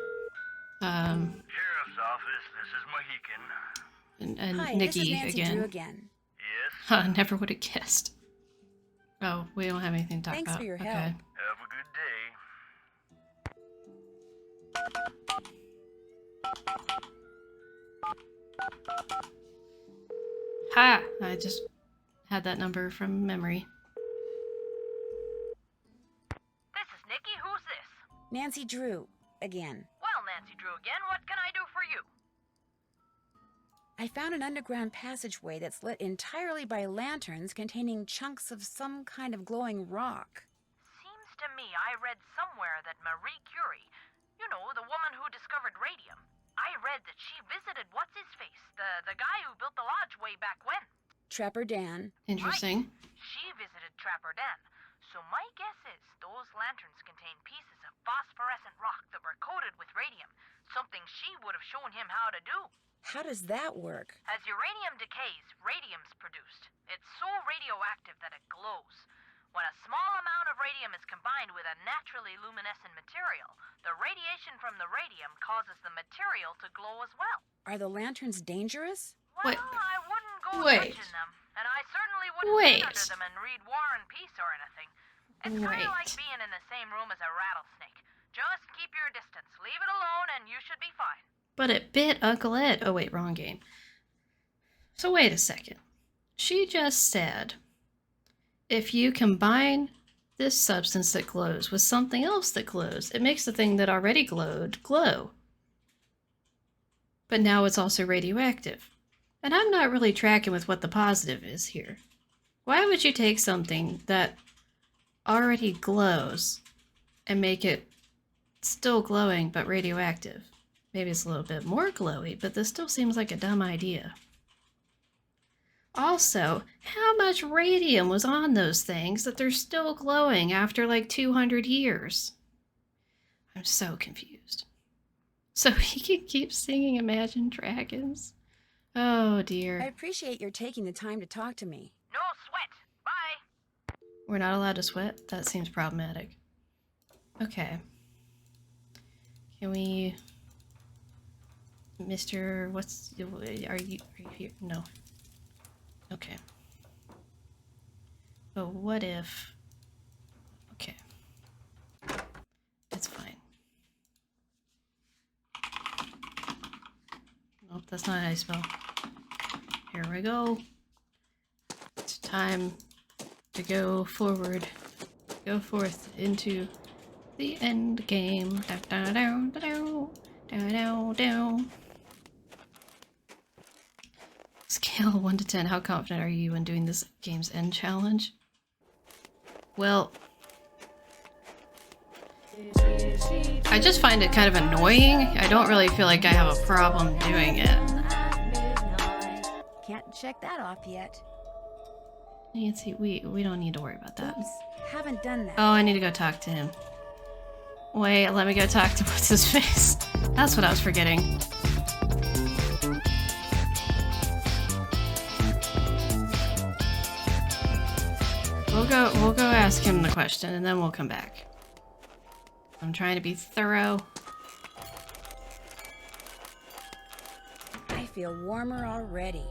[SPEAKER 16] Sheriff's office, this is Mohican.
[SPEAKER 2] Hi,
[SPEAKER 1] Nikki
[SPEAKER 2] this is Nancy
[SPEAKER 1] again.
[SPEAKER 2] Drew again.
[SPEAKER 1] I never would have guessed. Oh, we don't have anything to talk
[SPEAKER 2] Thanks
[SPEAKER 1] about.
[SPEAKER 2] for your
[SPEAKER 1] Okay.
[SPEAKER 2] help.
[SPEAKER 15] Have a good day.
[SPEAKER 1] Ha! I just had that number from memory.
[SPEAKER 5] This is Nikki. Who's this?
[SPEAKER 2] Nancy Drew, again.
[SPEAKER 5] Well, Nancy Drew again. What can I do for you?
[SPEAKER 2] I found an underground passageway that's lit entirely by lanterns containing chunks of some kind of glowing rock.
[SPEAKER 5] Seems to me I read somewhere that Marie Curie, you know, the woman who discovered radium, I read that she visited what's-his-face, the guy who built the lodge way back when.
[SPEAKER 2] Trapper Dan.
[SPEAKER 1] Interesting.
[SPEAKER 5] Right. She visited Trapper Dan. So my guess is those lanterns contain pieces of phosphorescent rock that were coated with radium, something she would have shown him how to do.
[SPEAKER 2] How does that work?
[SPEAKER 5] As uranium decays, radium's produced. It's so radioactive that it glows. When a small amount of radium is combined with a naturally luminescent material, the radiation from the radium causes the material to glow as well.
[SPEAKER 2] Are the lanterns dangerous?
[SPEAKER 5] Well, I wouldn't go touching them, and I certainly wouldn't sit under them and read War and Peace or anything. It's kind of like being in the same room as a rattlesnake. Just keep your distance, leave it alone, and you should be fine.
[SPEAKER 1] But it bit Uncle Ed. Oh wait, wrong game. So wait a second. She just said, if you combine this substance that glows with something else that glows, it makes the thing that already glowed glow. But now it's also radioactive. And I'm not really tracking with what the positive is here. Why would you take something that already glows and make it still glowing but radioactive? Maybe it's a little bit more glowy, but this still seems like a dumb idea. Also, how much radium was on those things that they're still glowing after like 200 years? I'm so confused. So he can keep singing Imagine Dragons? Oh dear.
[SPEAKER 2] I appreciate your taking the time to talk to me.
[SPEAKER 5] No sweat. Bye.
[SPEAKER 1] We're not allowed to sweat? That seems problematic. Okay. Can we... Mr. What's... Are you here? No. Okay. But what if... Okay. It's fine. Nope, that's not how I spell. Here we go. It's time to go forward. Go forth into the end game. Down, down, down, down, down, down. Scale 1 to 10. How confident are you in doing this game's end challenge? Well, I just find it kind of annoying. I don't really feel like I have a problem doing it.
[SPEAKER 2] Can't check that off yet.
[SPEAKER 1] Nancy, we don't need to worry about that.
[SPEAKER 2] Oops, haven't done that.
[SPEAKER 1] Oh, I need to go talk to him. Wait, let me go talk to what's his face. That's what I was forgetting. We'll go ask him the question and then we'll come back. I'm trying to be thorough.
[SPEAKER 2] I feel warmer already.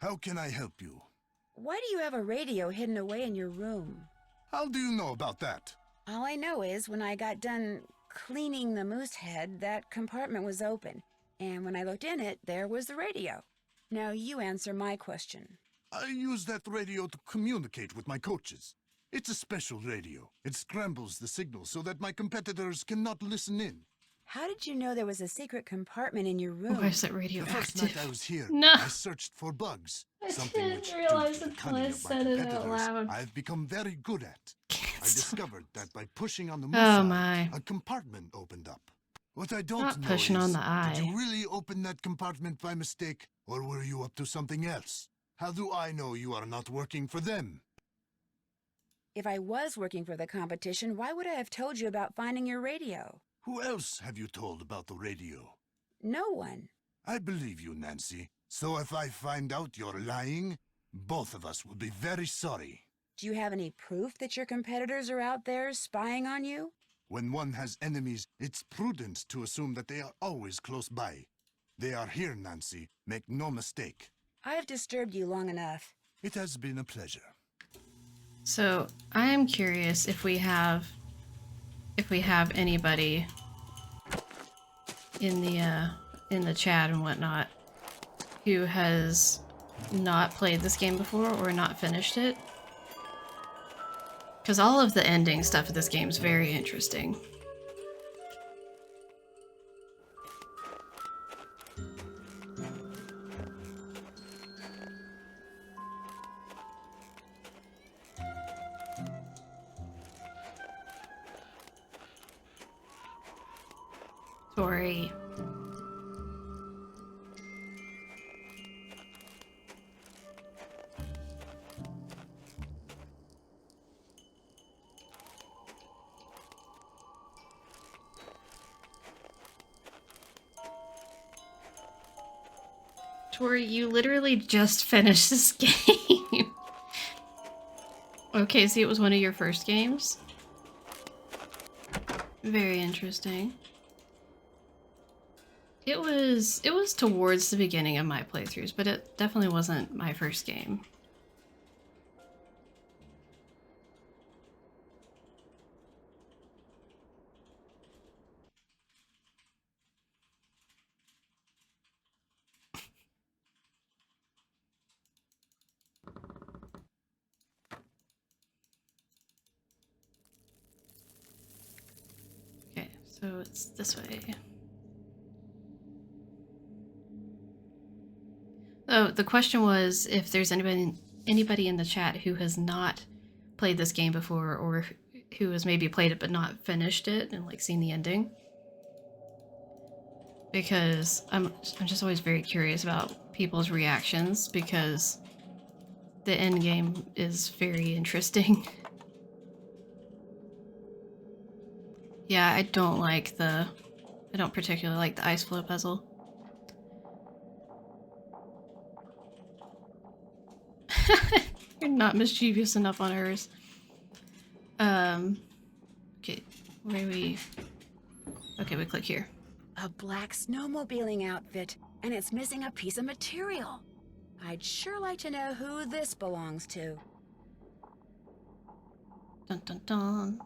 [SPEAKER 7] How can I help you?
[SPEAKER 2] Why do you have a radio hidden away in your room?
[SPEAKER 7] How do you know about that?
[SPEAKER 2] All I know is when I got done cleaning the moose head, that compartment was open. And when I looked in it, there was the radio. Now you answer my question.
[SPEAKER 7] I use that radio to communicate with my coaches. It's a special radio. It scrambles the signal so that my competitors cannot listen in.
[SPEAKER 2] How did you know there was a secret compartment in your room?
[SPEAKER 1] Why is it
[SPEAKER 7] The
[SPEAKER 1] radioactive?
[SPEAKER 7] first night I was here,
[SPEAKER 1] No.
[SPEAKER 7] I searched for bugs. Something
[SPEAKER 1] didn't
[SPEAKER 7] which,
[SPEAKER 1] realize
[SPEAKER 7] due to the
[SPEAKER 1] until I
[SPEAKER 7] cunning of my
[SPEAKER 1] said it out
[SPEAKER 7] competitors,
[SPEAKER 1] loud.
[SPEAKER 7] I've become very good at. I discovered that by pushing on the moose
[SPEAKER 1] Oh
[SPEAKER 7] eye,
[SPEAKER 1] my.
[SPEAKER 7] a compartment opened up. What I don't
[SPEAKER 1] Not
[SPEAKER 7] know
[SPEAKER 1] pushing
[SPEAKER 7] is,
[SPEAKER 1] on the
[SPEAKER 7] did
[SPEAKER 1] eye.
[SPEAKER 7] you really open that compartment by mistake, or were you up to something else? How do I know you are not working for them?
[SPEAKER 2] If I was working for the competition, why would I have told you about finding your radio?
[SPEAKER 7] Who else have you told about the radio?
[SPEAKER 2] No one.
[SPEAKER 7] I believe you, Nancy. So if I find out you're lying, both of us will be very sorry.
[SPEAKER 2] Do you have any proof that your competitors are out there spying on you?
[SPEAKER 7] When one has enemies, it's prudent to assume that they are always close by. They are here, Nancy. Make no mistake.
[SPEAKER 2] I've disturbed you long enough.
[SPEAKER 7] It has been a pleasure.
[SPEAKER 1] So I am curious if we have anybody in the chat and whatnot who has not played this game before or not finished it. Because all of the ending stuff of this game is very interesting. Tori. Tori, you literally just finished this game. Okay, see, it was one of your first games? Very interesting. It was towards the beginning of my playthroughs, but it definitely wasn't my first game. Okay, so it's this way. Oh, the question was if there's anybody in the chat who has not played this game before, or who has maybe played it but not finished it and like seen the ending. Because I'm just always very curious about people's reactions, because the end game is very interesting. Yeah, I don't particularly like the ice flow puzzle. You're not mischievous enough on hers. Okay, where do we... Okay, we click here.
[SPEAKER 2] A black snowmobiling outfit, and it's missing a piece of material. I'd sure like to know who this belongs to.
[SPEAKER 1] Dun dun dun.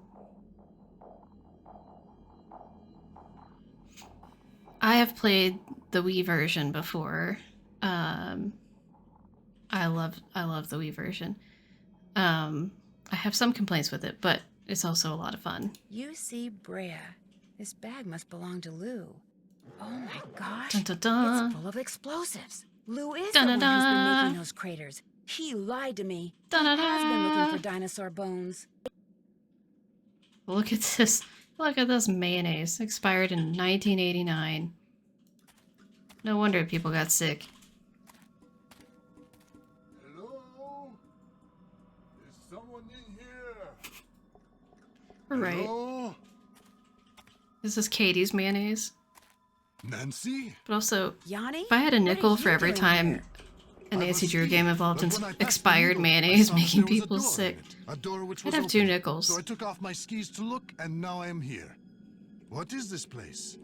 [SPEAKER 1] I have played the Wii version before. I love the Wii version. I have some complaints with it, but it's also a lot of fun.
[SPEAKER 2] UC Brea. This bag must belong to Lou. Oh my gosh.
[SPEAKER 1] Dun, dun, dun.
[SPEAKER 2] It's full of explosives. Lou is
[SPEAKER 1] Dun,
[SPEAKER 2] the
[SPEAKER 1] dun,
[SPEAKER 2] one who's been
[SPEAKER 1] dun.
[SPEAKER 2] making those craters. He lied to me.
[SPEAKER 1] Dun, dun,
[SPEAKER 2] He has been looking
[SPEAKER 1] dun.
[SPEAKER 2] for dinosaur bones.
[SPEAKER 1] Look at this. Look at this mayonnaise. Expired in 1989. No wonder people got sick.
[SPEAKER 7] Hello? Is someone in here?
[SPEAKER 1] Right.
[SPEAKER 7] Hello?
[SPEAKER 1] This is Katie's mayonnaise.
[SPEAKER 7] Nancy?
[SPEAKER 1] But also,
[SPEAKER 2] Yanni?
[SPEAKER 1] if I had a
[SPEAKER 2] What
[SPEAKER 1] nickel
[SPEAKER 2] are
[SPEAKER 1] for
[SPEAKER 2] you
[SPEAKER 1] every
[SPEAKER 2] doing
[SPEAKER 1] time
[SPEAKER 2] here?
[SPEAKER 1] a Nancy
[SPEAKER 7] was
[SPEAKER 1] Drew
[SPEAKER 7] Steve,
[SPEAKER 1] game involved in
[SPEAKER 7] but when I passed
[SPEAKER 1] expired
[SPEAKER 7] the needle, I
[SPEAKER 1] mayonnaise
[SPEAKER 7] saw that
[SPEAKER 1] making
[SPEAKER 7] there was a
[SPEAKER 1] people
[SPEAKER 7] door in
[SPEAKER 1] sick,
[SPEAKER 7] it, a door which
[SPEAKER 1] I'd
[SPEAKER 7] was
[SPEAKER 1] have 2
[SPEAKER 7] open.
[SPEAKER 1] nickels.
[SPEAKER 7] So I took off my skis to look, and now I am here. What is this place?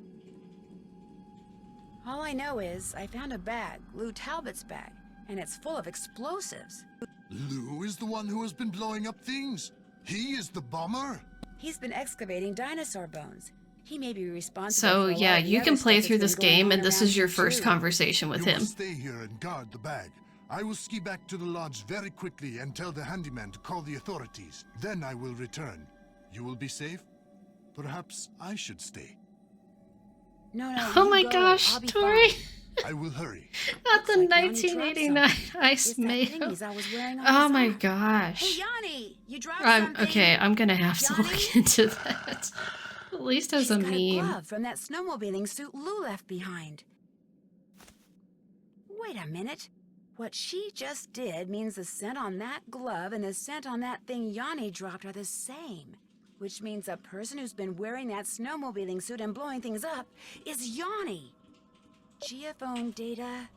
[SPEAKER 2] All I know is I found a bag, Lou Talbot's bag, and it's full of explosives.
[SPEAKER 7] Lou is the one who has been blowing up things. He is the bomber.
[SPEAKER 2] He's been excavating dinosaur bones. He may be responsible
[SPEAKER 1] So
[SPEAKER 2] for a lot
[SPEAKER 1] yeah,
[SPEAKER 2] of the
[SPEAKER 1] you
[SPEAKER 2] other
[SPEAKER 1] can
[SPEAKER 2] stuff
[SPEAKER 1] play
[SPEAKER 2] that's
[SPEAKER 1] through
[SPEAKER 2] been
[SPEAKER 1] this
[SPEAKER 2] going
[SPEAKER 1] game,
[SPEAKER 2] on
[SPEAKER 1] and this
[SPEAKER 2] around
[SPEAKER 1] is your
[SPEAKER 2] here,
[SPEAKER 1] first
[SPEAKER 2] too.
[SPEAKER 1] conversation with
[SPEAKER 7] You
[SPEAKER 1] him.
[SPEAKER 7] must stay here and guard the bag. I will ski back to the lodge very quickly and tell the handyman to call the authorities. Then I will return. You will be safe? Perhaps I should stay.
[SPEAKER 2] No, no.
[SPEAKER 1] Oh
[SPEAKER 2] you
[SPEAKER 1] my
[SPEAKER 2] go.
[SPEAKER 1] gosh,
[SPEAKER 2] I'll be
[SPEAKER 1] Tori!
[SPEAKER 2] fine.
[SPEAKER 7] I will hurry.
[SPEAKER 1] Not the
[SPEAKER 2] Looks like Yanni dropped
[SPEAKER 1] 1989
[SPEAKER 2] something.
[SPEAKER 1] ice
[SPEAKER 2] It's that thing
[SPEAKER 1] mayo.
[SPEAKER 2] he's always wearing on
[SPEAKER 1] Oh
[SPEAKER 2] his
[SPEAKER 1] my
[SPEAKER 2] arm.
[SPEAKER 1] gosh.
[SPEAKER 2] Hey, Yanni, you dropped
[SPEAKER 1] I'm
[SPEAKER 2] something.
[SPEAKER 1] okay. I'm gonna have to
[SPEAKER 2] Johnny?
[SPEAKER 1] look into that. At least as
[SPEAKER 2] She's
[SPEAKER 1] a
[SPEAKER 2] got a
[SPEAKER 1] meme.
[SPEAKER 2] glove from that snowmobiling suit Lou left behind. Wait a minute. What she just did means the scent on that glove and the scent on that thing Yanni dropped are the same. Which means the person who's been wearing that snowmobiling suit and blowing things up is Yanni. Geophone data...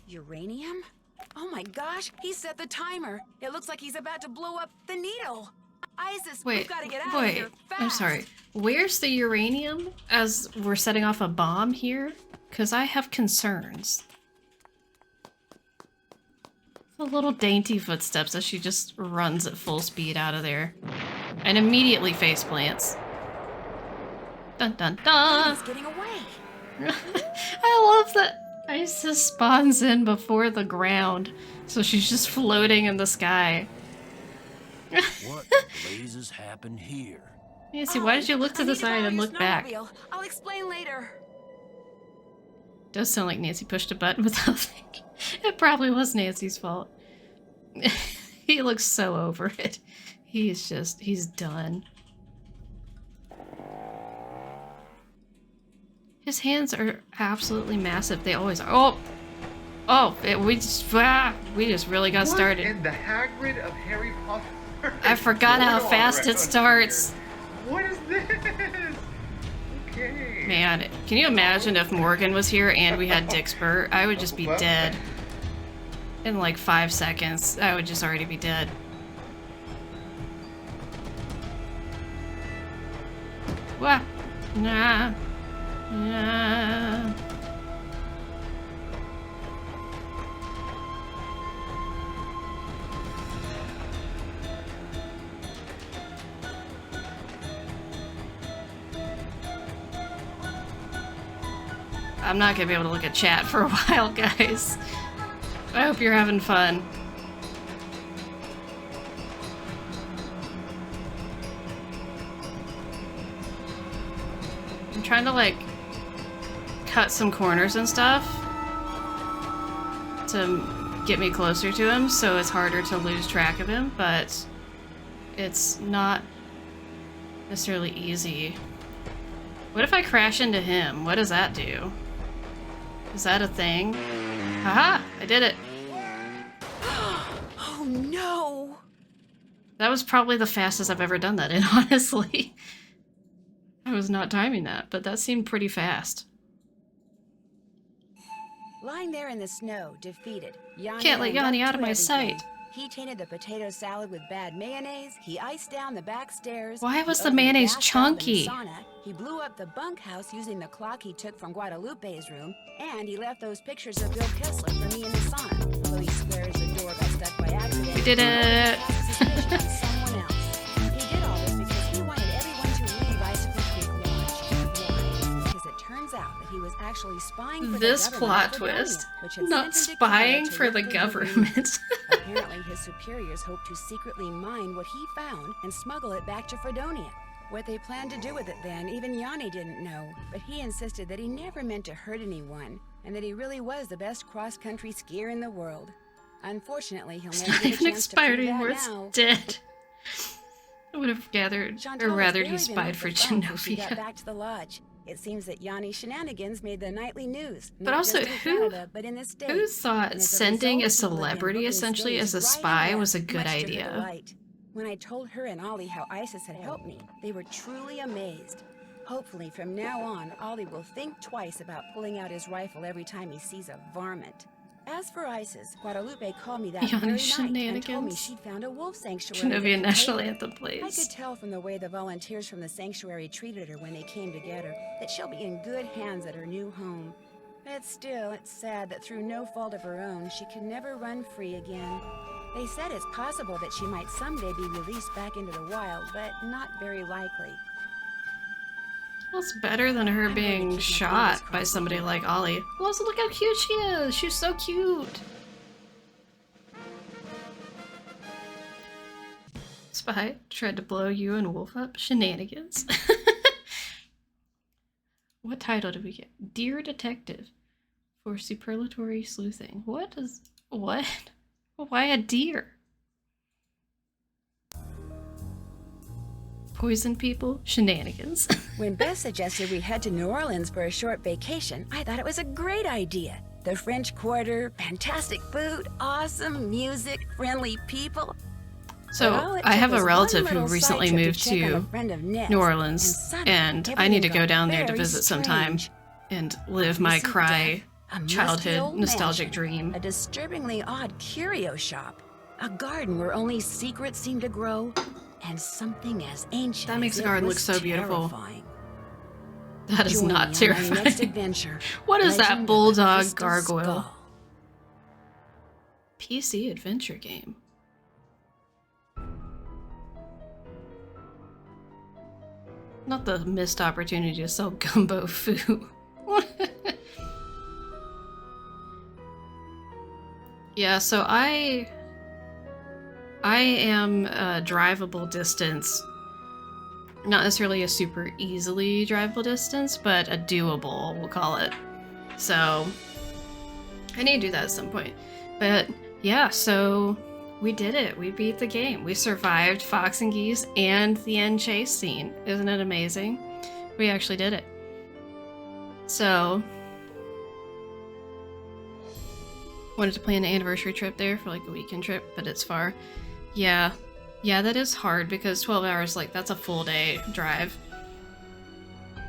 [SPEAKER 2] uranium? Oh my gosh, he set the timer. It looks like he's about to blow up the needle. Isis,
[SPEAKER 1] Wait,
[SPEAKER 2] we've got to get out of
[SPEAKER 1] wait.
[SPEAKER 2] here fast.
[SPEAKER 1] I'm sorry. Where's the uranium as we're setting off a bomb here? Because I have concerns. The little dainty footsteps as she just runs at full speed out of there. And immediately face plants. Dun dun dun!
[SPEAKER 2] He's getting away.
[SPEAKER 1] I love that Isis spawns in before the ground. So she's just floating in the sky.
[SPEAKER 6] What blazes happened here?
[SPEAKER 1] Nancy, why did you look to the side and look back?
[SPEAKER 2] I'll explain later.
[SPEAKER 1] Does sound like Nancy pushed a button without thinking. It probably was Nancy's fault. He looks so over it. He's done. His hands are absolutely massive. They always are. We just really got started.
[SPEAKER 8] In the Hagrid of Harry Potter.
[SPEAKER 1] I forgot how fast it starts.
[SPEAKER 8] What is this? Okay.
[SPEAKER 1] Man, can you imagine if Morgan was here and we had Dixper? I would just be dead. In like 5 seconds, I would just already be dead. What? Nah. Nah. I'm not gonna be able to look at chat for a while, guys. I hope you're having fun. I'm trying to like cut some corners and stuff to get me closer to him so it's harder to lose track of him, but it's not necessarily easy. What if I crash into him? What does that do? Is that a thing? Haha! I did it!
[SPEAKER 2] Oh no!
[SPEAKER 1] That was probably the fastest I've ever done that in, honestly. I was not timing that, but that seemed pretty fast.
[SPEAKER 2] Lying there in the snow, defeated, Yanni
[SPEAKER 1] Can't let
[SPEAKER 2] owned
[SPEAKER 1] Yanni
[SPEAKER 2] up
[SPEAKER 1] out of
[SPEAKER 2] to
[SPEAKER 1] my
[SPEAKER 2] everything.
[SPEAKER 1] sight.
[SPEAKER 2] He tainted the potato salad with bad mayonnaise. He iced down the back stairs.
[SPEAKER 1] Why
[SPEAKER 2] he
[SPEAKER 1] was the
[SPEAKER 2] opened
[SPEAKER 1] mayonnaise
[SPEAKER 2] bathtub
[SPEAKER 1] chunky?
[SPEAKER 2] and sauna. He blew up the bunkhouse using the clock he took from Guadalupe's room, and he left those pictures of Bill Kessler for me in the sauna. Though he swears the door got stuck by accident.
[SPEAKER 1] We did it!
[SPEAKER 2] Suspicion on someone else. He did all this because he wanted everyone to leave Icicle Creek Lodge. Why? Because it turns out that he was actually spying for
[SPEAKER 1] This
[SPEAKER 2] the
[SPEAKER 1] plot
[SPEAKER 2] government of
[SPEAKER 1] twist.
[SPEAKER 2] Fredonia, which had
[SPEAKER 1] Not
[SPEAKER 2] sent him to
[SPEAKER 1] spying
[SPEAKER 2] Canada to
[SPEAKER 1] for the
[SPEAKER 2] look
[SPEAKER 1] government.
[SPEAKER 2] Apparently, his superiors hoped to secretly mine what he found and smuggle it back to Fredonia. What they planned to do with it then, even Yanni didn't know, but he insisted that he never meant to hurt anyone, and that he really was the best cross-country skier in the world. Unfortunately, he'll never
[SPEAKER 1] Not
[SPEAKER 2] get a
[SPEAKER 1] even
[SPEAKER 2] chance to prove
[SPEAKER 1] expired
[SPEAKER 2] that
[SPEAKER 1] anymore, it's
[SPEAKER 2] now.
[SPEAKER 1] dead. I would have gathered,
[SPEAKER 2] Chantal
[SPEAKER 1] or
[SPEAKER 2] was
[SPEAKER 1] rather, he
[SPEAKER 2] buried
[SPEAKER 1] spied
[SPEAKER 2] beneath
[SPEAKER 1] for
[SPEAKER 2] the bunk when she got
[SPEAKER 1] Genovia.
[SPEAKER 2] back to the lodge. It seems that Yanni's shenanigans made the nightly news,
[SPEAKER 1] But
[SPEAKER 2] not
[SPEAKER 1] also,
[SPEAKER 2] just in
[SPEAKER 1] who-
[SPEAKER 2] Canada, but in the States.
[SPEAKER 1] Who thought
[SPEAKER 2] And as a
[SPEAKER 1] sending a
[SPEAKER 2] result, people have been
[SPEAKER 1] celebrity
[SPEAKER 2] booking
[SPEAKER 1] essentially as a
[SPEAKER 2] stays right
[SPEAKER 1] spy
[SPEAKER 2] and
[SPEAKER 1] was a
[SPEAKER 2] left,
[SPEAKER 1] good
[SPEAKER 2] much to her
[SPEAKER 1] idea?
[SPEAKER 2] delight. When I told her and Ollie how Isis had helped me, they were truly amazed. Hopefully, from now on, Ollie will think twice about pulling out his rifle every time he sees a varmint. As for Isis, Guadalupe called me that
[SPEAKER 1] Yanni
[SPEAKER 2] very night and told me
[SPEAKER 1] shenanigans.
[SPEAKER 2] she'd found a wolf sanctuary. that
[SPEAKER 1] Genovia
[SPEAKER 2] could
[SPEAKER 1] national
[SPEAKER 2] take her.
[SPEAKER 1] anthem
[SPEAKER 2] I
[SPEAKER 1] plays.
[SPEAKER 2] could tell from the way the volunteers from the sanctuary treated her when they came to get her that she'll be in good hands at her new home. But still, it's sad that through no fault of her own, she can never run free again. They said it's possible that she might someday be released back into the wild, but not very likely.
[SPEAKER 1] Well, it's better than her
[SPEAKER 2] I'm going to
[SPEAKER 1] being
[SPEAKER 2] keep my
[SPEAKER 1] shot
[SPEAKER 2] fingers
[SPEAKER 1] by
[SPEAKER 2] crossed.
[SPEAKER 1] somebody like Ollie. Well, also look how cute she is. She's so cute. Spy tried to blow you and Wolf up. Shenanigans. What title did we get? Dear Detective for superlatory sleuthing. What? Why a deer? Poison people? Shenanigans.
[SPEAKER 2] When Beth suggested we head to New Orleans for a short vacation, I thought it was a great idea. The French Quarter, fantastic food, awesome music, friendly people.
[SPEAKER 1] So,
[SPEAKER 2] All it
[SPEAKER 1] I
[SPEAKER 2] took
[SPEAKER 1] have a
[SPEAKER 2] was one
[SPEAKER 1] relative who
[SPEAKER 2] little side
[SPEAKER 1] recently
[SPEAKER 2] trip
[SPEAKER 1] moved
[SPEAKER 2] check on a
[SPEAKER 1] to
[SPEAKER 2] friend of Ned's,
[SPEAKER 1] New Orleans,
[SPEAKER 2] suddenly
[SPEAKER 1] and I
[SPEAKER 2] everything
[SPEAKER 1] need to go
[SPEAKER 2] got
[SPEAKER 1] down there to
[SPEAKER 2] very
[SPEAKER 1] visit sometime
[SPEAKER 2] strange.
[SPEAKER 1] and live my
[SPEAKER 2] You see,
[SPEAKER 1] cry
[SPEAKER 2] a musty
[SPEAKER 1] childhood
[SPEAKER 2] old
[SPEAKER 1] nostalgic
[SPEAKER 2] mansion,
[SPEAKER 1] dream.
[SPEAKER 2] A disturbingly odd curio shop. A garden where only secrets seem to grow. and something as ancient
[SPEAKER 1] That makes
[SPEAKER 2] as
[SPEAKER 1] the
[SPEAKER 2] it
[SPEAKER 1] garden
[SPEAKER 2] was
[SPEAKER 1] look so beautiful.
[SPEAKER 2] terrifying.
[SPEAKER 1] That is
[SPEAKER 2] Join
[SPEAKER 1] not
[SPEAKER 2] me on my next
[SPEAKER 1] terrifying.
[SPEAKER 2] adventure.
[SPEAKER 1] What is
[SPEAKER 2] Legend
[SPEAKER 1] that
[SPEAKER 2] of the
[SPEAKER 1] bulldog
[SPEAKER 2] Crystal
[SPEAKER 1] gargoyle?
[SPEAKER 2] Skull.
[SPEAKER 1] PC adventure game. Not the missed opportunity to sell gumbo foo. Yeah, so I am a drivable distance. Not necessarily a super easily drivable distance, but a doable, we'll call it. So I need to do that at some point. But yeah, so we did it. We beat the game. We survived Fox and Geese and the end chase scene. Isn't it amazing? We actually did it. So wanted to plan an anniversary trip there for like a weekend trip, but it's far. Yeah, that is hard because 12 hours, like that's a full day drive,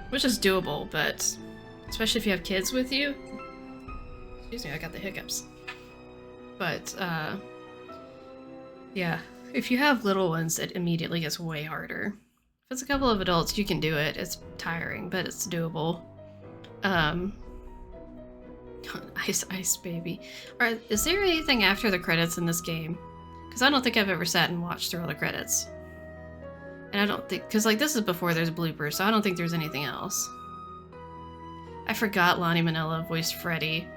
[SPEAKER 1] which is doable, but especially if you have kids with you. Excuse me, I got the hiccups. But yeah, if you have little ones, it immediately gets way harder. If it's a couple of adults, you can do it. It's tiring, but it's doable. Ice baby. Alright, is there anything after the credits in this game? Because I don't think I've ever sat and watched through all the credits. And I don't think, because like this is before there's bloopers, so I don't think there's anything else. I forgot Lonnie Manella voiced Freddy.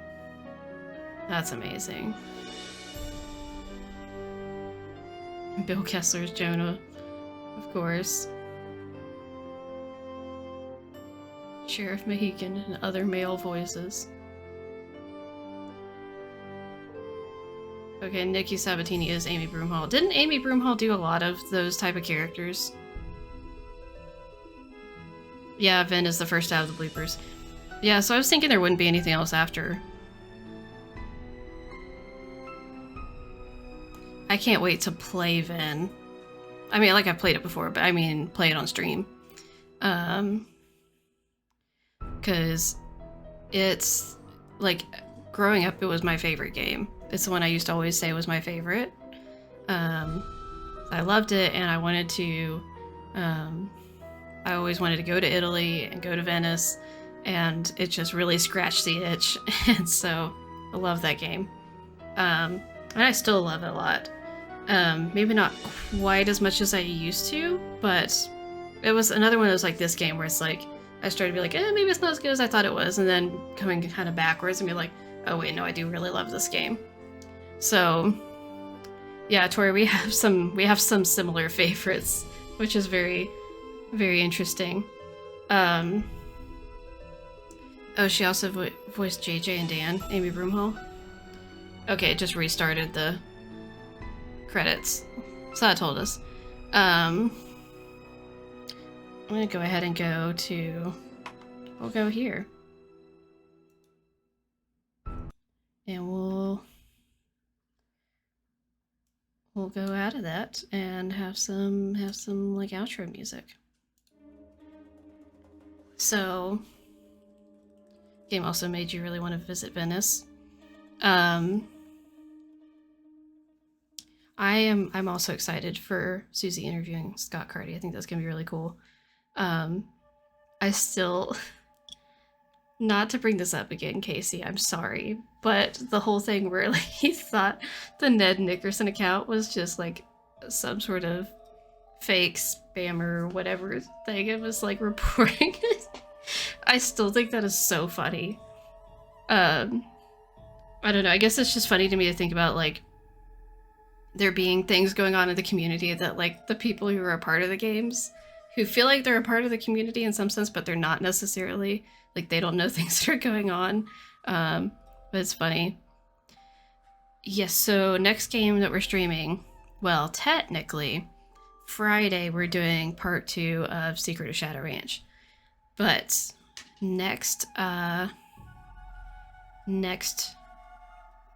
[SPEAKER 1] That's amazing. Bill Kessler's Jonah, of course. Sheriff Mohican and other male voices. Okay, Nikki Sabatini is Amy Broomhall. Didn't Amy Broomhall do a lot of those type of characters? Yeah, Vin is the first out of the bloopers. Yeah, so I was thinking there wouldn't be anything else after. I can't wait to play Vin. I mean, like I've played it before, but I mean play it on stream. Because it's like growing up, it was my favorite game. It's the one I used to always say was my favorite. I loved it, and I wanted to. I always wanted to go to Italy and go to Venice, and it just really scratched the itch. And so I love that game, and I still love it a lot. Maybe not quite as much as I used to, but it was another one that was like this game where it's like I started to be like, maybe it's not as good as I thought it was, and then coming kind of backwards and be like, oh wait, no, I do really love this game. So yeah, Tori, we have some similar favorites, which is very, very interesting. Oh, she also voiced JJ and Dan, Amy Broomhall. Okay, it just restarted the credits. So that told us. I'm gonna go ahead and go to... We'll go here. And we'll go out of that and have some like outro music. So, game also made you really want to visit Venice. I'm also excited for Susie interviewing Scott Carty. I think that's gonna be really cool. I still, not to bring this up again, Casey, I'm sorry, but the whole thing where like he thought the Ned Nickerson account was just like some sort of fake spammer whatever thing it was like reporting it. I still think that is so funny. I don't know, I guess it's just funny to me to think about like there being things going on in the community that like the people who are a part of the games who feel like they're a part of the community in some sense, but they're not necessarily, like they don't know things that are going on. But it's funny. Yes, so next game that we're streaming, well, technically Friday we're doing part 2 of Secret of Shadow Ranch, but next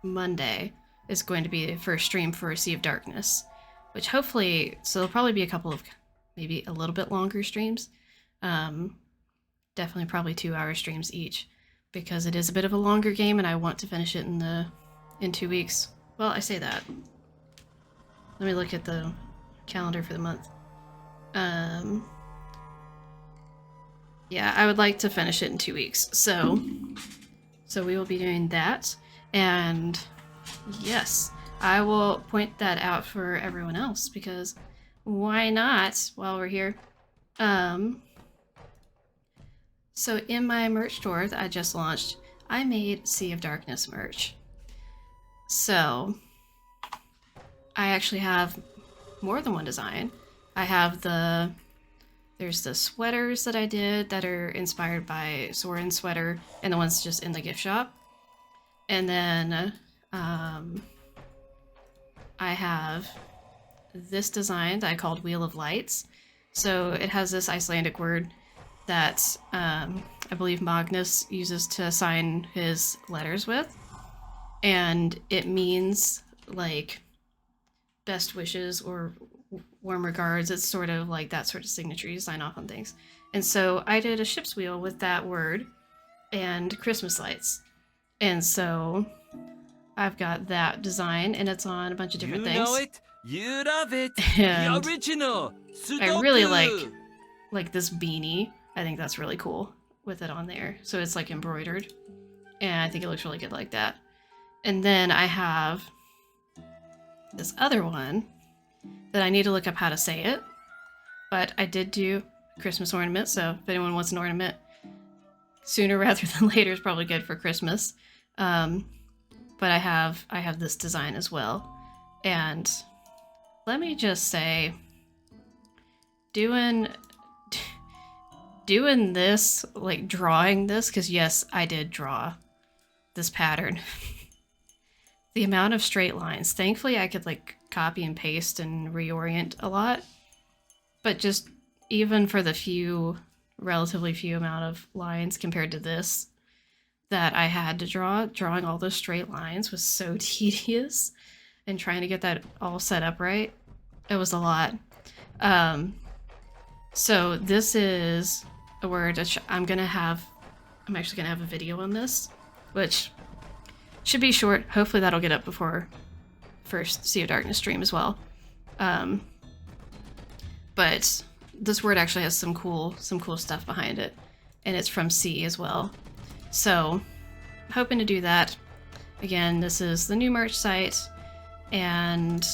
[SPEAKER 1] Monday is going to be the first stream for Sea of Darkness, which hopefully, so there'll probably be a couple of maybe a little bit longer streams, definitely probably 2-hour streams each, because it is a bit of a longer game and I want to finish it in 2 weeks. Well, I say that. Let me look at the calendar for the month. Yeah, I would like to finish it in 2 weeks. So we will be doing that. And yes, I will point that out for everyone else because why not while we're here? So in my merch store that I just launched, I made Sea of Darkness merch. So I actually have more than one design. I have there's the sweaters that I did that are inspired by Soren's sweater and the ones just in the gift shop. And then I have this design that I called Wheel of Lights. So it has this Icelandic word that I believe Magnus uses to sign his letters with. And it means like best wishes or warm regards. It's sort of like that sort of signature you sign off on things. And so I did a ship's wheel with that word and Christmas lights. And so I've got that design and it's on a bunch of different things.
[SPEAKER 16] You know it, you love it,
[SPEAKER 1] And
[SPEAKER 16] the original.
[SPEAKER 1] I really
[SPEAKER 16] Sudoku.
[SPEAKER 1] like this beanie. I think that's really cool with it on there. So it's like embroidered. And I think it looks really good like that. And then I have this other one that I need to look up how to say it. But I did do a Christmas ornament, so if anyone wants an ornament sooner rather than later is probably good for Christmas. But I have this design as well. And let me just say, doing this, like drawing this, because yes, I did draw this pattern. The amount of straight lines. Thankfully, I could like copy and paste and reorient a lot. But just even for the relatively few amount of lines compared to this that I had to draw, drawing all those straight lines was so tedious. And trying to get that all set up right, it was a lot. So this is a word that I'm actually gonna have a video on this, which should be short. Hopefully that'll get up before first Sea of Darkness stream as well. But this word actually has some cool stuff behind it, and it's from Sea as well. So hoping to do that. Again, this is the new merch site, and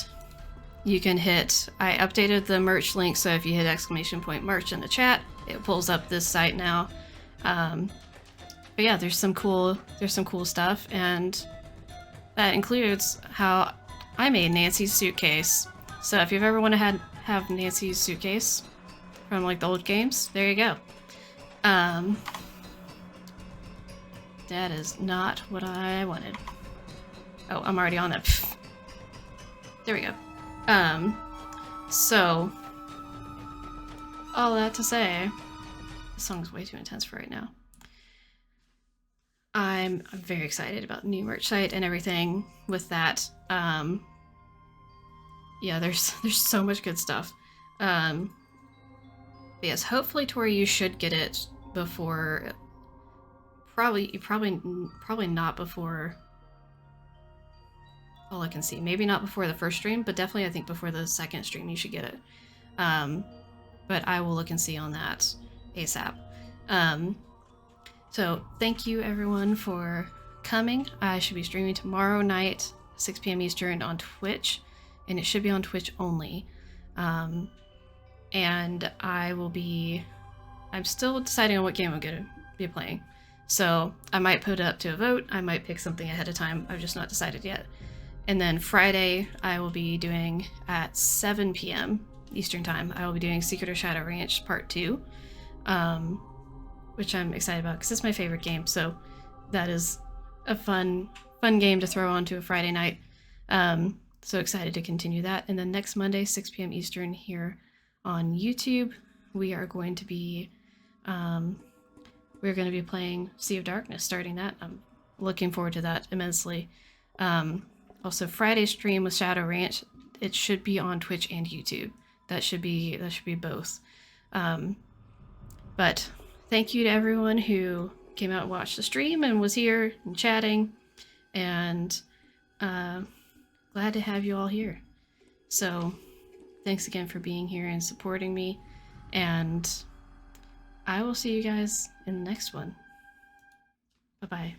[SPEAKER 1] you can I updated the merch link, so if you hit !merch in the chat, it pulls up this site now. But yeah, there's some cool stuff, and that includes how I made Nancy's suitcase. So if you've ever want to have Nancy's suitcase from like the old games, there you go. That is not what I wanted. Oh, I'm already on that. There we go. So all that to say, this song's way too intense for right now. I'm very excited about the new merch site and everything with that. Yeah, there's so much good stuff. But yes, hopefully, Tori, you should get it before. Probably not before. All I can see, maybe not before the first stream, but definitely I think before the second stream you should get it. But I will look and see on that ASAP. So thank you everyone for coming. I should be streaming tomorrow night, 6 p.m. Eastern on Twitch, and it should be on Twitch only. And I'm still deciding on what game I'm gonna be playing. So I might put it up to a vote. I might pick something ahead of time. I've just not decided yet. And then Friday, I will be doing at 7 p.m. Eastern Time. I will be doing Secret of Shadow Ranch Part 2. Which I'm excited about because it's my favorite game. So that is a fun game to throw onto a Friday night. So excited to continue that. And then next Monday, 6 p.m. Eastern here on YouTube, we are going to be playing Sea of Darkness, starting that. I'm looking forward to that immensely. Also Friday's stream with Shadow Ranch, it should be on Twitch and YouTube. That should be both. But thank you to everyone who came out and watched the stream and was here and chatting, and glad to have you all here. So thanks again for being here and supporting me. And I will see you guys in the next one. Bye-bye.